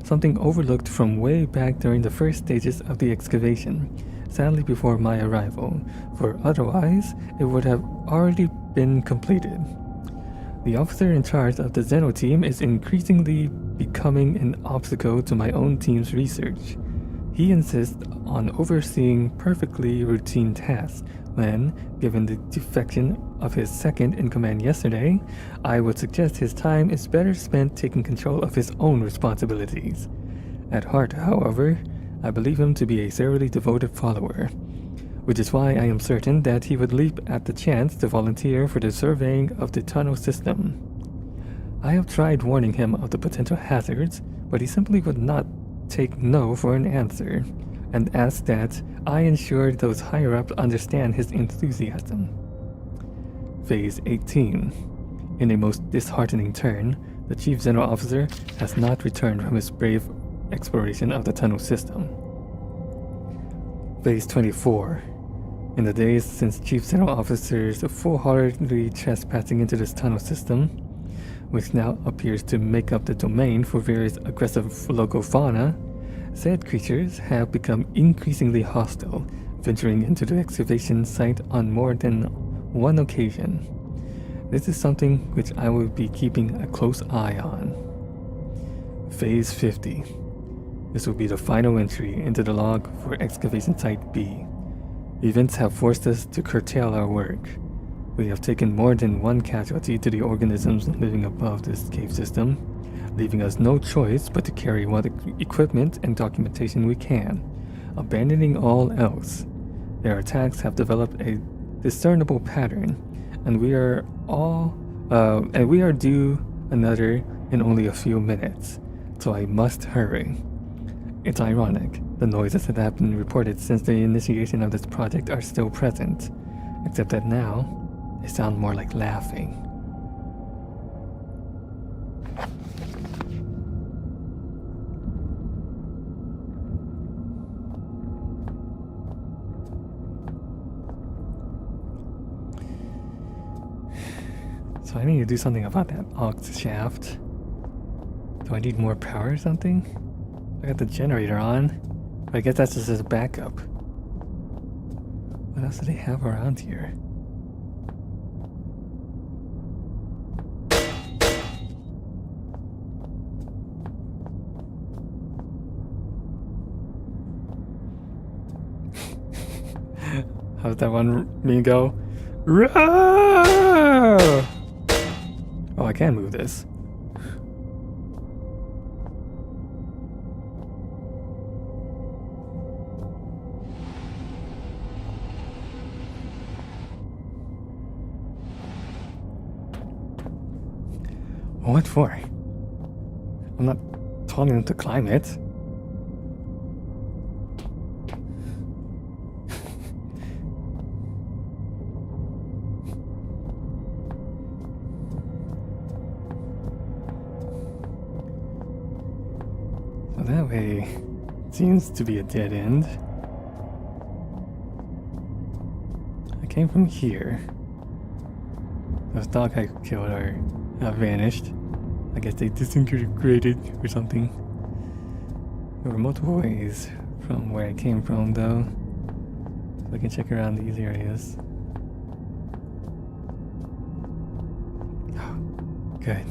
something overlooked from way back during the first stages of the excavation, sadly before my arrival, for otherwise it would have already been completed. The officer in charge of the Zeno team is increasingly becoming an obstacle to my own team's research. He insists on overseeing perfectly routine tasks when, given the defection of his second in command yesterday, I would suggest his time is better spent taking control of his own responsibilities. At heart, however, I believe him to be a thoroughly devoted follower, which is why I am certain that he would leap at the chance to volunteer for the surveying of the tunnel system. I have tried warning him of the potential hazards, but he simply would not take no for an answer, and asked that I ensure those higher up understand his enthusiasm. Phase 18. In a most disheartening turn, the Chief Zeno officer has not returned from his brave exploration of the tunnel system. Phase 24. In the days since Chief Zeno officers full-heartedly trespassing into this tunnel system, which now appears to make up the domain for various aggressive local fauna, said creatures have become increasingly hostile, venturing into the excavation site on more than one occasion. This is something which I will be keeping a close eye on. Phase 50. This will be the final entry into the log for Excavation Site B. Events have forced us to curtail our work. We have taken more than one casualty to the organisms living above this cave system, leaving us no choice but to carry what equipment and documentation we can, abandoning all else. Their attacks have developed a discernible pattern, and we are due another in only a few minutes, so I must hurry. It's ironic, the noises that have been reported since the initiation of this project are still present, except that now they sound more like laughing. So I need to do something about that aux shaft. Do I need more power or something? I got the generator on, but I guess that's just as a backup. What else do they have around here? How's that one me go? Roar! Oh, I can move this. What for? I'm not telling them to climb it. So that way seems to be a dead end. I came from here. Those dogs I killed are vanished. I guess they disintegrated or something. There were multiple ways from where I came from, though. So I can check around these areas. Oh, good.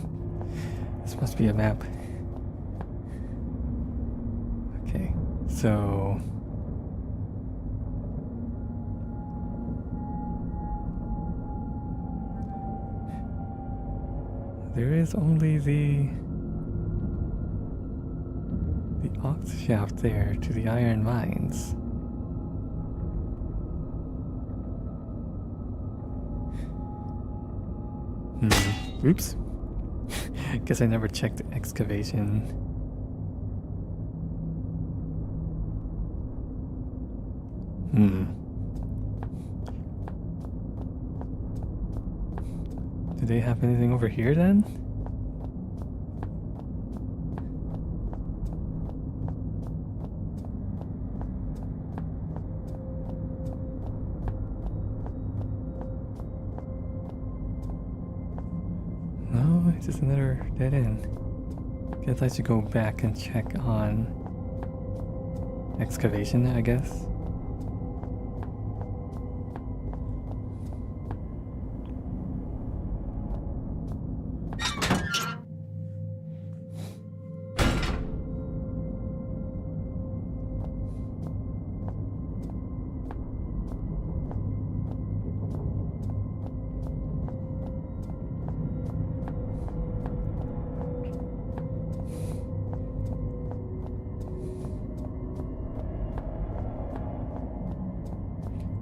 This must be a map. Okay, so... there is only the aux shaft there to the iron mines. Oops. Guess I never checked excavation. Do they have anything over here then? just another dead end. Guess I should go back and check on excavation, I guess.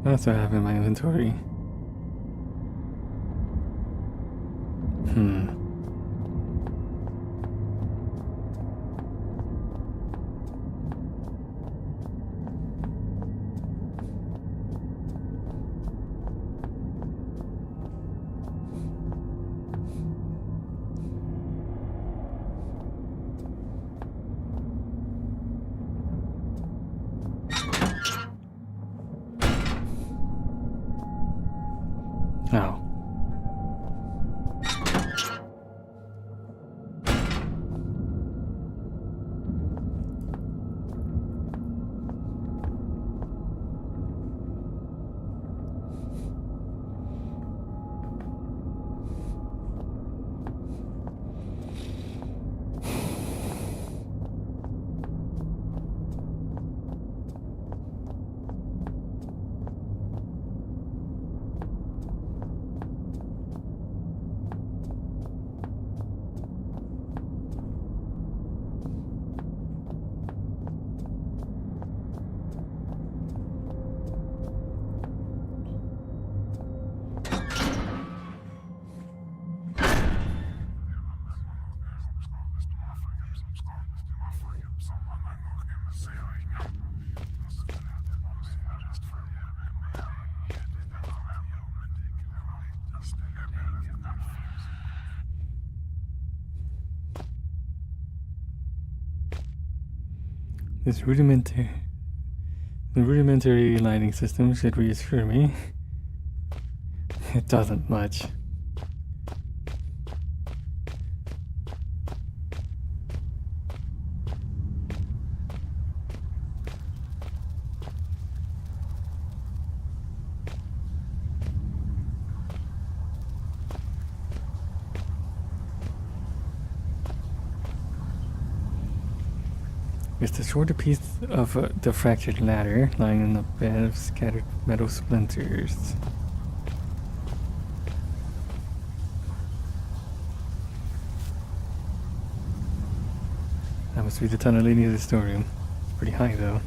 That's what I have in my inventory. Oh. The rudimentary lighting system should reassure me. It doesn't much. It's the shorter piece of the fractured ladder lying in a bed of scattered metal splinters. That must be the tunnel leading to the storeroom. Pretty high though.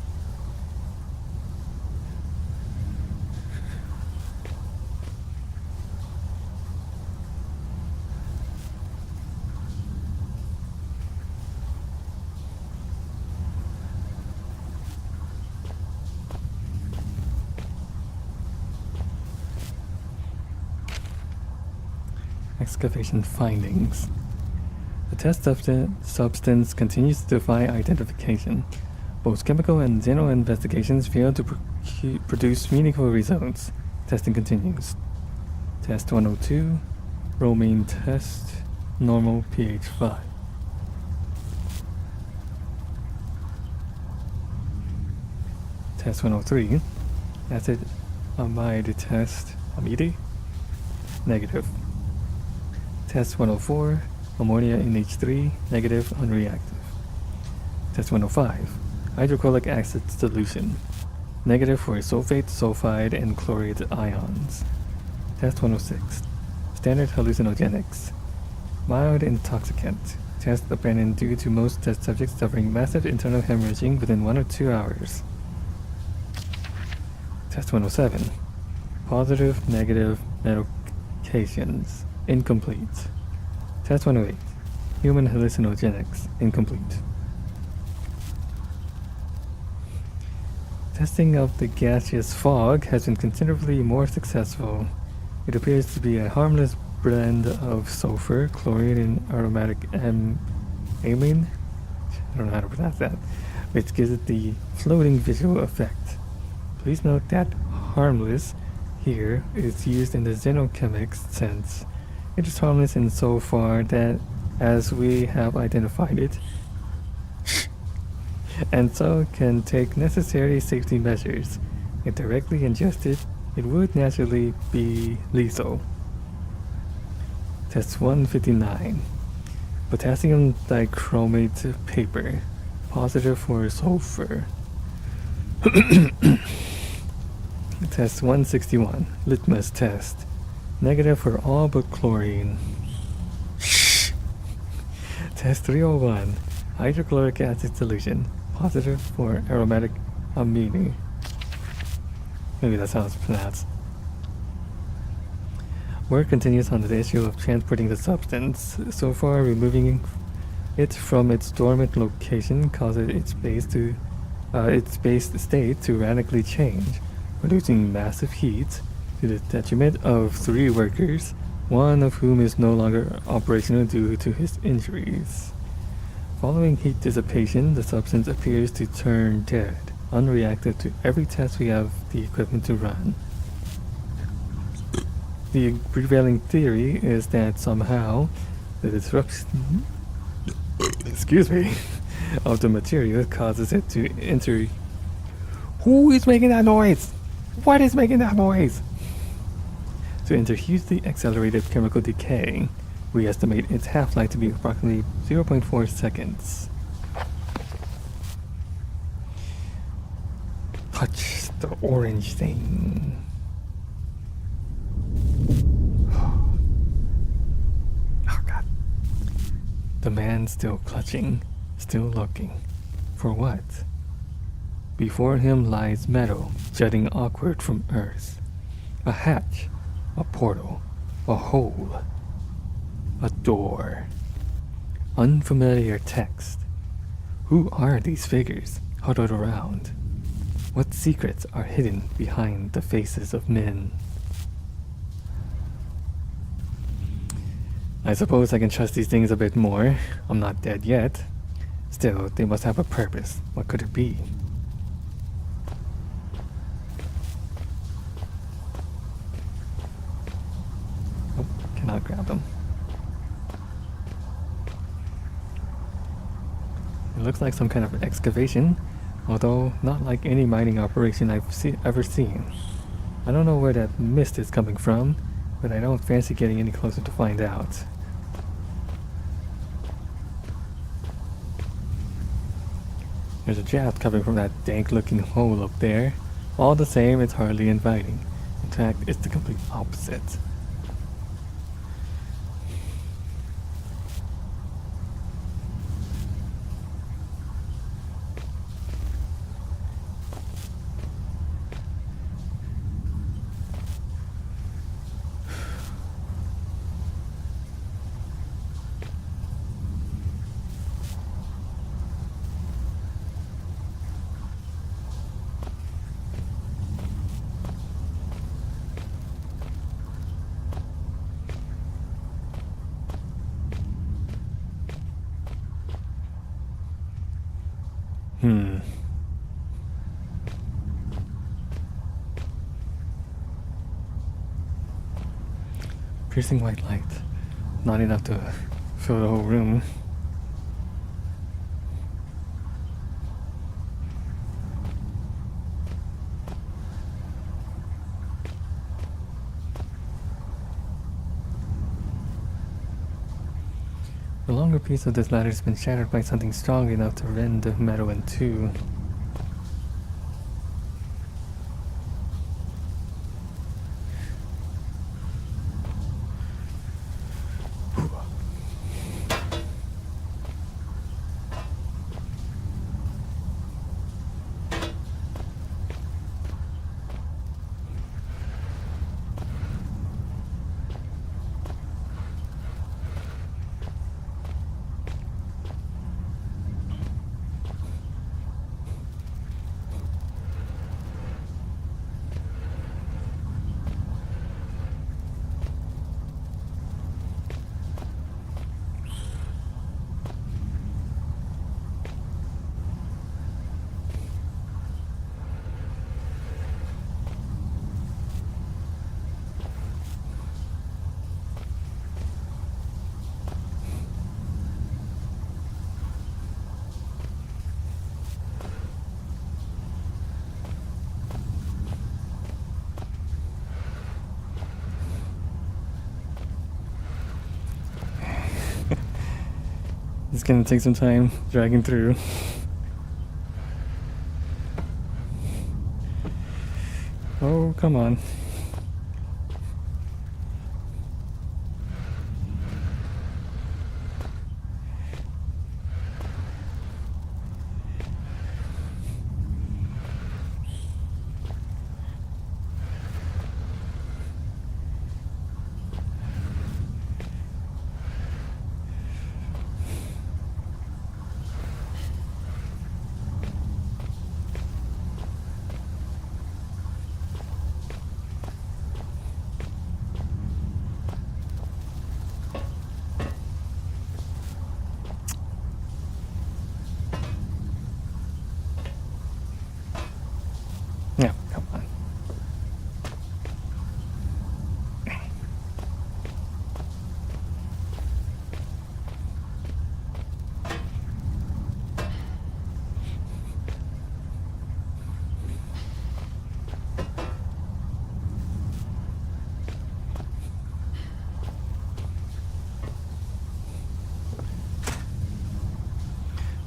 Excavation findings. The test substance continues to defy identification. Both chemical and general investigations fail to produce meaningful results. Testing continues. Test 102, bromine test, normal pH 5. Test 103, acid amide test, amide, negative. Test 104, ammonia NH3, negative, unreactive. Test 105, hydrochloric acid solution, negative for sulfate, sulfide, and chloride ions. Test 106, standard hallucinogenics, mild intoxicant. Test abandoned due to most test subjects suffering massive internal hemorrhaging within 1 or 2 hours. Test 107, positive, negative medications. Incomplete. Test 108. Human hallucinogenics. Incomplete. Testing of the gaseous fog has been considerably more successful. It appears to be a harmless blend of sulfur, chlorine, and aromatic amine. I don't know how to pronounce that, which gives it the floating visual effect. Please note that harmless here is used in the xenochemics sense, It is harmless in so far that as we have identified it, and so can take necessary safety measures. If directly ingested, it would naturally be lethal. Test 159. Potassium dichromate paper. Positive for sulfur. Test 161. Litmus test. Negative for all but chlorine. Test 301. Hydrochloric acid solution. Positive for aromatic amine. Maybe that's how it's pronounced. Work continues on the issue of transporting the substance. So far, removing it from its dormant location causes its base state to radically change, producing massive heat to the detriment of 3 workers, one of whom is no longer operational due to his injuries. Following heat dissipation, the substance appears to turn dead, unreactive to every test we have the equipment to run. The prevailing theory is that somehow the disruption of the material causes it to enter. Who is making that noise? What is making that noise? To enter hugely accelerated chemical decay. We estimate its half-life to be approximately 0.4 seconds. Touch the orange thing. Oh God. The man still clutching, still looking. For what? Before him lies meadow, jutting awkward from earth. A hatch, a portal, a hole. A door. Unfamiliar text. Who are these figures huddled around? What secrets are hidden behind the faces of men? I suppose I can trust these things a bit more. I'm not dead yet. Still, they must have a purpose. What could it be? Oh, cannot grab them. It looks like some kind of excavation, although not like any mining operation I've ever seen. I don't know where that mist is coming from, but I don't fancy getting any closer to find out. There's a draft coming from that dank-looking hole up there. All the same, it's hardly inviting. In fact, it's the complete opposite. Piercing white light. Not enough to fill the whole room. The longer piece of this ladder has been shattered by something strong enough to rend the metal in two. It's gonna take some time dragging through. Oh, come on. Yeah, come on.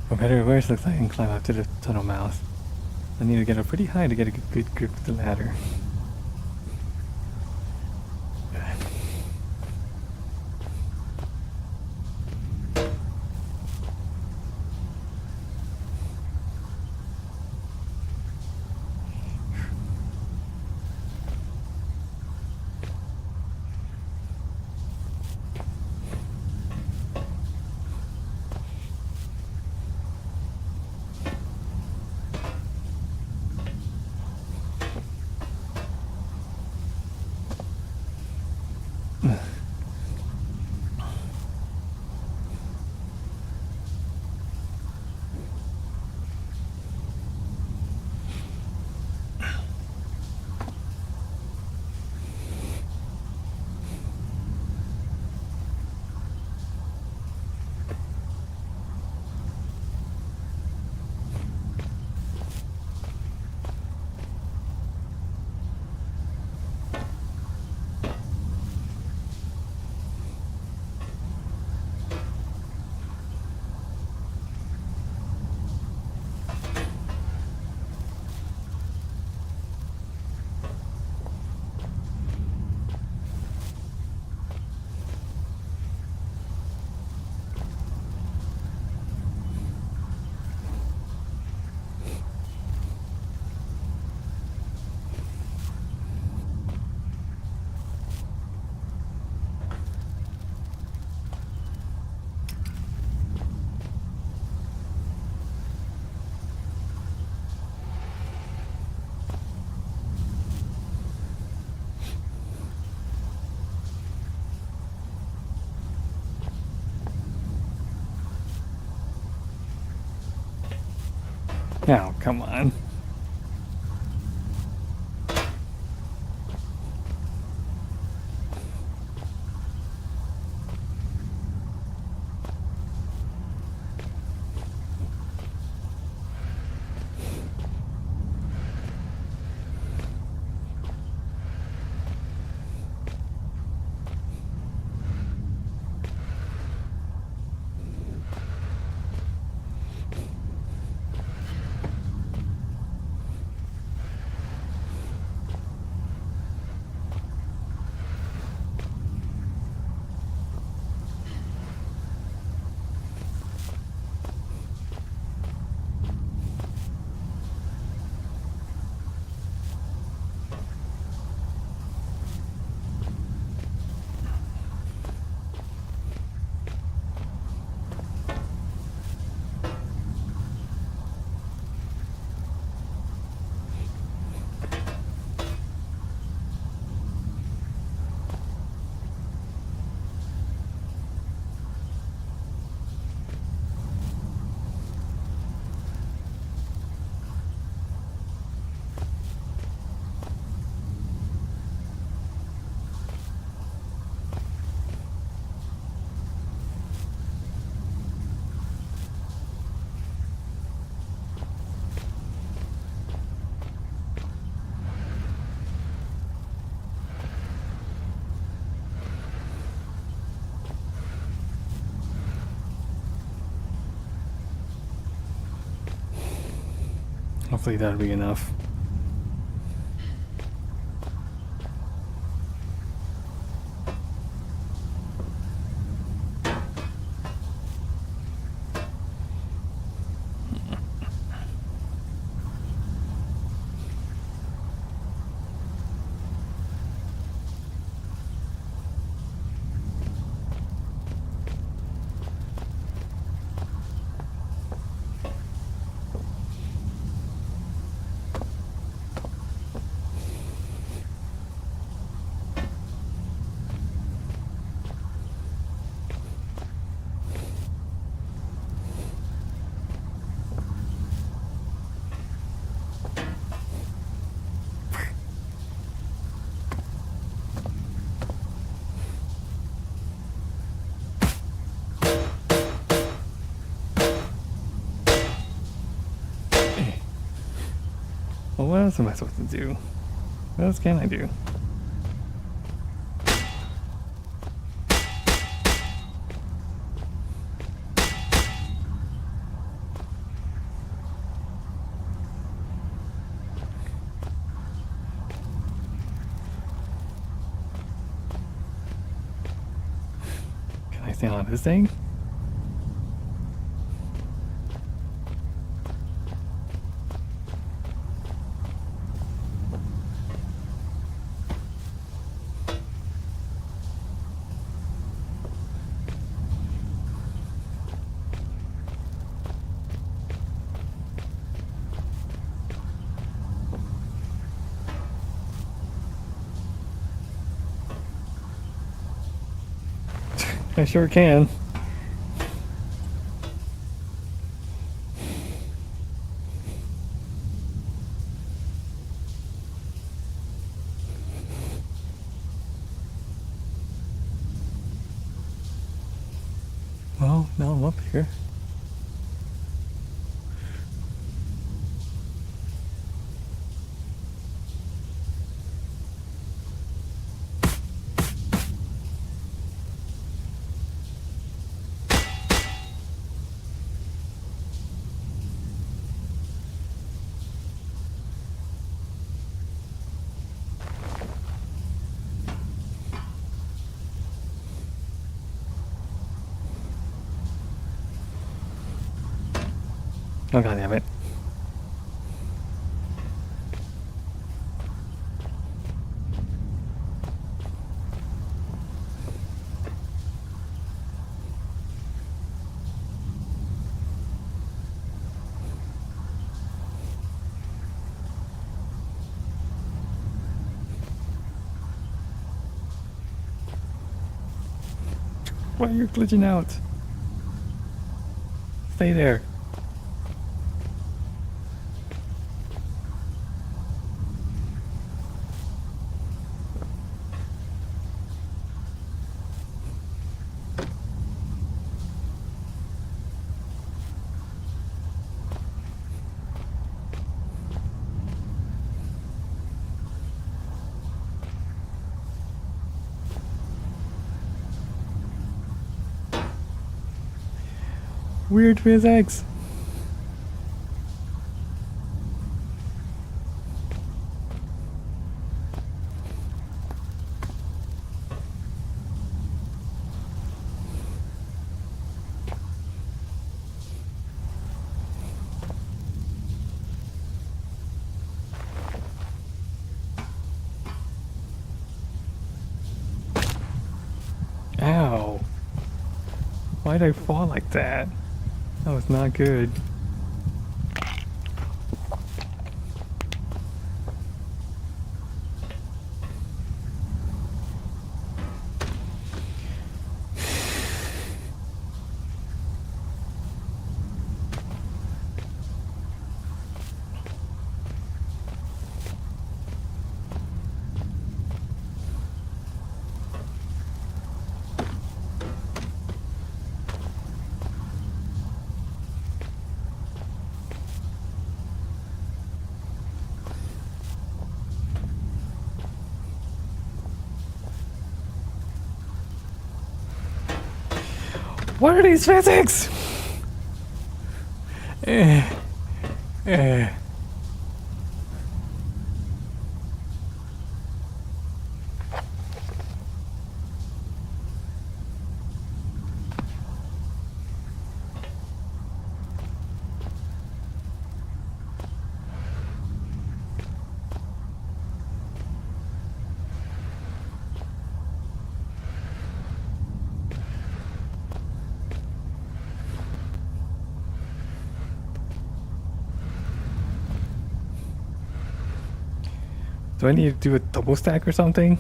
For better or worse, looks like I can climb up to the tunnel mouth. I need to get up pretty high to get a good grip with the ladder. Now, come on. Hopefully that'll be enough. Well, what else am I supposed to do? What else can I do? Can I stand on this thing? I sure can. Well, now I'm up here. Oh, god damn it. Why are you glitching out? Stay there. Weird physics. Ow. Why'd I fall like that? That was not good. What are these physics? Do I need to do a double stack or something?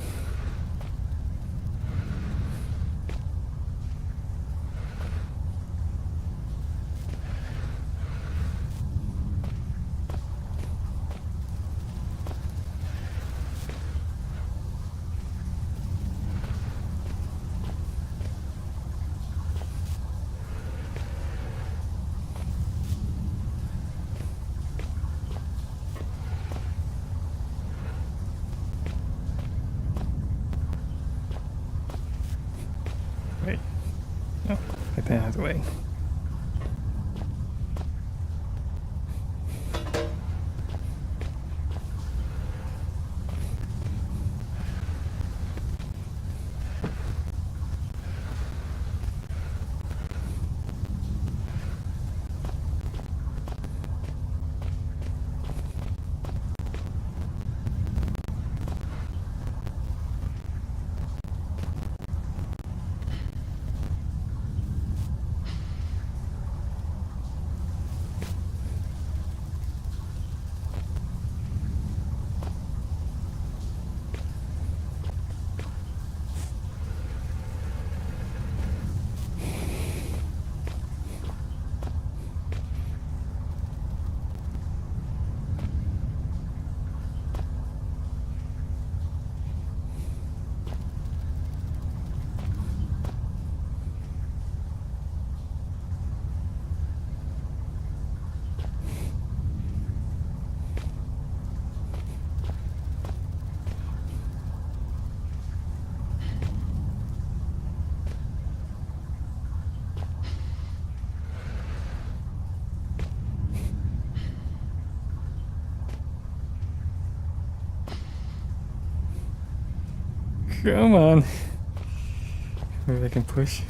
Wait. No, get that out of the way. Come on. Maybe I can push.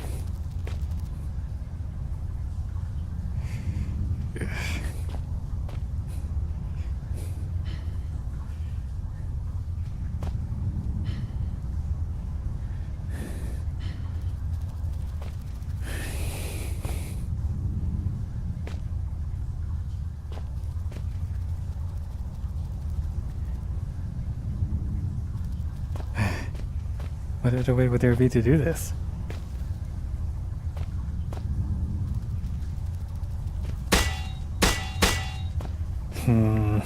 What other way would there be to do this? Hmm.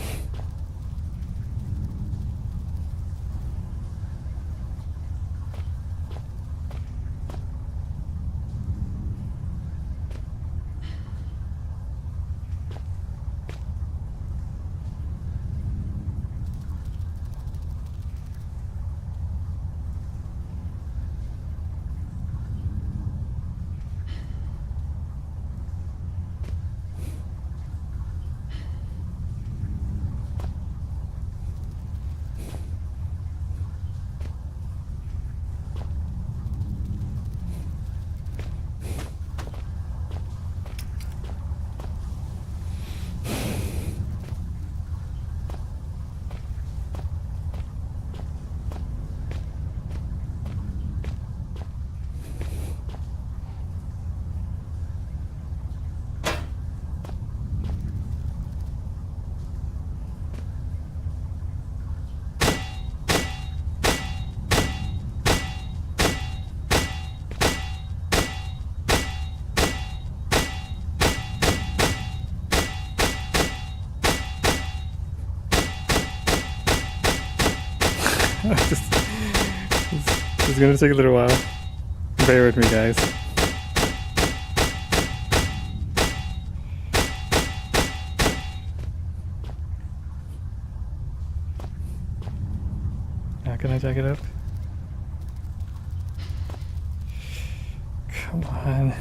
This is gonna take a little while. Bear with me, guys. Now can I jack it up? Come on.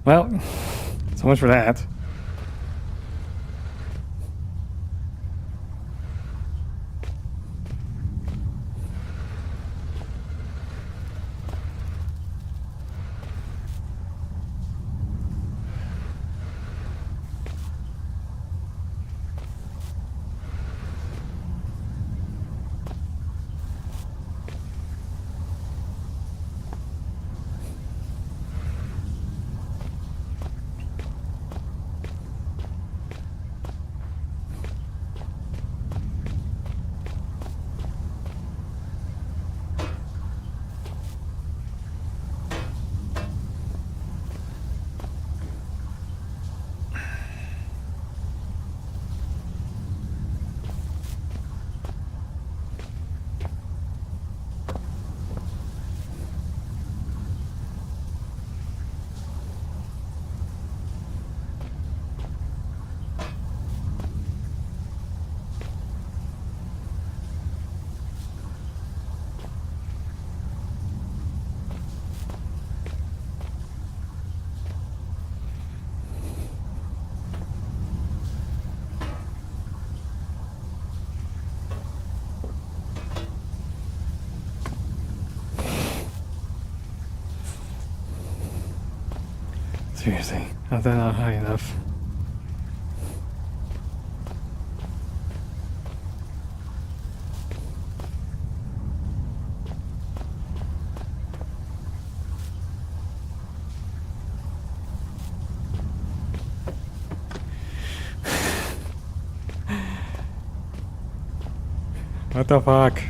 Well, so much for that. Seriously, how's that not high enough? What the fuck?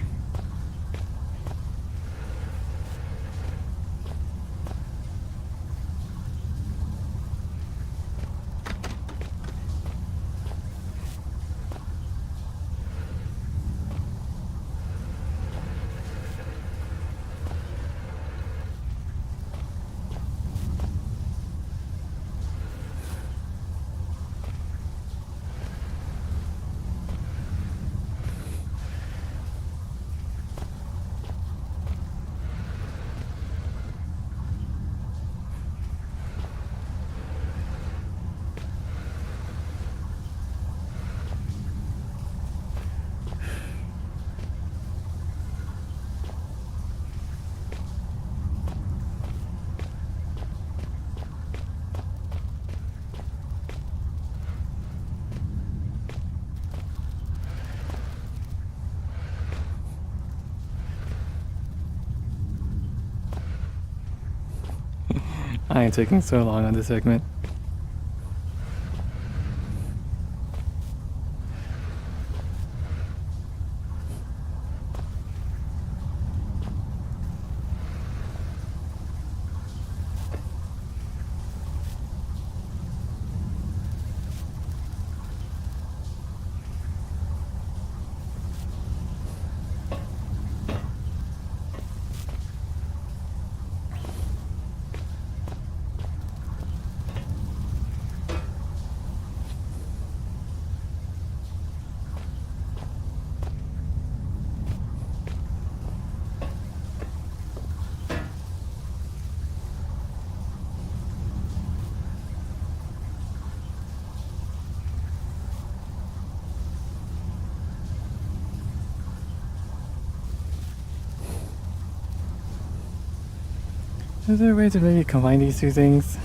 I ain't taking so long on this segment. Is there a way to maybe combine these two things?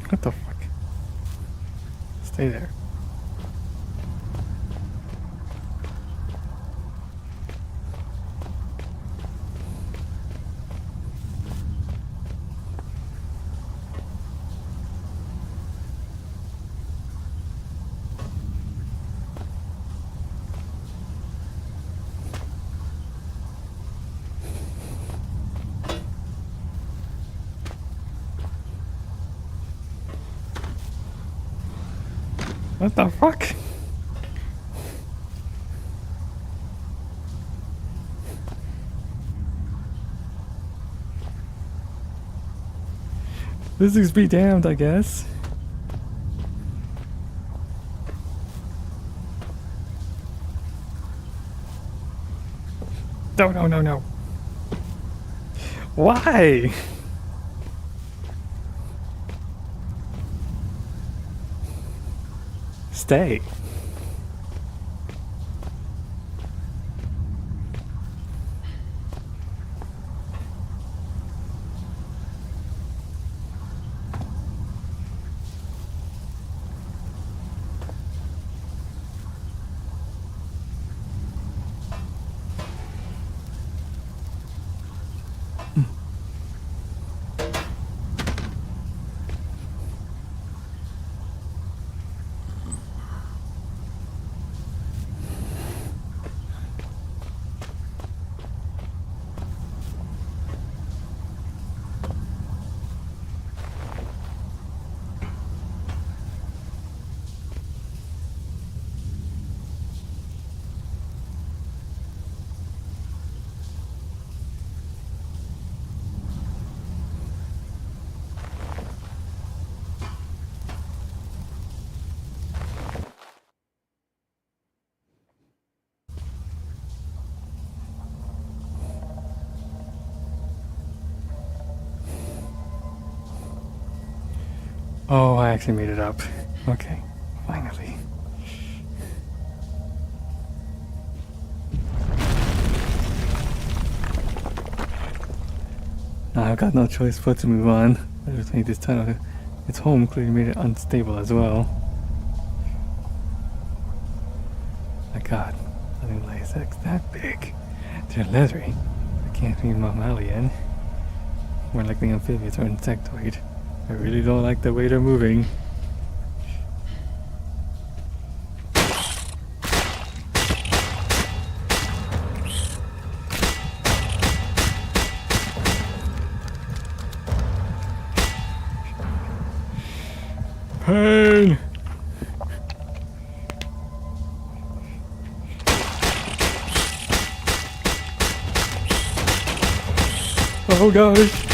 What the fuck? Stay there. What the fuck? Physics be damned, I guess. No, no, no, no. Why? Stay. Oh, I actually made it up. Okay, finally. Now I've got no choice but to move on. I just think this tunnel, its home clearly made it unstable as well. My god, I didn't realize that's that big. They're leathery. I can't be mammalian. More likely amphibious or insectoid. I really don't like the way they're moving. Pain! Oh gosh!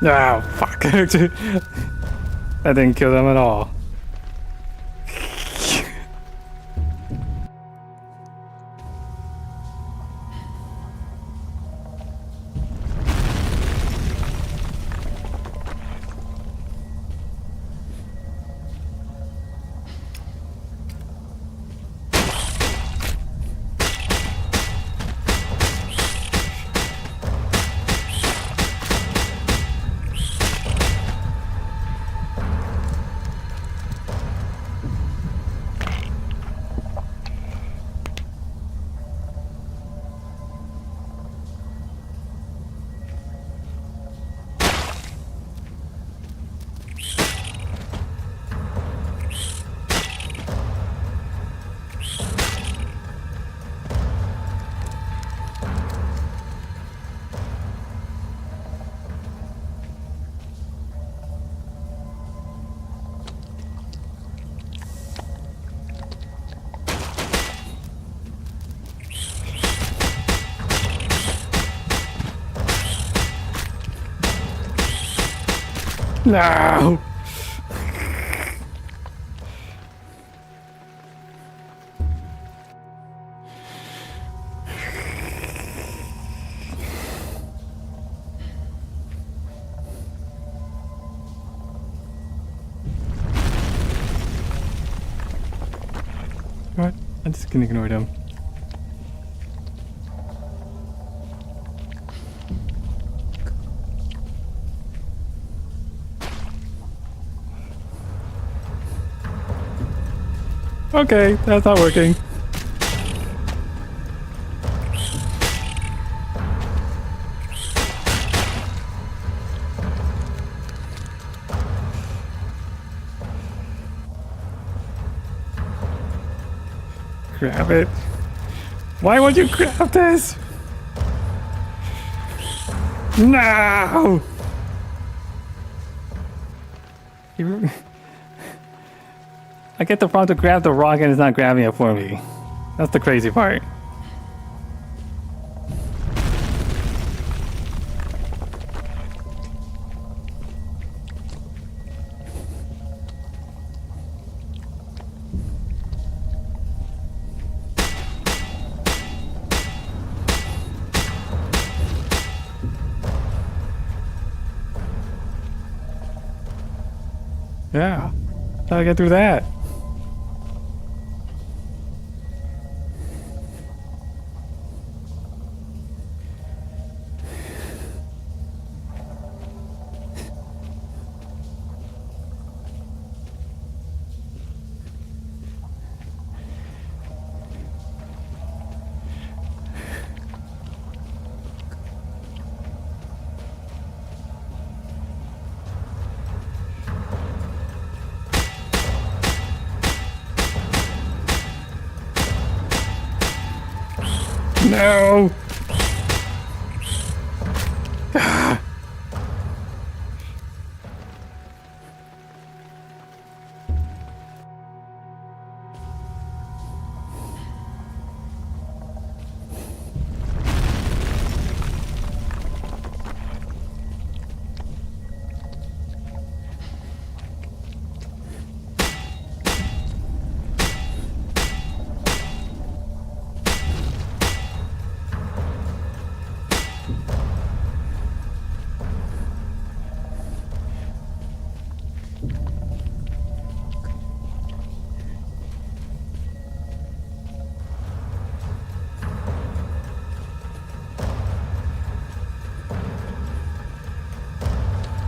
Oh, fuck. That didn't kill them at all. No! Alright, I'm just gonna ignore them. Okay, that's not working. Grab it. Why won't you grab this? No! I get the prompt to grab the rock and it's not grabbing it for me. That's the crazy part. Yeah, how do I get through that? No!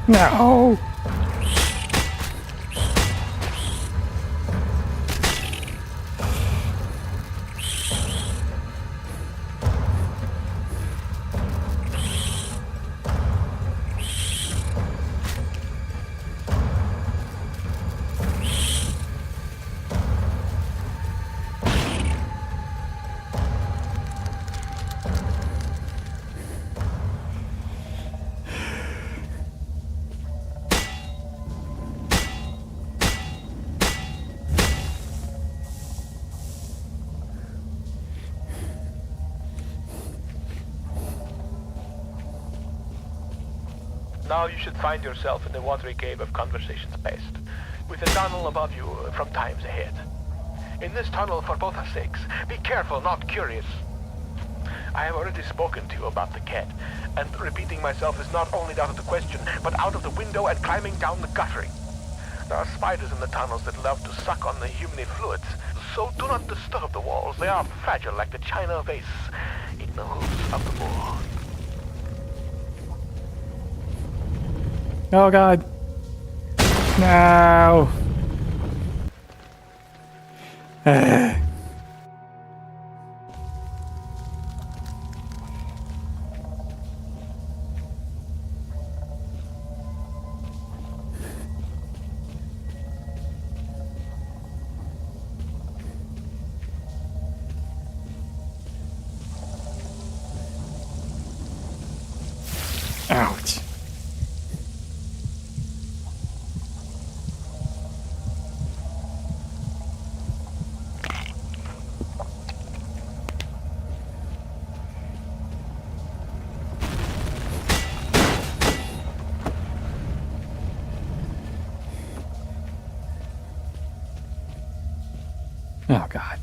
No! Now you should find yourself in the watery cave of Conversations Past, with a tunnel above you from times ahead. In this tunnel, for both our sakes, be careful, not curious. I have already spoken to you about the cat, and repeating myself is not only out of the question, but out of the window and climbing down the guttering. There are spiders in the tunnels that love to suck on the humid fluids, so do not disturb the walls. They are fragile like the china vase in the hooves of the bull. Oh god. No. Ouch. Oh god.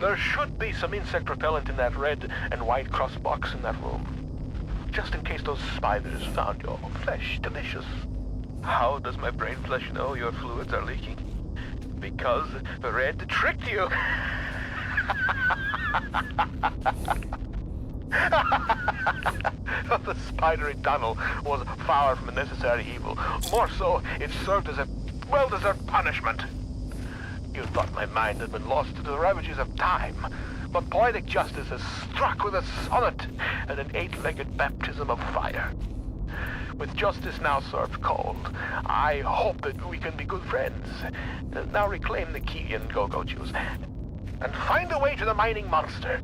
There should be some insect repellent in that red and white cross box in that room. Just in case those spiders found your flesh delicious. How does my brain flesh know your fluids are leaking? Because the red tricked you. The spidery tunnel was far from a necessary evil. More so, it served as a well-deserved punishment. You thought my mind had been lost to the ravages of time, but poetic justice has struck with a sonnet and an 8-legged baptism of fire. With justice now served cold, I hope that we can be good friends. Now reclaim the key and go-go juice, and find a way to the mining monster.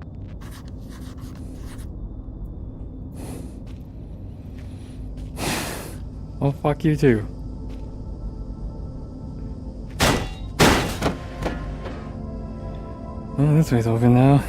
Oh, fuck you too. Oh, this way's open now.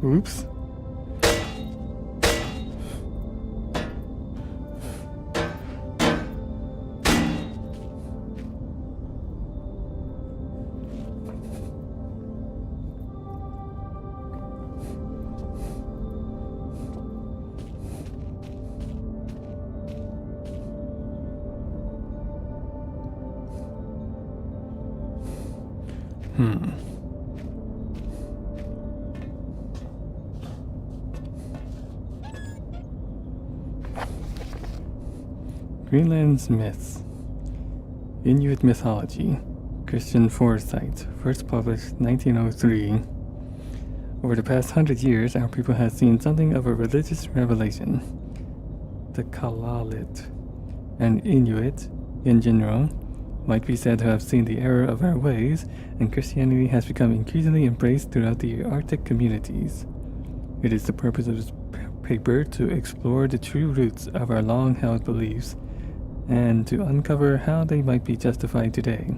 Oops. Greenland's myths. Inuit mythology. Christian foresight. First published 1903. Over the past 100 years, our people has seen something of a religious revelation. The Kalalit and Inuit, in general, might be said to have seen the error of our ways, and Christianity has become increasingly embraced throughout the Arctic communities. It is the purpose of this paper to explore the true roots of our long-held beliefs and to uncover how they might be justified today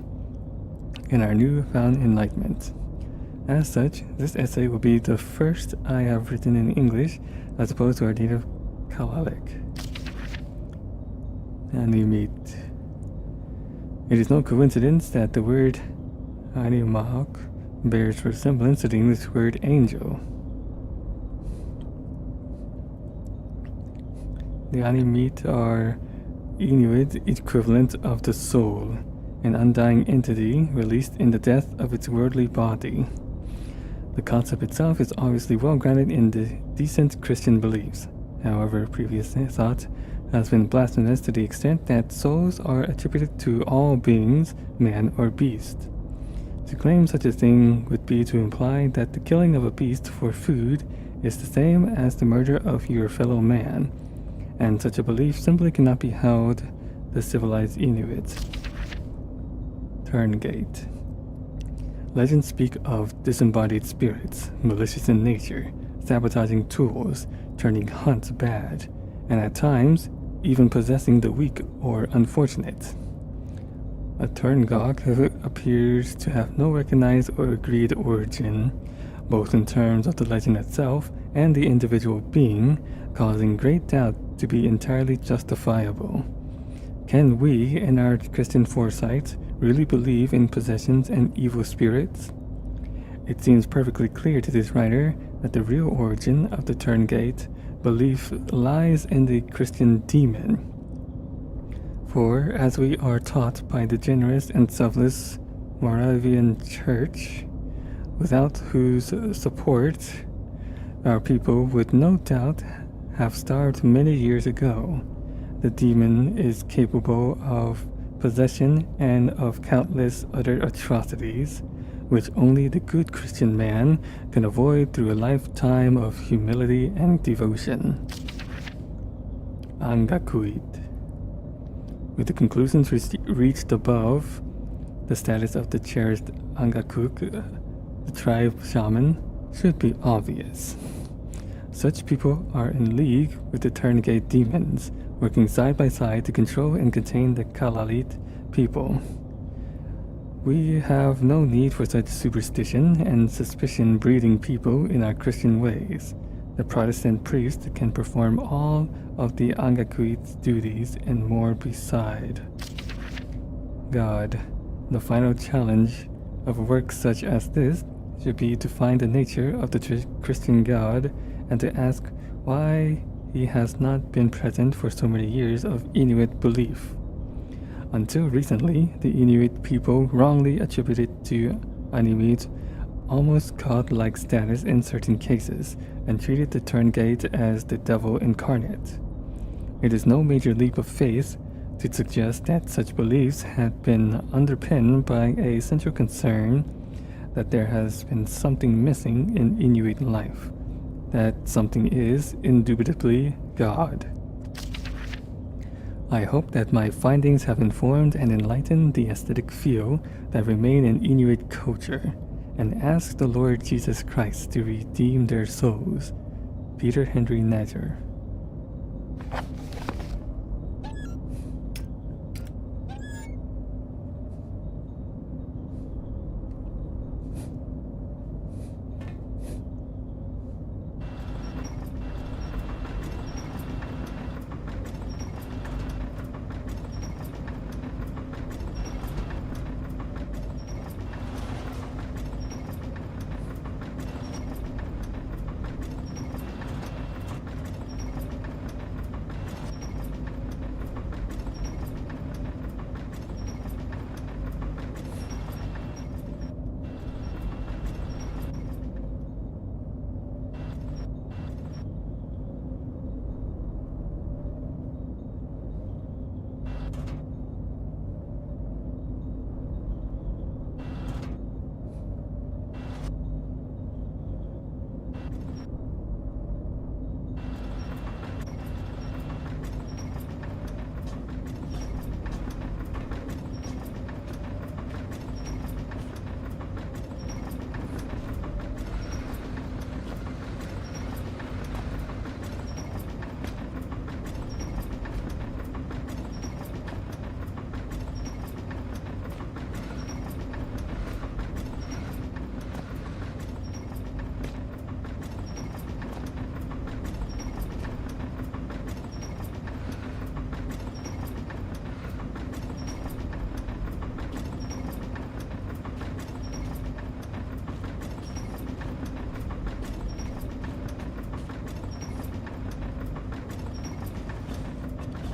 in our newfound enlightenment. As such, this essay will be the first I have written in English as opposed to our native Kalaalleq. Animit. It is no coincidence that the word Animahawk bears resemblance to the English word angel. The Animit are Inuit equivalent of the soul, an undying entity released in the death of its worldly body. The concept itself is obviously well grounded in the decent Christian beliefs. However, previous thought has been blasphemous to the extent that souls are attributed to all beings, man or beast. To claim such a thing would be to imply that the killing of a beast for food is the same as the murder of your fellow man, and such a belief simply cannot be held the civilized Inuit. Turngate. Legends speak of disembodied spirits, malicious in nature, sabotaging tools, turning hunts bad, and at times, even possessing the weak or unfortunate. A Turngok appears to have no recognized or agreed origin, both in terms of the legend itself and the individual being, causing great doubt to be entirely justifiable. Can we, in our Christian foresight, really believe in possessions and evil spirits? It seems perfectly clear to this writer that the real origin of the Turngate belief lies in the Christian demon. For as we are taught by the generous and selfless Moravian Church, without whose support our people would no doubt have starved many years ago, the demon is capable of possession and of countless other atrocities, which only the good Christian man can avoid through a lifetime of humility and devotion. Angakuit. With the conclusions reached above, the status of the cherished Angakuk, the tribe shaman, should be obvious. Such people are in league with the Turngate demons, working side by side to control and contain the Kalalit people. We have no need for such superstition and suspicion breeding people in our Christian ways. The Protestant priest can perform all of the Angakuit's duties and more beside. God, the final challenge of work such as this should be to find the nature of the Christian God and to ask why he has not been present for so many years of Inuit belief. Until recently, the Inuit people wrongly attributed to Animit almost god-like status in certain cases and treated the Turngate as the devil incarnate. It is no major leap of faith to suggest that such beliefs had been underpinned by a central concern that there has been something missing in Inuit life. That something is indubitably God. I hope that my findings have informed and enlightened the aesthetic feel that remain in Inuit culture, and ask the Lord Jesus Christ to redeem their souls. Peter Henry Natter.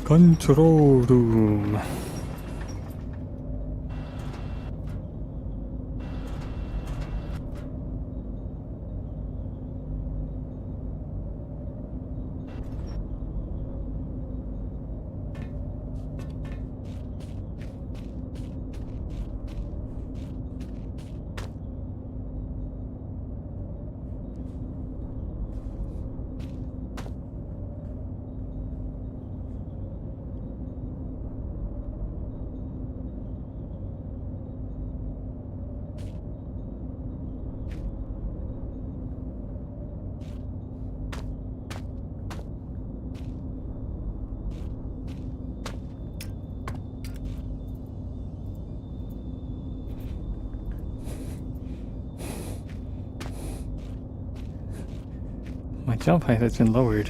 Control room. My jump height has been lowered.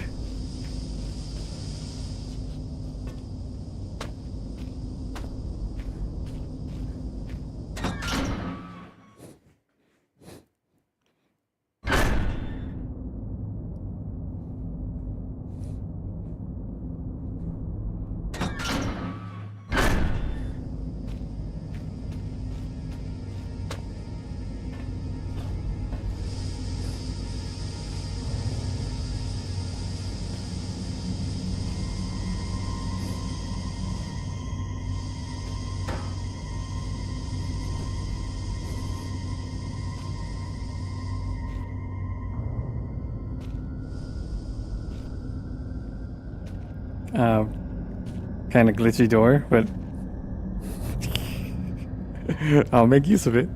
kind of glitchy door, but I'll make use of it.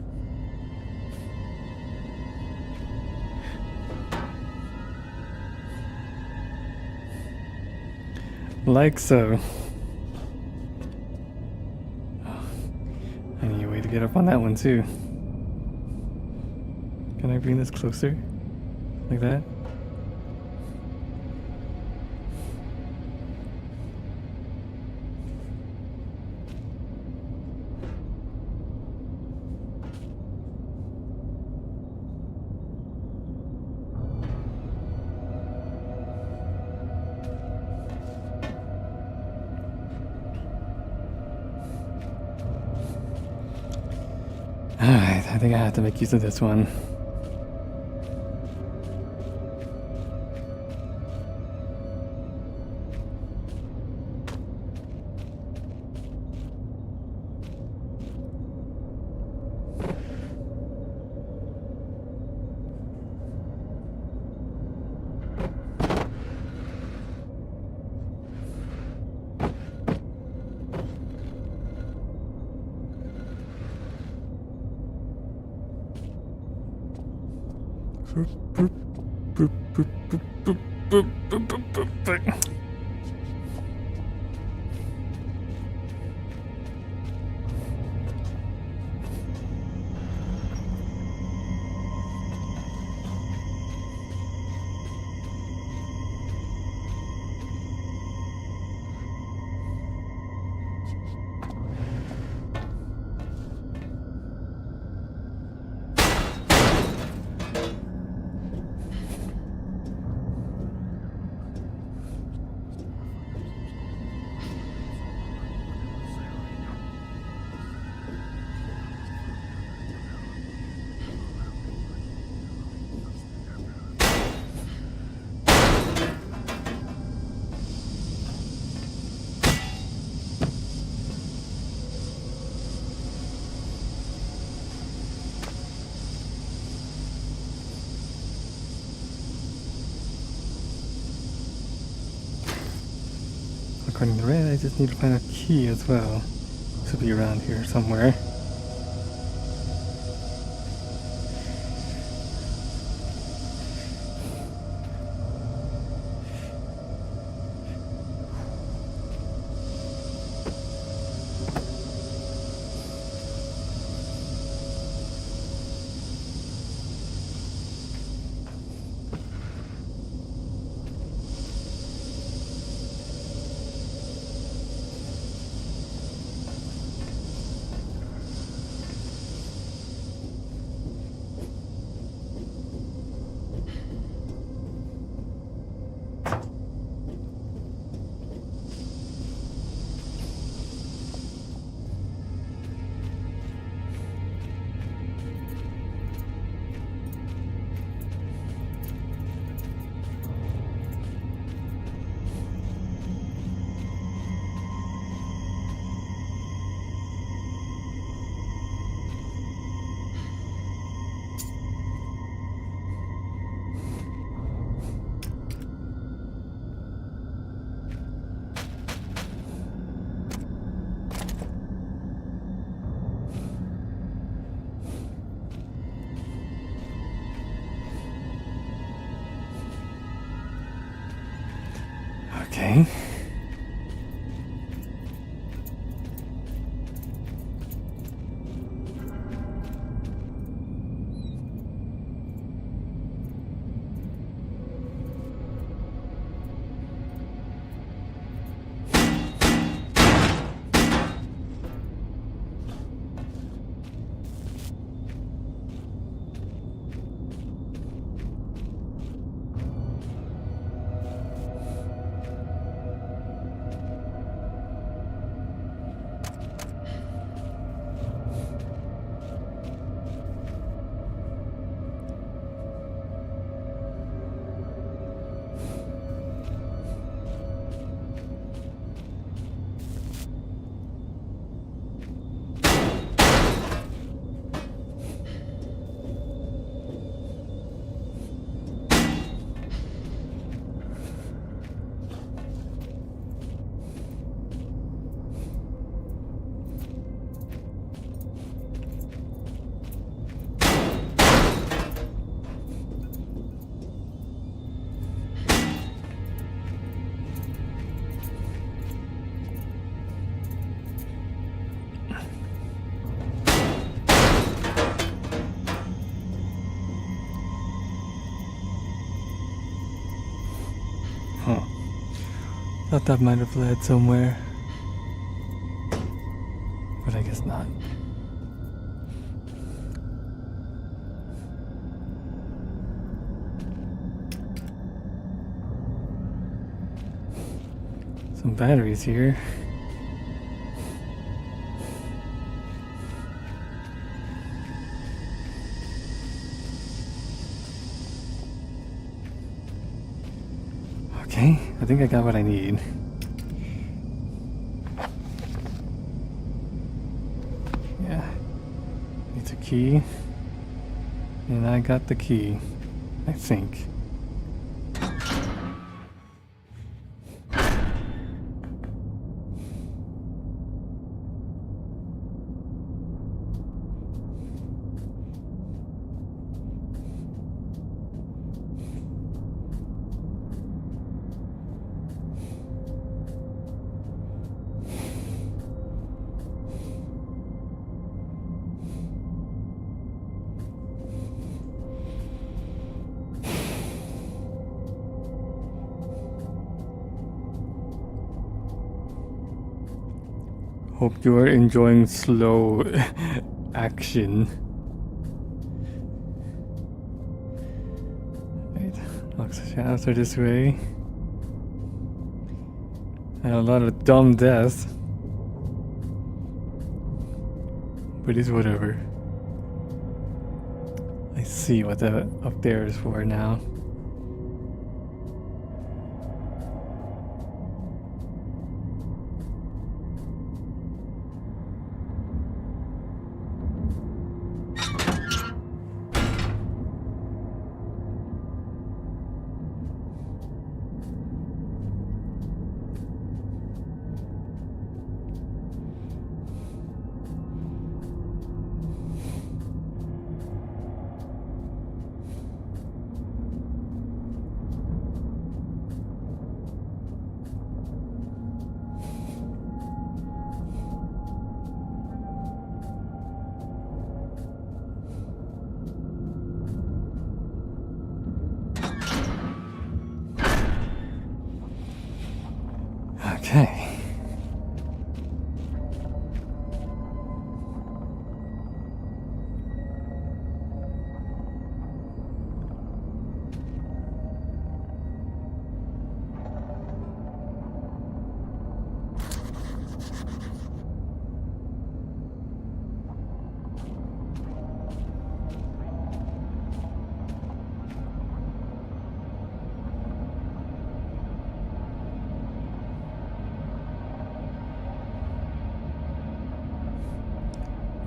Like so. I need a way to get up on that one too. Can I bring this closer? Like that? Alright, I think I have to make use of this one. According to Red, I just need to find a key as well. Should be around here somewhere. Okay. Thought that might have led somewhere. But I guess not. Some batteries here. Okay, I think I got what I need. Yeah. Needs a key. And I got the key. I think. Hope you are enjoying slow action. Wait, oxygen are this way. And a lot of dumb deaths. But it's whatever. I see what the up there is for now. Okay.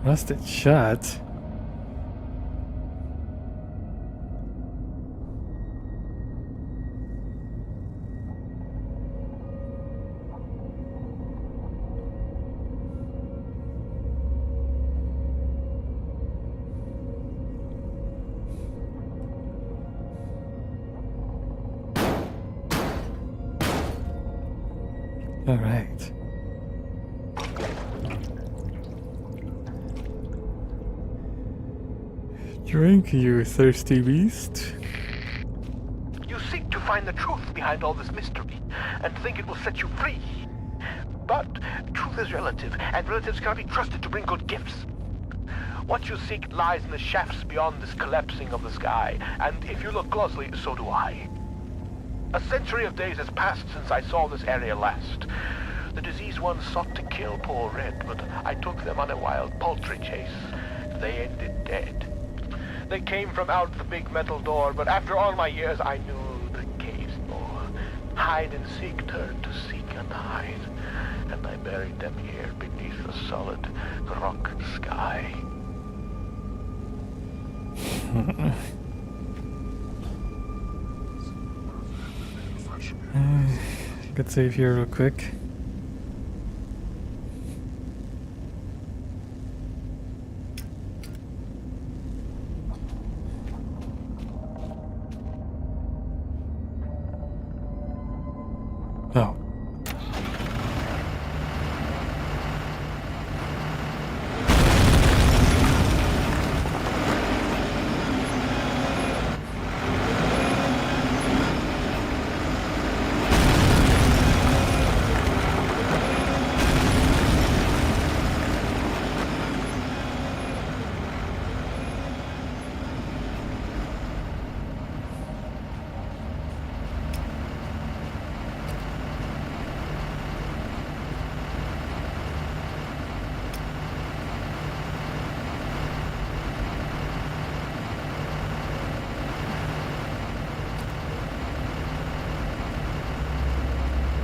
Rusted shut. All right. Drink, you thirsty beast. You seek to find the truth behind all this mystery, and think it will set you free. But truth is relative, and relatives cannot be trusted to bring good gifts. What you seek lies in the shafts beyond this collapsing of the sky, and if you look closely, so do I. A century of days has passed since I saw this area last. The diseased ones sought to kill poor Red, but I took them on a wild poultry chase. They ended dead. They came from out the big metal door, but after all my years I knew the caves more. Hide and seek turned to seek and hide, and I buried them here beneath the solid rock sky. Let's save here real quick. Oh.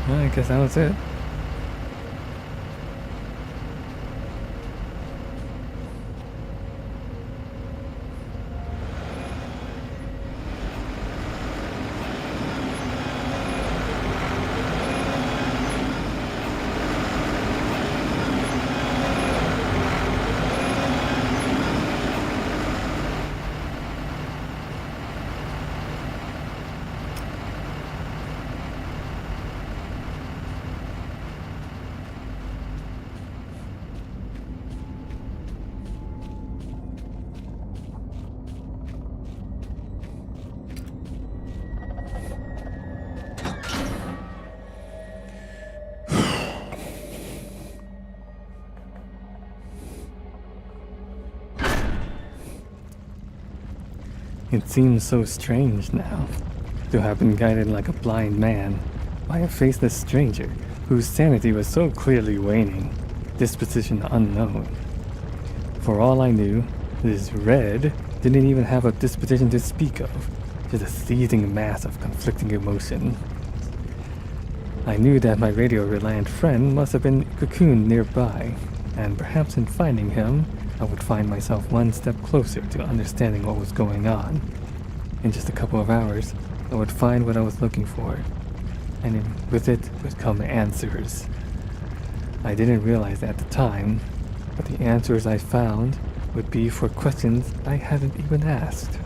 Well, I guess that was it. It seems so strange now to have been guided like a blind man by a faceless stranger whose sanity was so clearly waning, disposition unknown. For all I knew, this Red didn't even have a disposition to speak of, just a seething mass of conflicting emotion. I knew that my radio-reliant friend must have been cocooned nearby, and perhaps in finding him, I would find myself one step closer to understanding what was going on. In just a couple of hours, I would find what I was looking for, and with it would come answers. I didn't realize at the time, but the answers I found would be for questions I hadn't even asked.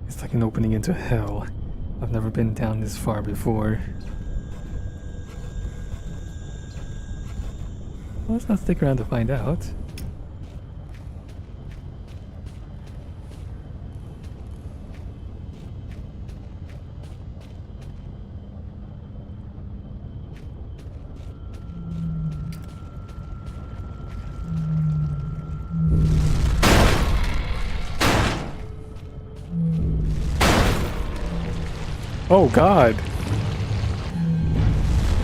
It's like an opening into hell. I've never been down this far before. Well, let's not stick around to find out. Oh God!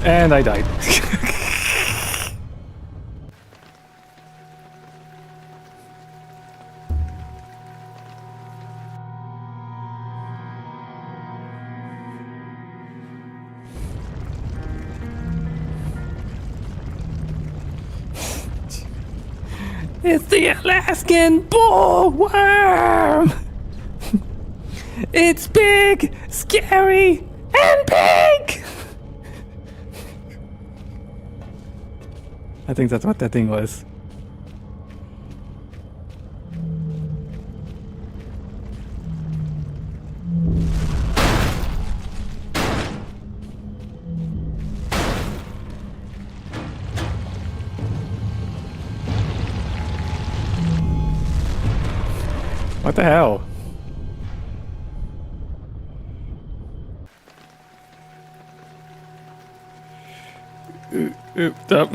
And I died. It's the Alaskan bullworm! It's big, scary, and big! I think that's what that thing was. What the hell? Up.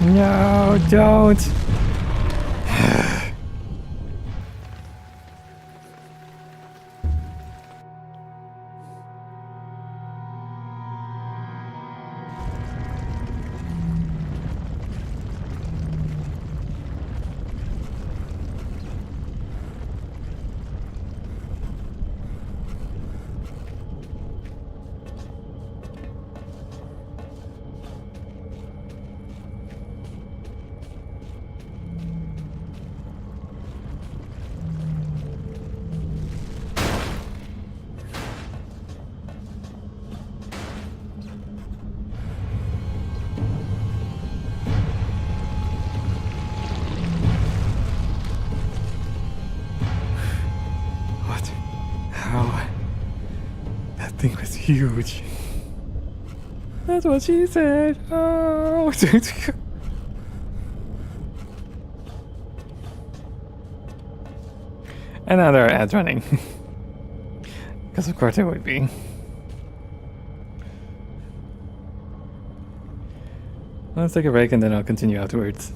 No, don't. huge. That's what she said. Oh. And now there are ads running. Because of course there would be. Let's take a break and then I'll continue afterwards.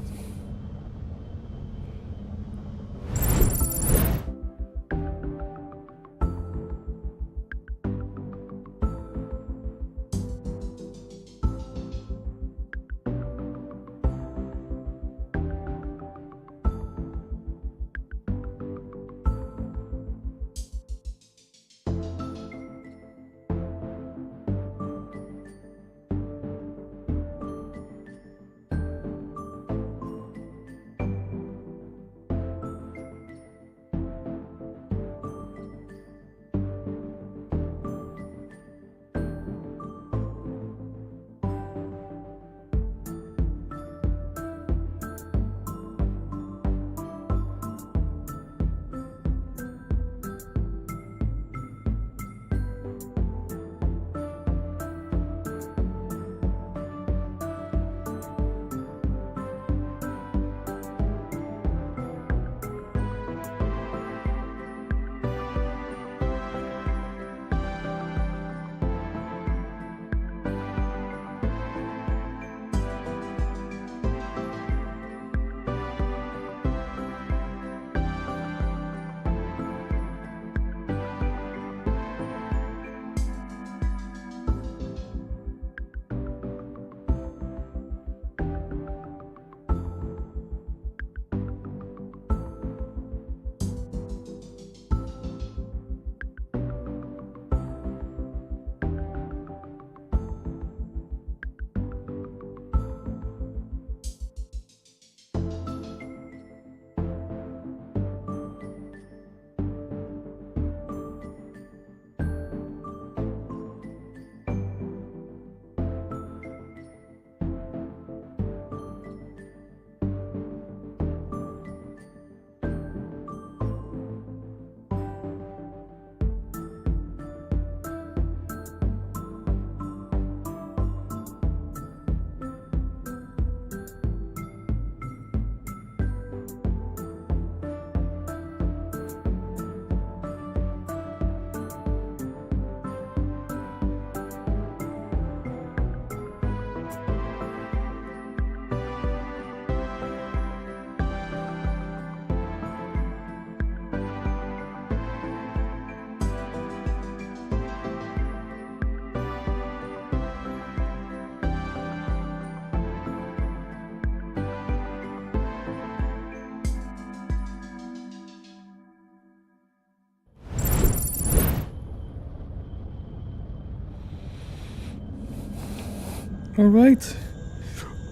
Alright,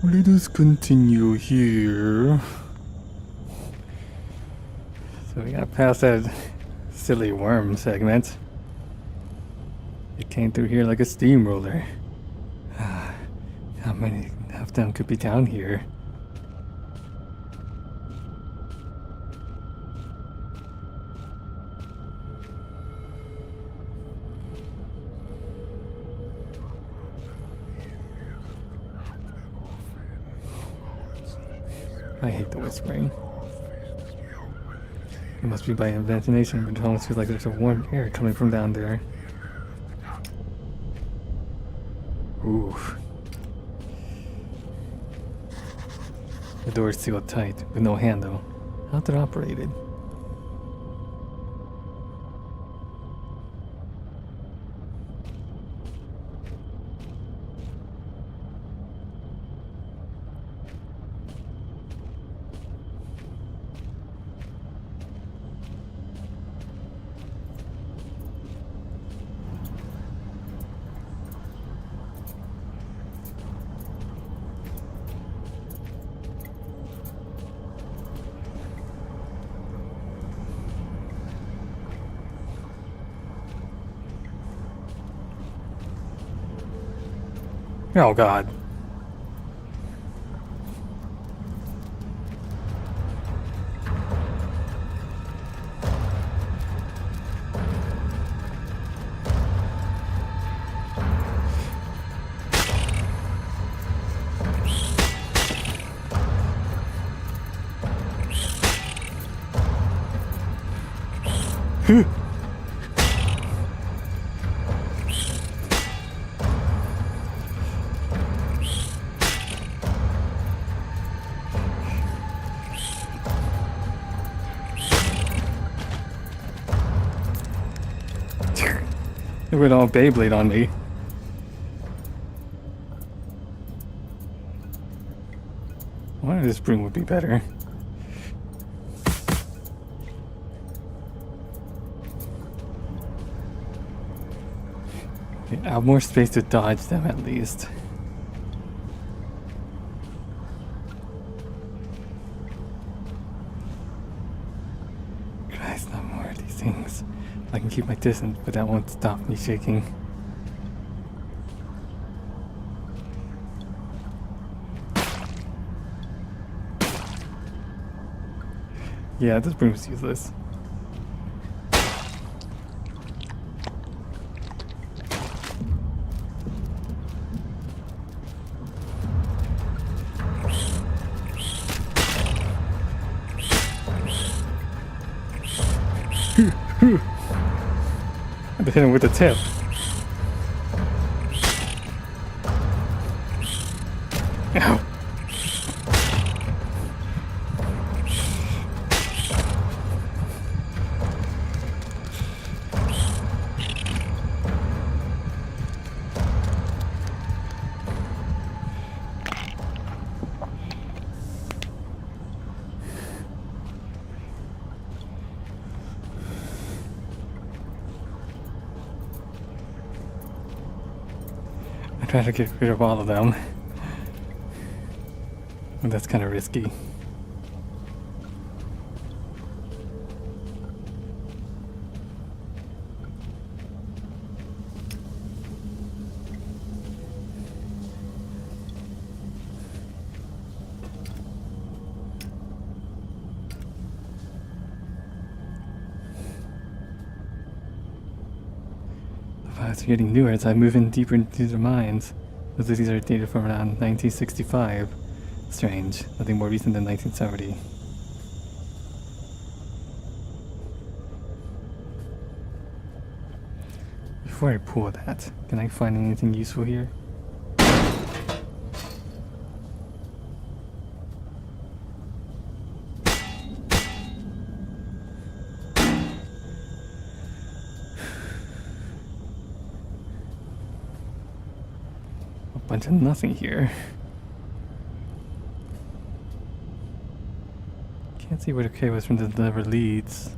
let us continue here. So we got past that silly worm segment. It came through here like a steamroller. How many of them could be down here? I hate the whispering. It must be by ventilation, but it almost feels like there's a warm air coming from down there. Ooh. The door's sealed tight, with no handle. How's it operated? Oh God. It went all Beyblade on me. One of this broom would be better. Okay, I have more space to dodge them at least. Christ, not more of these things. I can keep my distance, but that won't stop me shaking. Yeah, this broom is useless. I had to hit him with the tip. Ow. I try to get rid of all of them. But that's kind of risky. The files are getting newer as I move in deeper into the mines. Most of these are dated from around 1965. Strange, nothing more recent than 1970. Before I pull that, can I find anything useful here? A bunch of nothing here. Can't see where the cave was from the lever leads.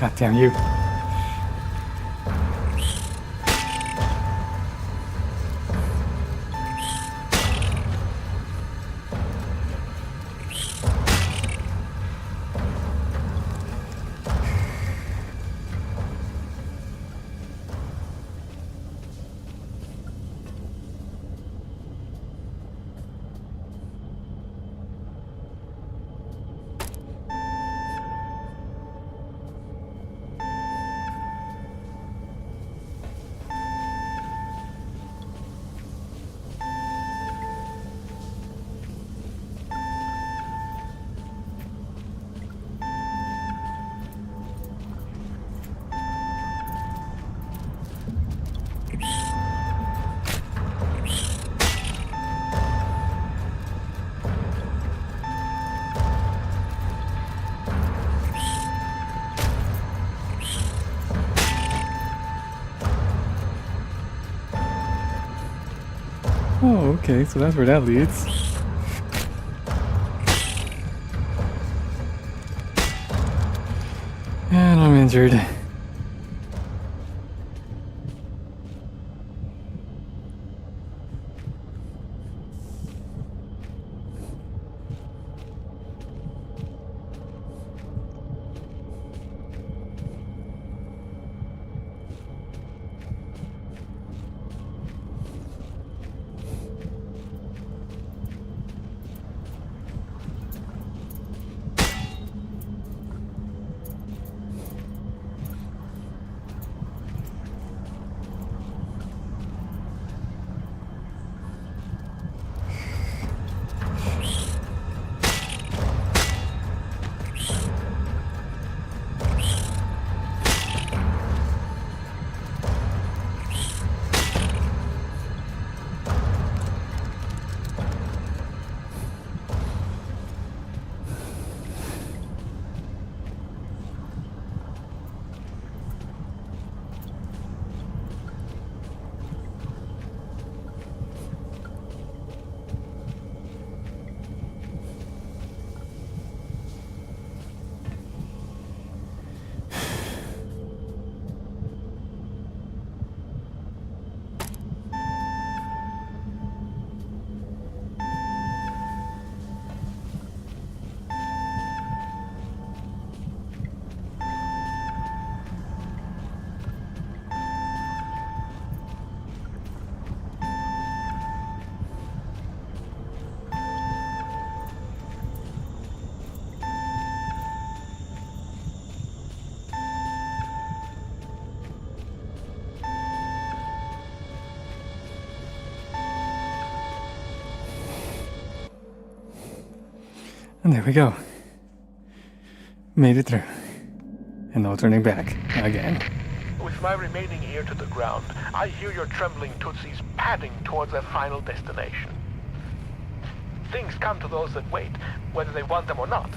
God damn you. Oh, okay, so that's where that leads. And I'm injured. There we go. Made it through. And no turning back. Again. With my remaining ear to the ground, I hear your trembling Tootsies padding towards their final destination. Things come to those that wait, whether they want them or not.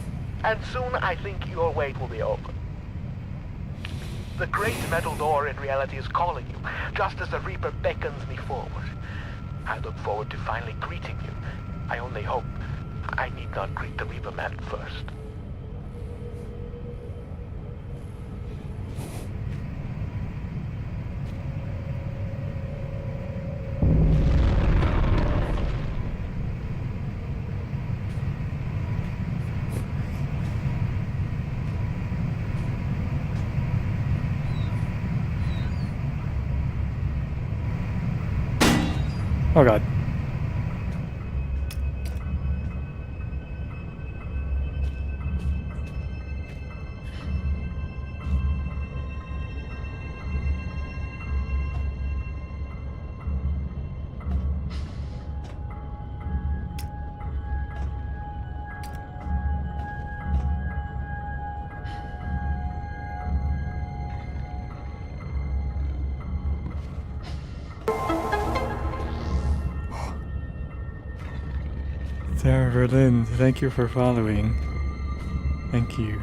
And soon I think your wait will be over. The great metal door in reality is calling you, just as the Reaper beckons me forward. I look forward to finally greeting you. I only hope I need not greet the Reaper man first. Oh god. Sarah Berlin, thank you for following. Thank you.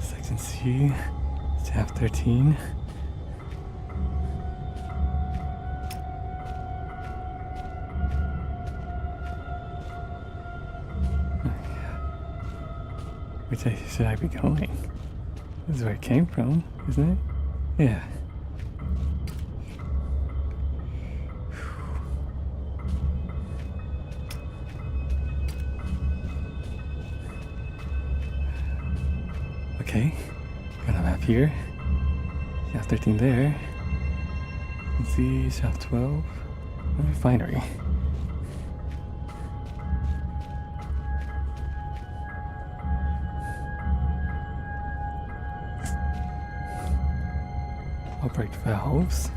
Section C, tab 13. Which way should I be going? This is where it came from, isn't it? Yeah. Okay, got a map here. Shaft 13 there. Let's see, shaft 12. Refinery. Operate valves.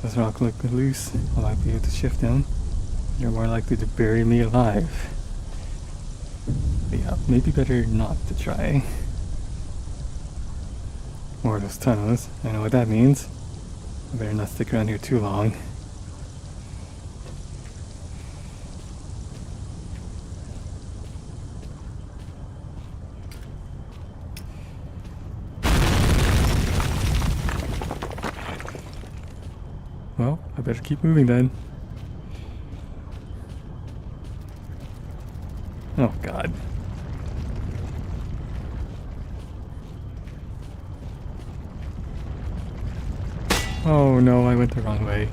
This rock look loose. I might be able to shift them. You're more likely to bury me alive. But yeah, maybe better not to try. More of those tunnels. I know what that means. I better not stick around here too long. Well, I better keep moving then. Oh god. Oh no, I went the wrong way.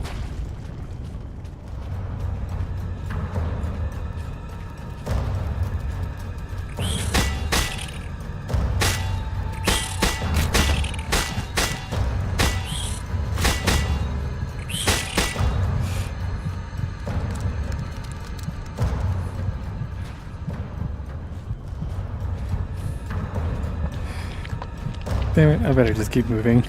Damn it, I better just keep moving.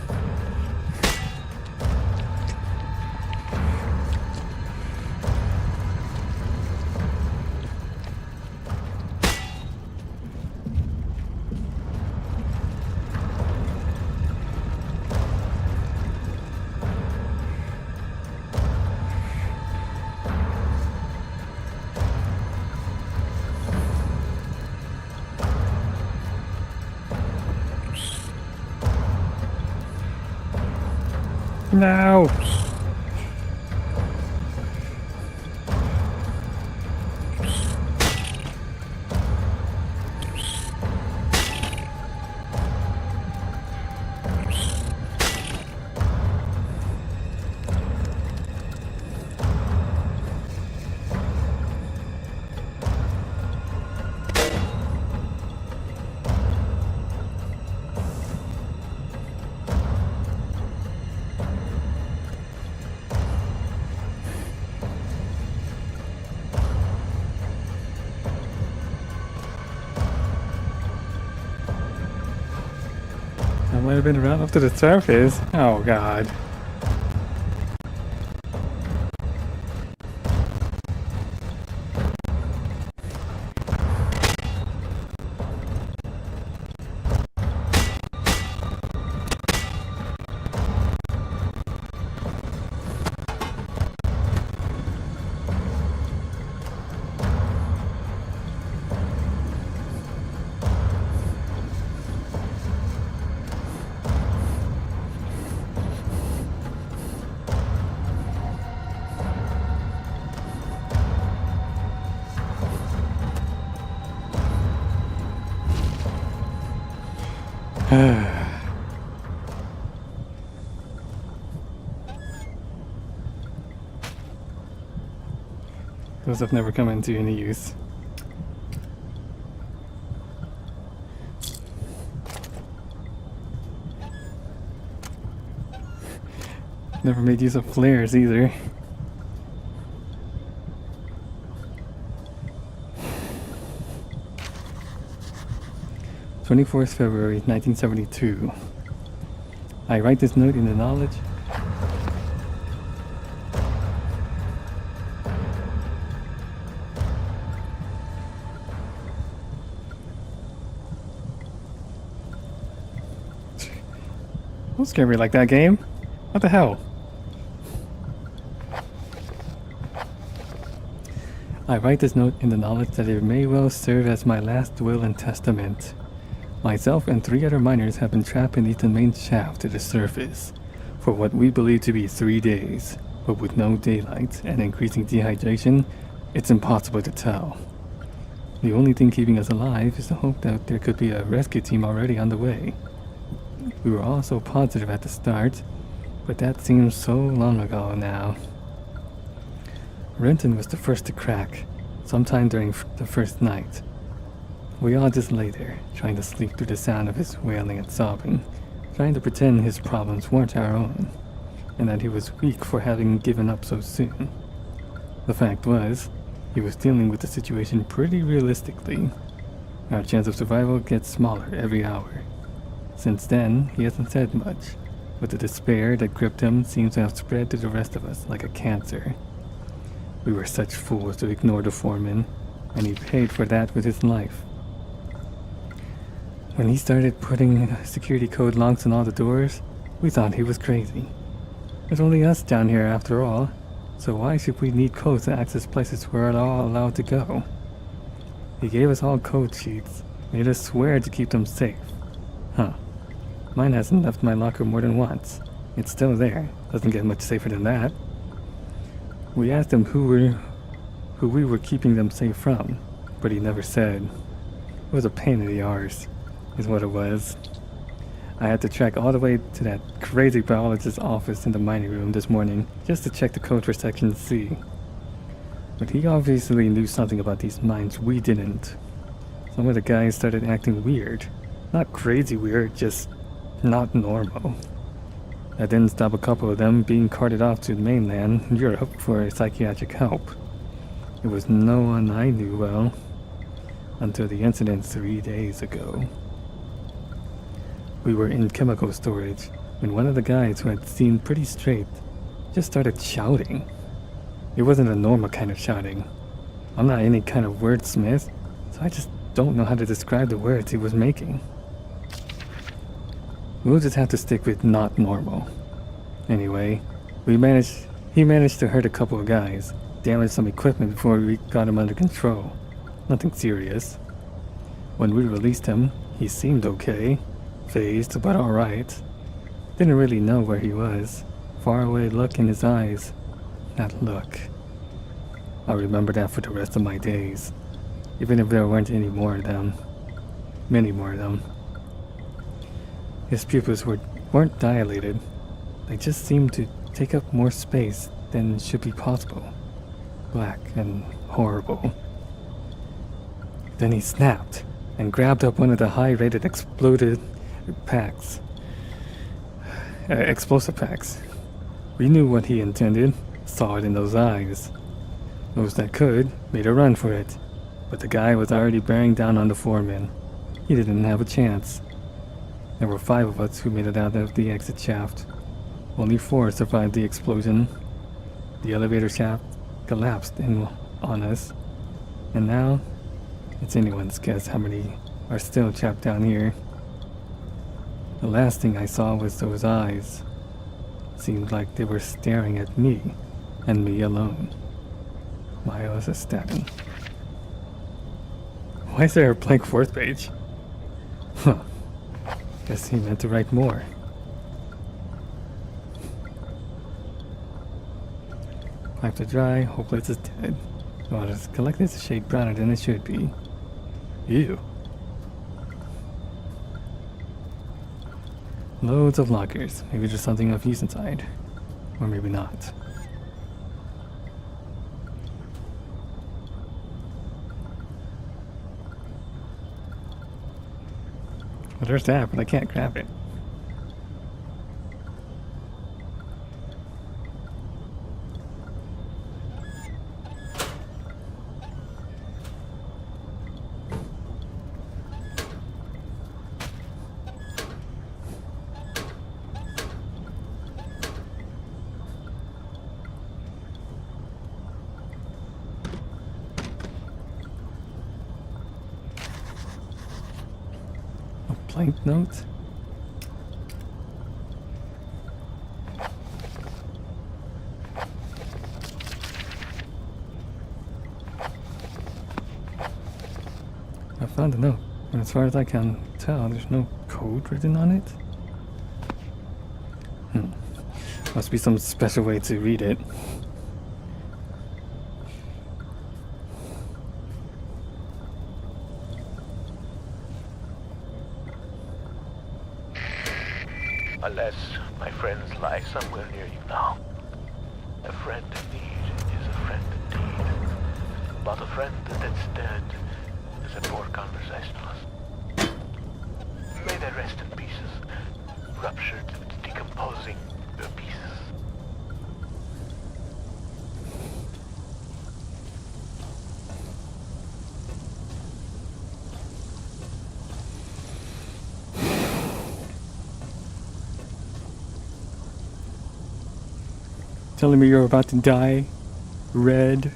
No! I might have been around up to the surface. Oh god. Those have never come into any use. Never made use of flares either. February 1972. I write this note in the knowledge Don't scare me like that, game. What the hell? I write this note in the knowledge that it may well serve as my last will and testament. Myself and 3 other miners have been trapped beneath the main shaft to the surface for what we believe to be 3 days, but with no daylight and increasing dehydration, it's impossible to tell. The only thing keeping us alive is the hope that there could be a rescue team already on the way. We were all so positive at the start, but that seems so long ago now. Renton was the first to crack, sometime during the first night. We all just lay there, trying to sleep through the sound of his wailing and sobbing, trying to pretend his problems weren't our own, and that he was weak for having given up so soon. The fact was, he was dealing with the situation pretty realistically. Our chance of survival gets smaller every hour. Since then, he hasn't said much, but the despair that gripped him seems to have spread to the rest of us like a cancer. We were such fools to ignore the foreman, and he paid for that with his life. When he started putting security code locks on all the doors, we thought he was crazy. There's only us down here after all, so why should we need codes to access places we're all allowed to go? He gave us all code sheets, made us swear to keep them safe. Huh. Mine hasn't left my locker more than once. It's still there. Doesn't get much safer than that. We asked him who we were keeping them safe from, but he never said. It was a pain in the arse, is what it was. I had to track all the way to that crazy biologist's office in the mining room this morning just to check the code for Section C. But he obviously knew something about these mines we didn't. Some of the guys started acting weird. Not crazy weird, just not normal. That didn't stop a couple of them being carted off to mainland Europe for psychiatric help. It was no one I knew well, until the incident 3 days ago. We were in chemical storage when one of the guys who had seemed pretty straight just started shouting. It wasn't a normal kind of shouting. I'm not any kind of wordsmith, so I just don't know how to describe the words he was making. We'll just have to stick with not normal. Anyway, he managed to hurt a couple of guys, damage some equipment before we got him under control. Nothing serious. When we released him, he seemed okay, phased but alright. Didn't really know where he was. Far away look in his eyes. That look. I'll remember that for the rest of my days, even if there weren't any more of them. Many more of them. His pupils weren't dilated. They just seemed to take up more space than should be possible. Black and horrible. Then he snapped and grabbed up one of the high-rated explosive packs. We knew what he intended, saw it in those eyes. Those that could made a run for it, but the guy was already bearing down on the foreman. He didn't have a chance. There were 5 of us who made it out of the exit shaft. Only 4 survived the explosion. The elevator shaft collapsed in on us, and now it's anyone's guess how many are still trapped down here. The last thing I saw was those eyes. Seemed like they were staring at me, and me alone. Miles Staten. Why is there a blank 4th page? Huh. Guess he meant to write more. Pipe to dry, hopeless is dead. Water is collected, it's a shade browner than it should be. Ew. Loads of lockers. Maybe there's something of use inside. Or maybe not. Well, there's that, but I can't grab it. Blank note? I found a note, and as far as I can tell, there's no code written on it. Must be some special way to read it. Unless my friends lie somewhere near you now. A friend in need is a friend indeed. But a friend that's dead is a poor conversationalist. May they rest in pieces, ruptured and decomposing pieces. Telling me you're about to die? Red?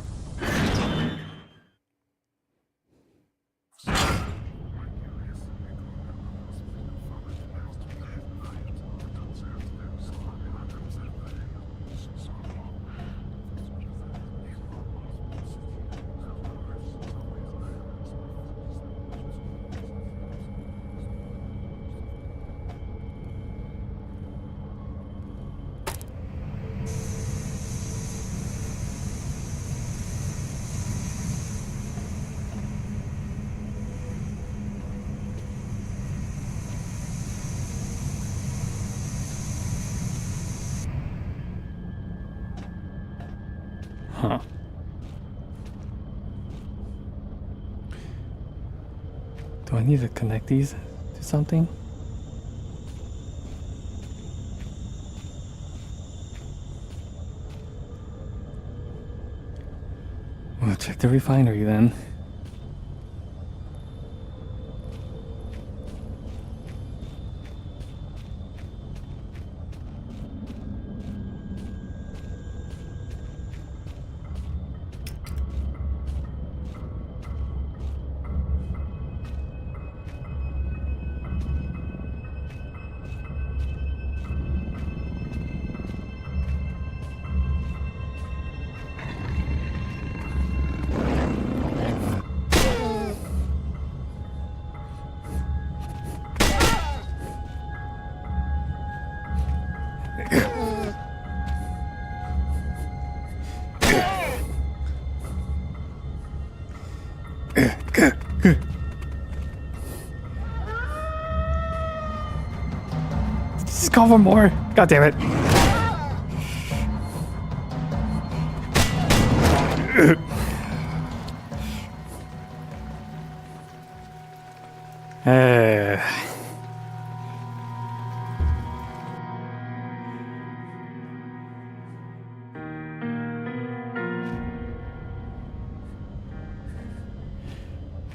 Huh. Do I need to connect these to something? We'll check the refinery then. Just call for more. God damn it.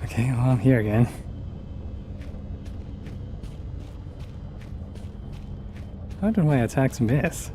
Okay, well, I'm here again. How did my attacks miss?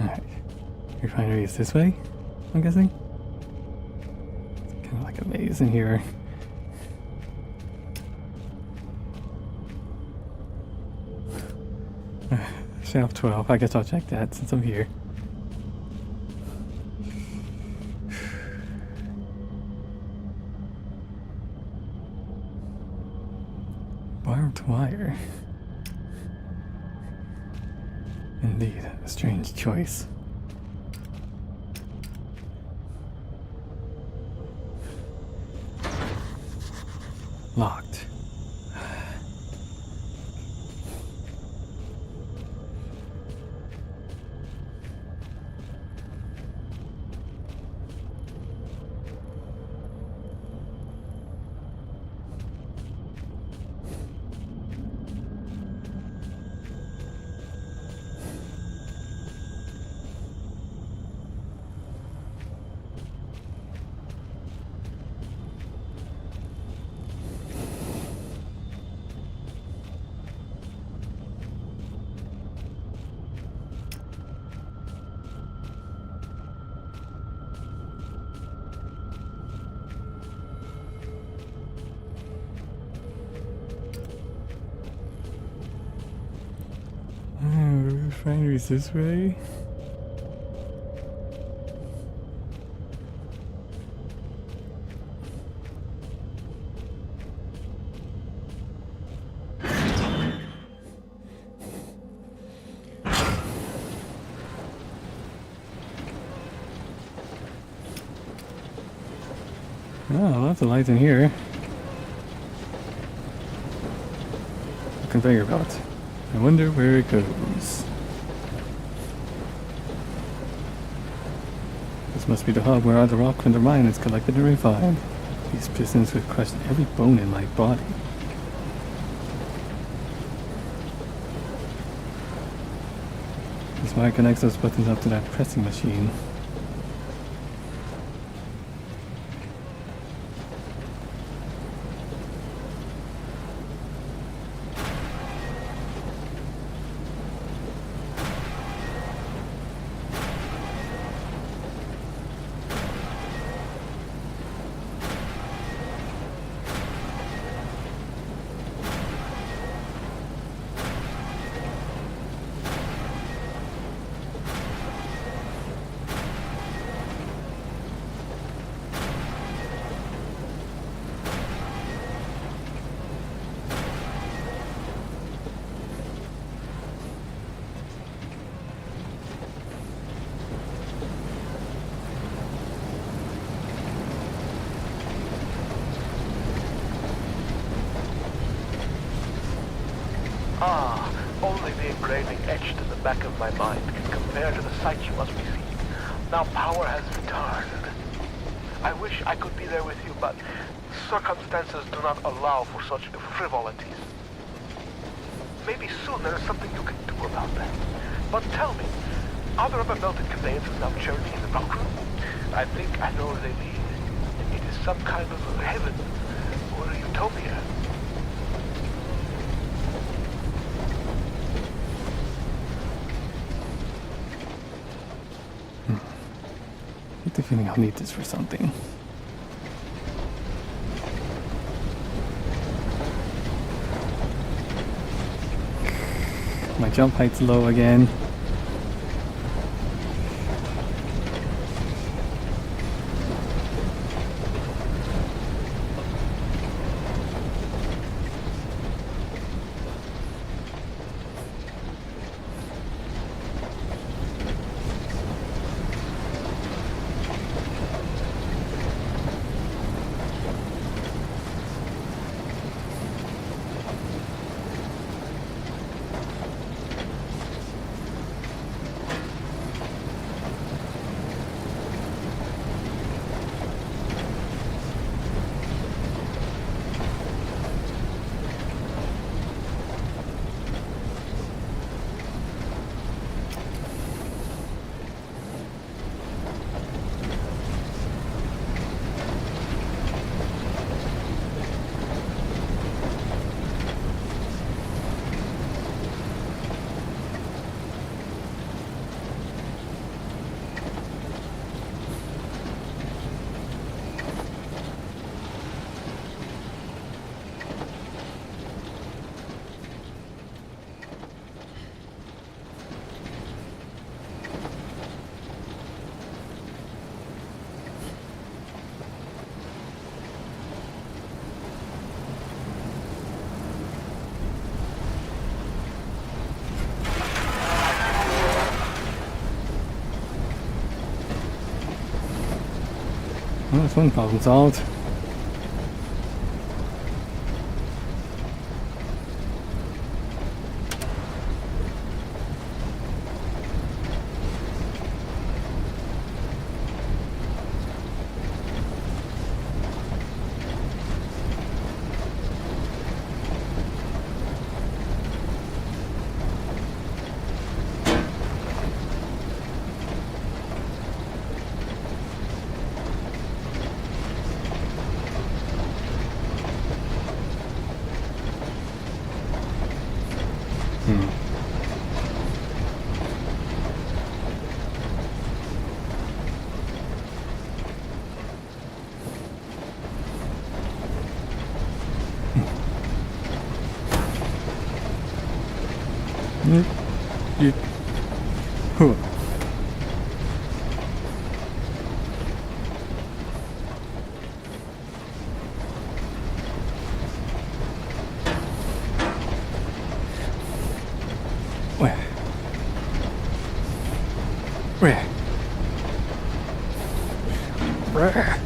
Alright. Refinery is this way, I'm guessing? It's kind of like a maze in here. Shelf 12. I guess I'll check that since I'm here. Barbed wire. Indeed, a strange choice. Locked. Refinery's this way. Oh, lots of lights in here. A conveyor belt. I wonder where it goes. This must be the hub where all the rock from the mine is collected and refined. These pistons would crush every bone in my body. This wire connects those buttons up to that pressing machine. Ah, only the engraving etched in the back of my mind can compare to the sight you must be seeing. Now power has returned. I wish I could be there with you, but circumstances do not allow for such frivolities. Maybe soon there is something you can do about that. But tell me, are there other melted conveyances now churning in the rock room? I think I know where they lead. It is some kind of heaven or a utopia. I get the feeling I'll need this for something. My jump height's low again. Well, that's one problem solved. Huh. Where? Where? Where?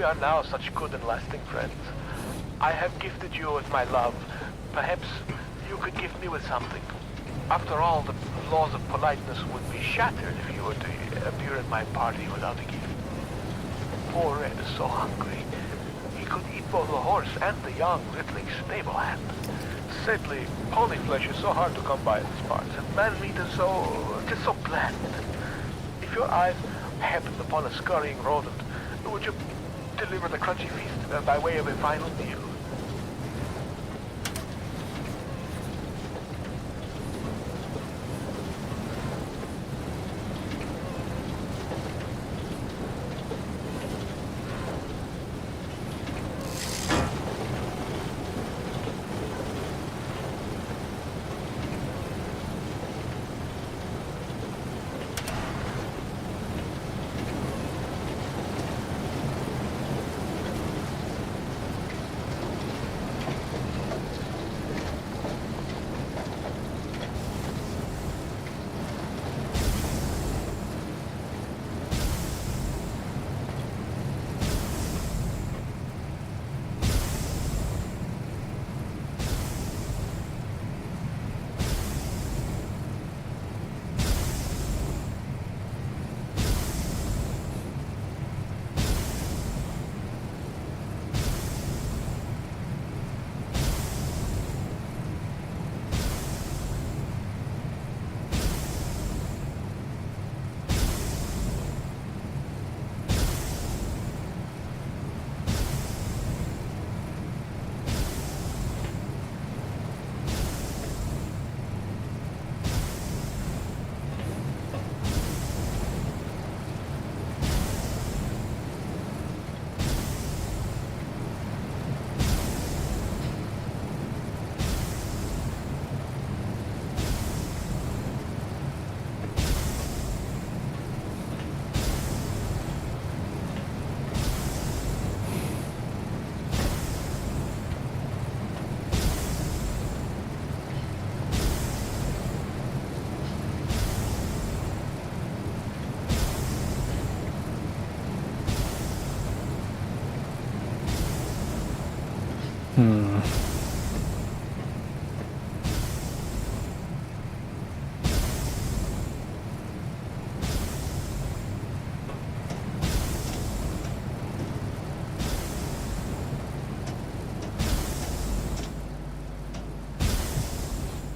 We are now such good and lasting friends. I have gifted you with my love. Perhaps you could gift me with something. After all, the laws of politeness would be shattered if you were to appear at my party without a gift. Poor Red is so hungry. He could eat both the horse and the young Rittling stable hand. Sadly, pony flesh is so hard to come by in these parts, and man meat is so bland. If your eyes happened upon a scurrying rodent, would you deliver the crunchy feast by way of a final meal?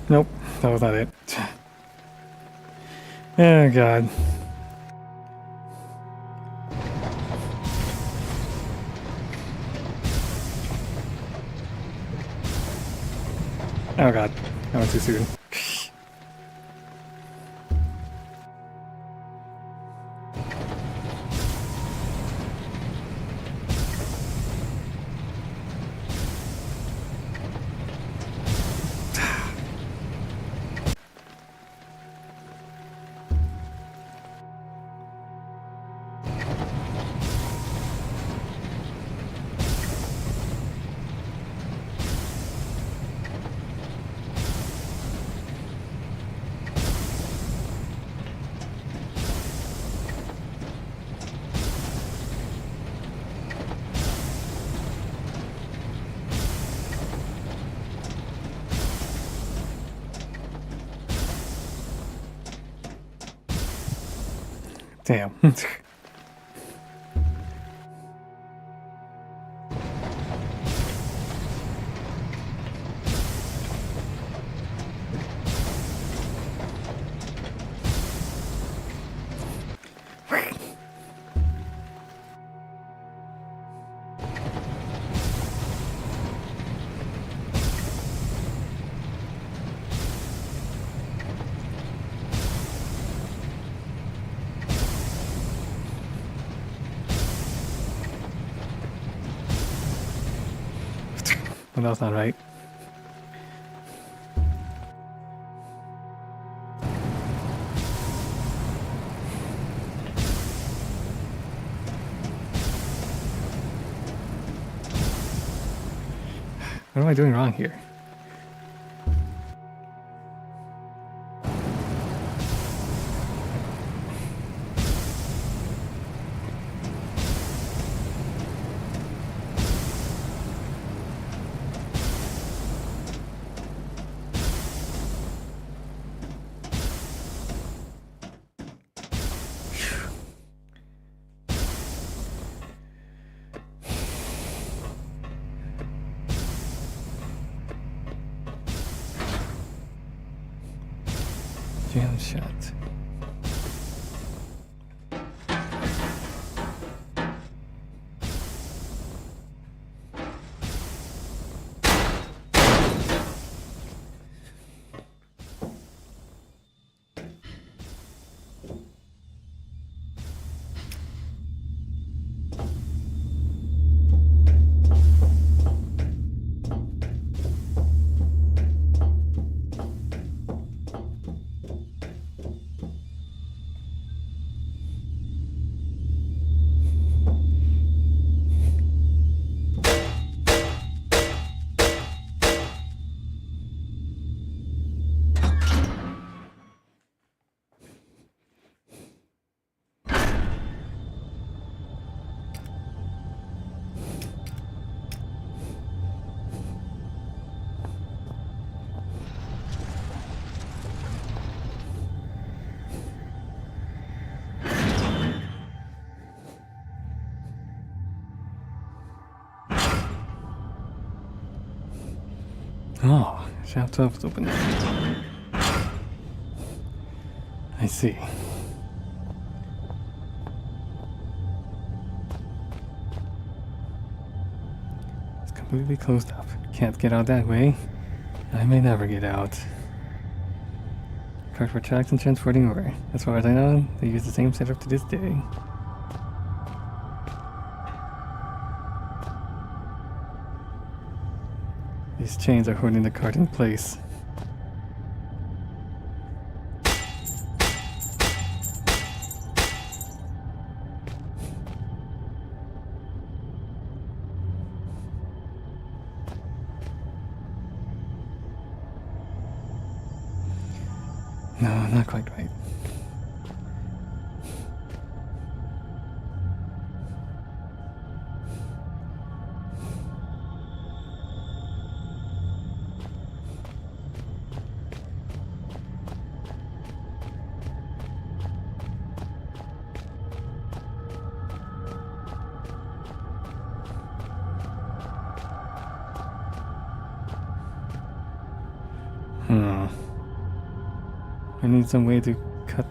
Nope, that was not it. Oh god. Oh god, that went too soon. Damn. Well, that's not right. What am I doing wrong here? Jam shut. Oh, shaft 12 is open now. I see. It's completely closed up. Can't get out that way. I may never get out. Card for tracks and transporting ore. As far as I know, they use the same setup to this day. These chains are holding the cart in place. No, not quite right. I need some way to cut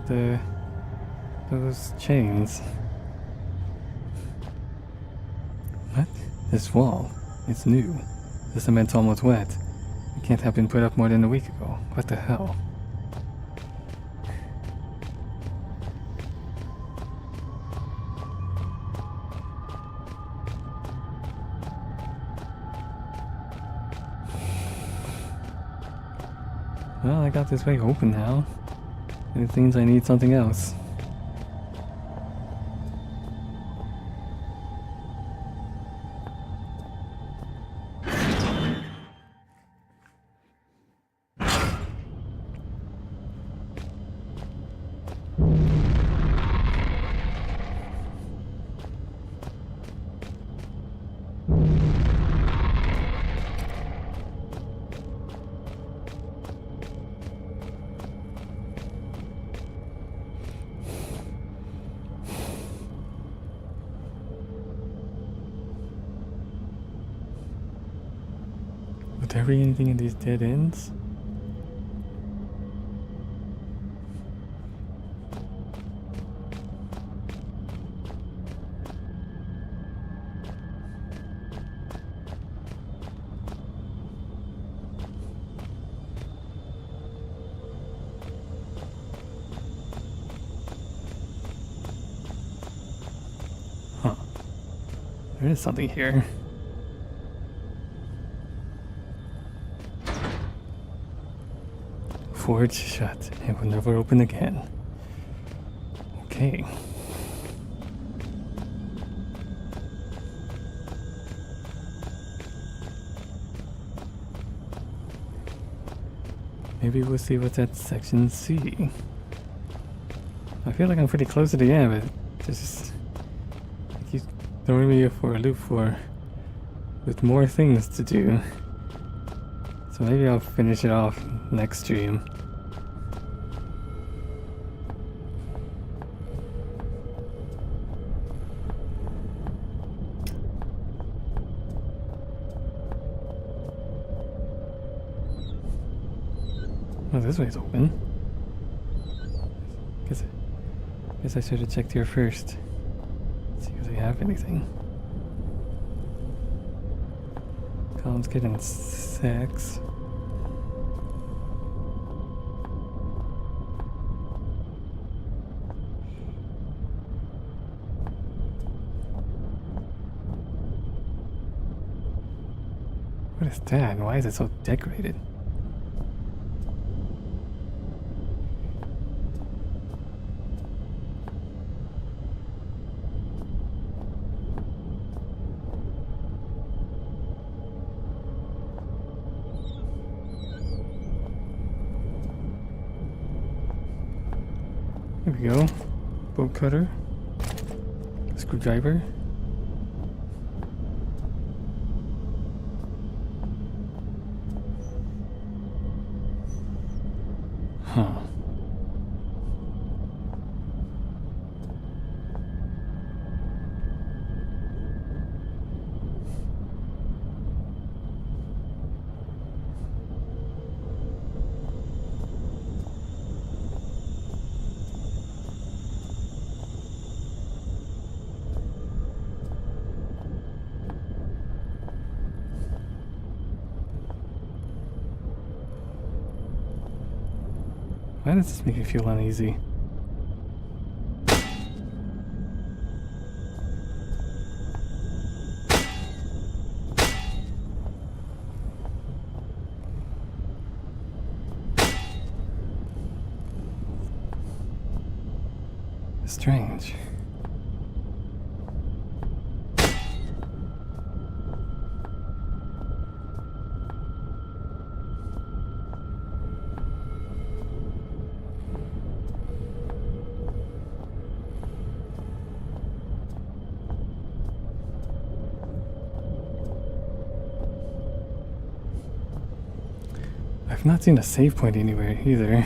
those chains. What? This wall. It's new. The cement's almost wet. It can't have been put up more than a week ago. What the hell? Well, I got this way open now. It seems I need something else. Would there be anything in these dead ends? Huh. There is something here. Forge shut. It will never open again. Okay. Maybe we'll see what's at section C. I feel like I'm pretty close to the end, but just keep throwing me for a loop with more things to do. So maybe I'll finish it off next stream. Oh, this way's open. Guess I should have checked here first. See if they have anything. Columns getting 6. What is that? Why is it so decorated? There we go. Bolt cutter. Screwdriver. Huh. Why does this make me feel uneasy? Strange. I've not seen a save point anywhere either.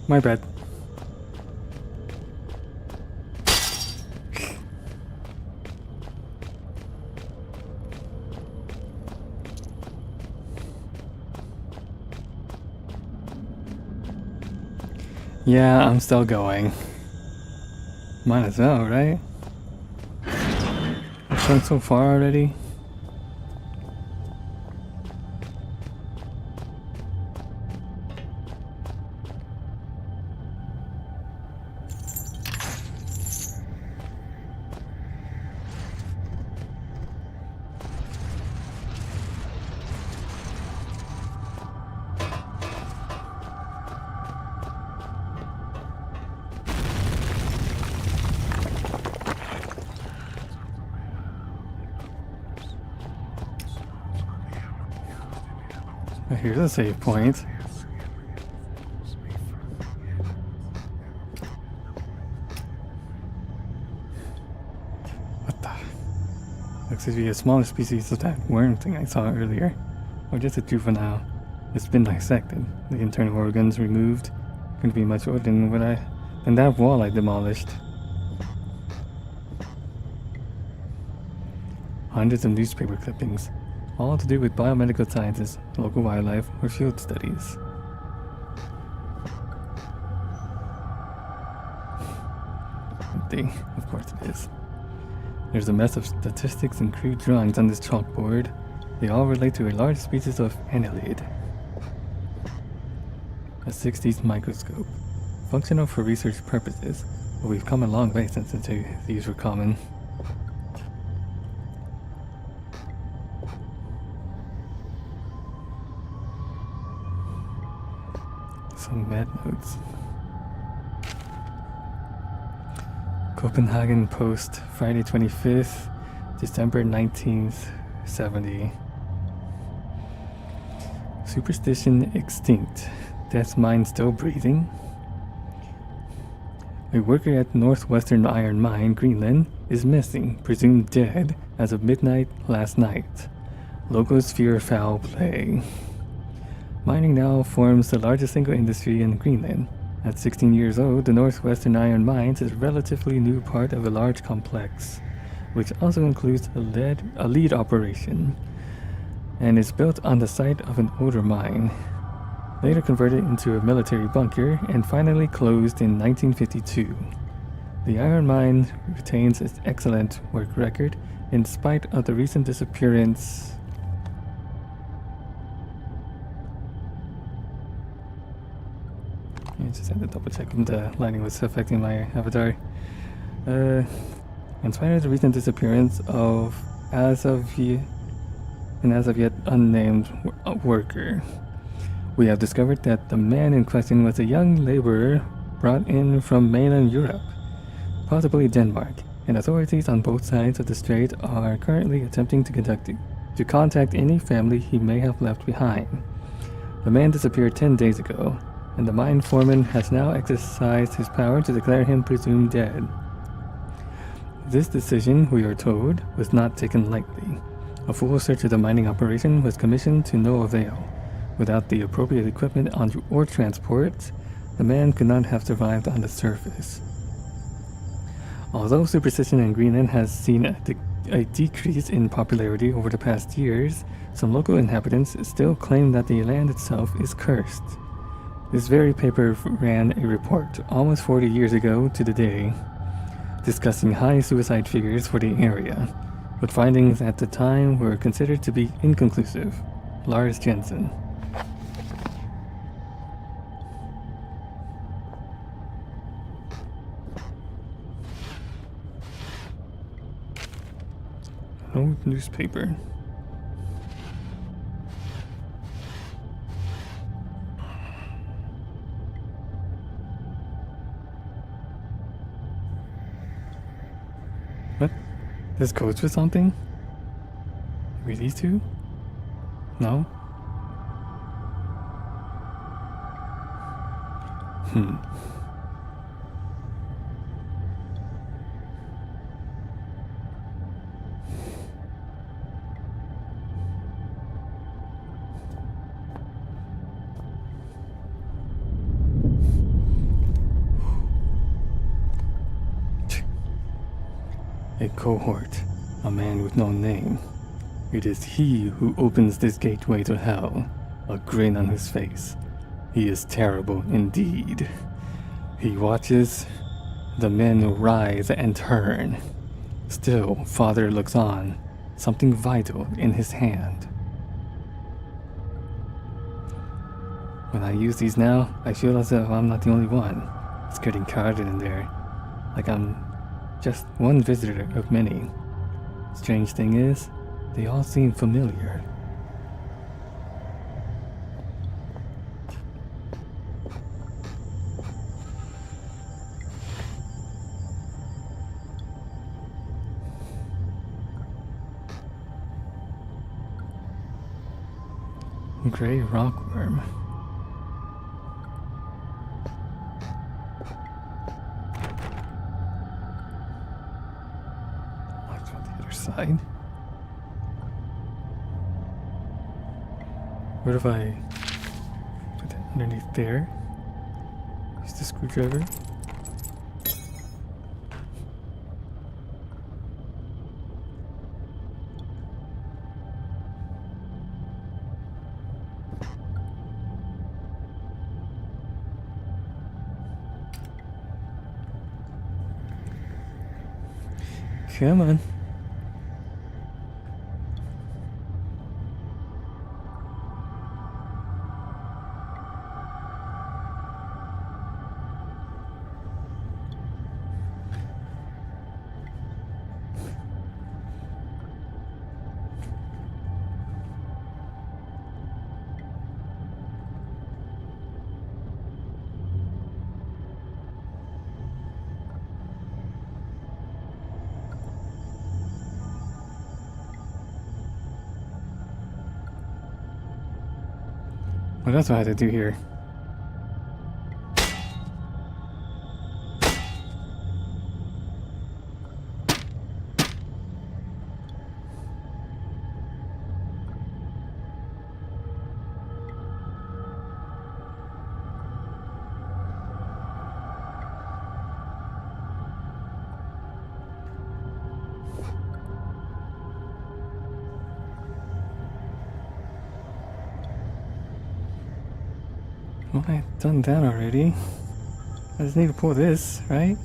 My bad. Yeah, I'm still going. Might as well, right? I've gone so far already. Here's a save point. What the? Looks to be a smaller species of that worm thing I saw earlier. Or just a juvenile. It's been dissected. The internal organs removed. Couldn't be much older than that wall I demolished. Hundreds of newspaper clippings. All to do with biomedical sciences, local wildlife, or field studies. empty. Of course it is. There's a mess of statistics and crude drawings on this chalkboard. They all relate to a large species of annelid. A 60s microscope. Functional for research purposes, but we've come a long way since these were common. Some med notes. Copenhagen Post, Friday 25th, December 1970. Superstition extinct. Death's mind still breathing? A worker at Northwestern Iron Mine, Greenland, is missing, presumed dead, as of midnight last night. Locals fear foul play. Mining now forms the largest single industry in Greenland. At 16 years old, the Northwestern Iron Mines is a relatively new part of a large complex, which also includes a lead operation, and is built on the site of an older mine, later converted into a military bunker and finally closed in 1952. The iron mine retains its excellent work record in spite of the recent disappearance. I just had to double check if the lighting was affecting my avatar. In spite of the recent disappearance of as of yet unnamed worker, we have discovered that the man in question was a young laborer brought in from mainland Europe, possibly Denmark, and authorities on both sides of the strait are currently attempting to contact any family he may have left behind. The man disappeared 10 days ago, and the mine foreman has now exercised his power to declare him presumed dead. This decision, we are told, was not taken lightly. A full search of the mining operation was commissioned to no avail. Without the appropriate equipment or transport, the man could not have survived on the surface. Although superstition in Greenland has seen a decrease in popularity over the past years, some local inhabitants still claim that the land itself is cursed. This very paper ran a report almost 40 years ago to the day, discussing high suicide figures for the area, but findings at the time were considered to be inconclusive. Lars Jensen. Old newspaper. What? This codes for something? Maybe these two? No? A cohort, a man with no name. It is he who opens this gateway to hell, a grin on his face. He is terrible indeed. He watches the men rise and turn. Still, Father looks on, something vital in his hand. When I use these now, I feel as if I'm not the only one. It's getting crowded in there, like I'm just one visitor of many. Strange thing is, they all seem familiar. Gray rockworm. Locked on the other side. What if I put that underneath there? Use the screwdriver. Come on. What else do I have to do here? Well, I've done that already. I just need to pull this, right?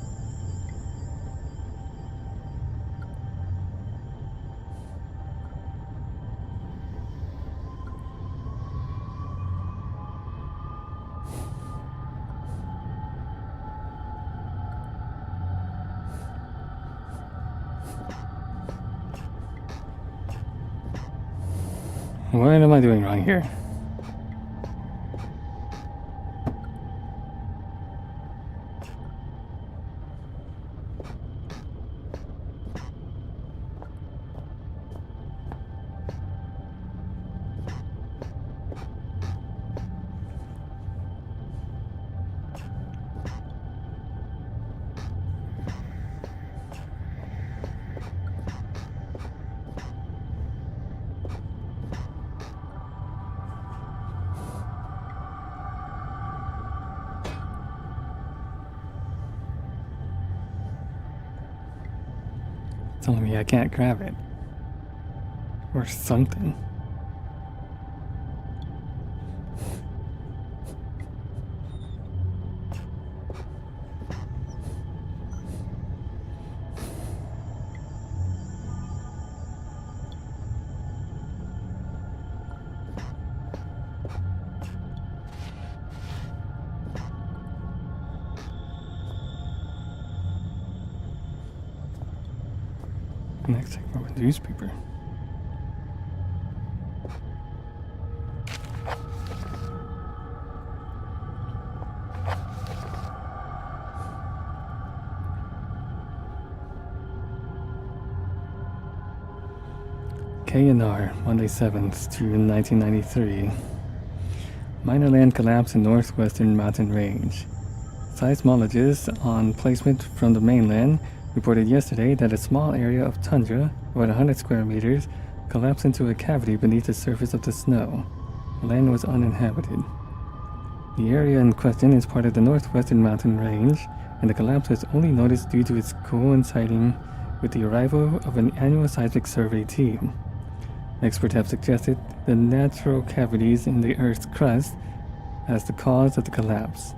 What am I doing wrong here? Telling me I can't grab it. Or something. Next thing from a newspaper. KNR, Monday 7th, June 1993. Minor land collapse in northwestern mountain range. Seismologists on placement from the mainland reported yesterday that a small area of tundra, about 100 square meters, collapsed into a cavity beneath the surface of the snow. The land was uninhabited. The area in question is part of the northwestern mountain range, and the collapse was only noticed due to its coinciding with the arrival of an annual seismic survey team. Experts have suggested the natural cavities in the Earth's crust as the cause of the collapse,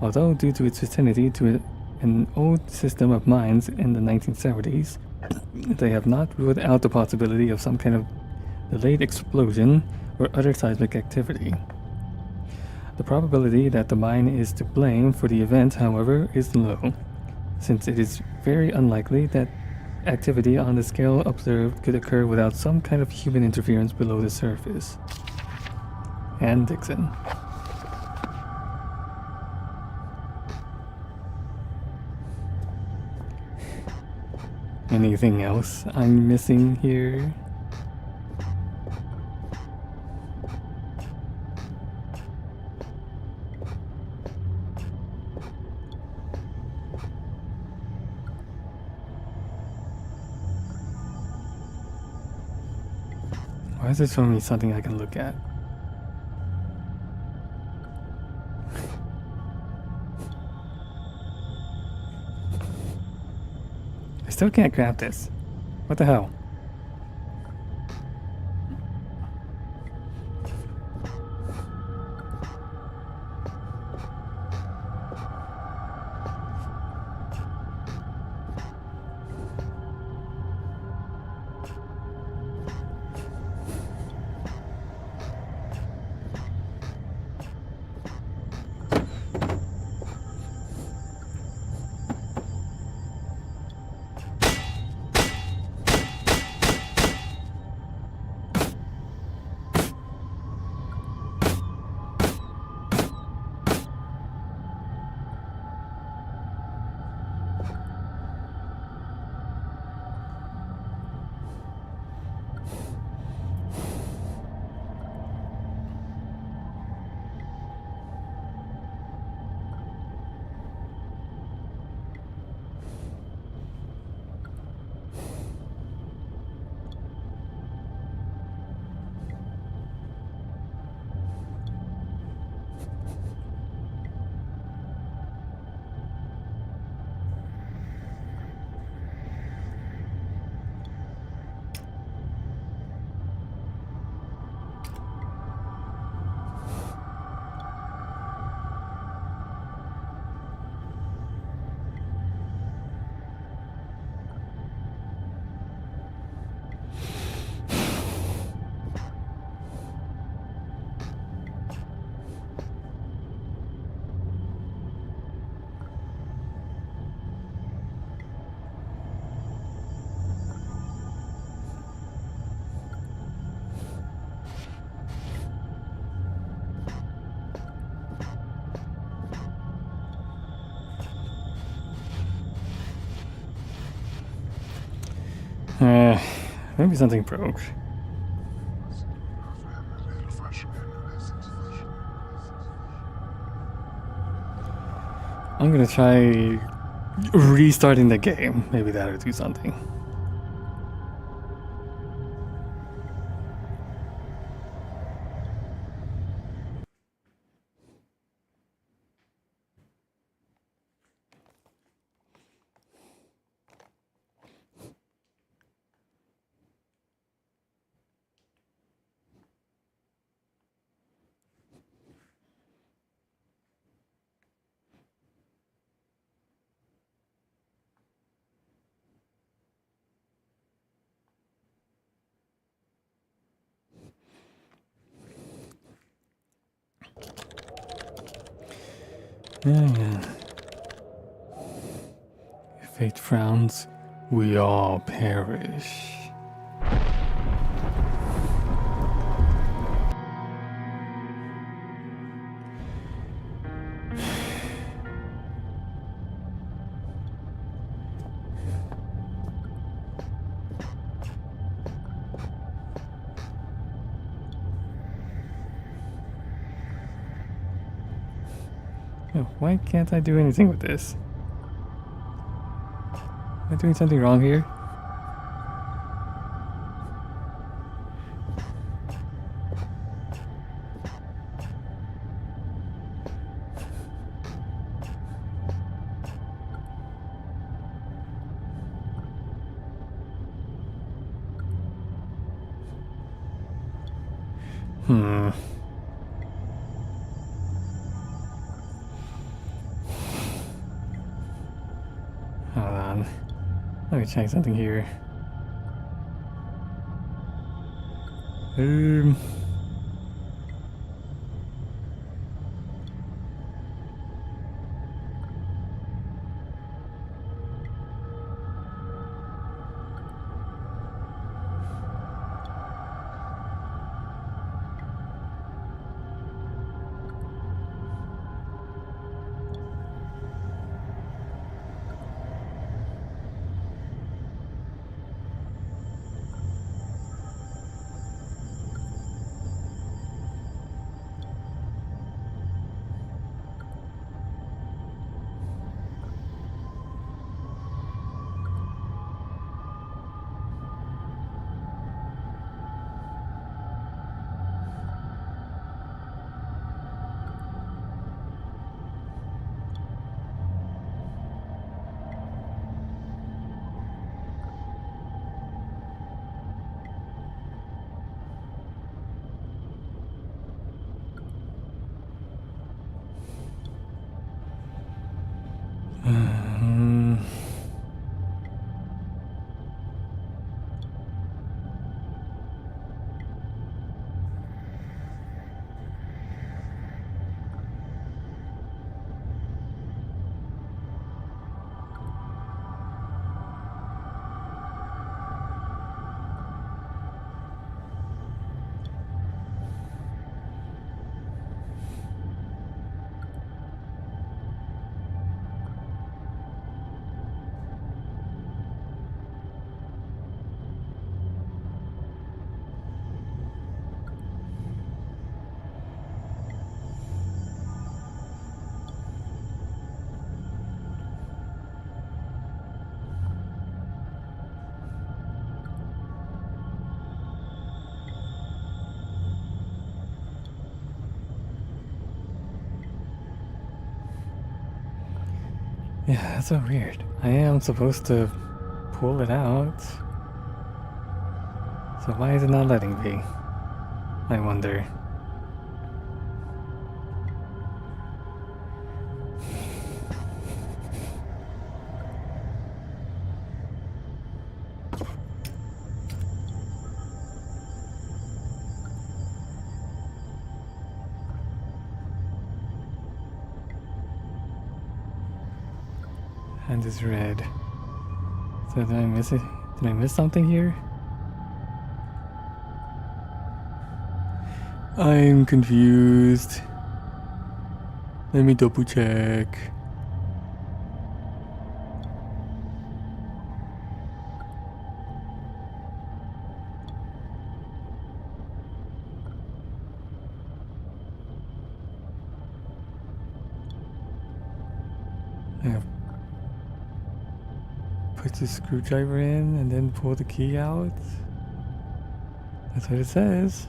although due to its vicinity to an old system of mines in the 1970s, they have not ruled out the possibility of some kind of delayed explosion or other seismic activity. The probability that the mine is to blame for the event, however, is low, since it is very unlikely that activity on the scale observed could occur without some kind of human interference below the surface. Ann Dixon. Anything else I'm missing here? Why is it showing me something I can look at? I still can't grab this. What the hell? Maybe something broke. I'm gonna try restarting the game. Maybe that'll do something. Yeah. If fate frowns, we all perish. Why can't I do anything with this? Am I doing something wrong here? Hold on. Let me check something here. Yeah, that's so weird. I am supposed to pull it out. So why is it not letting me? I wonder. And it's red. So did I miss it? Did I miss something here? I'm confused. Let me double check. Yeah. Put the screwdriver in and then pull the key out. That's what it says.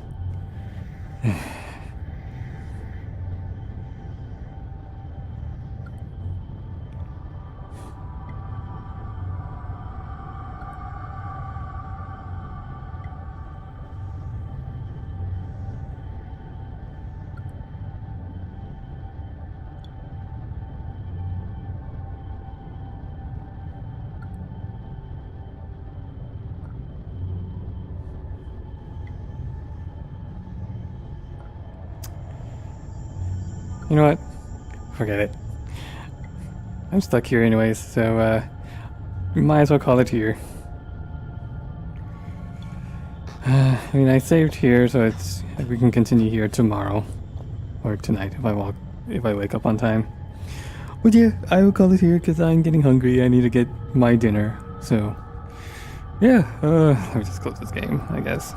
You know what? Forget it. I'm stuck here anyways, so we might as well call it here. I mean, I saved here, so we can continue here tomorrow or tonight if I wake up on time. But yeah, I will call it here because I'm getting hungry. I need to get my dinner. So yeah, let me just close this game, I guess.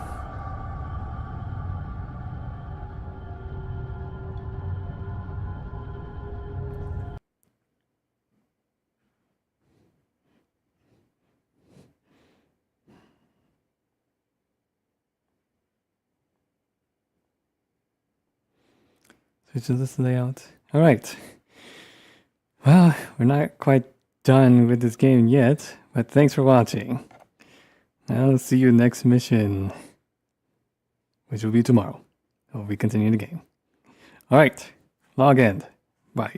Switch to this layout. All right. Well, we're not quite done with this game yet, but thanks for watching. I'll see you next mission, which will be tomorrow. We continue the game. All right. Log end. Bye.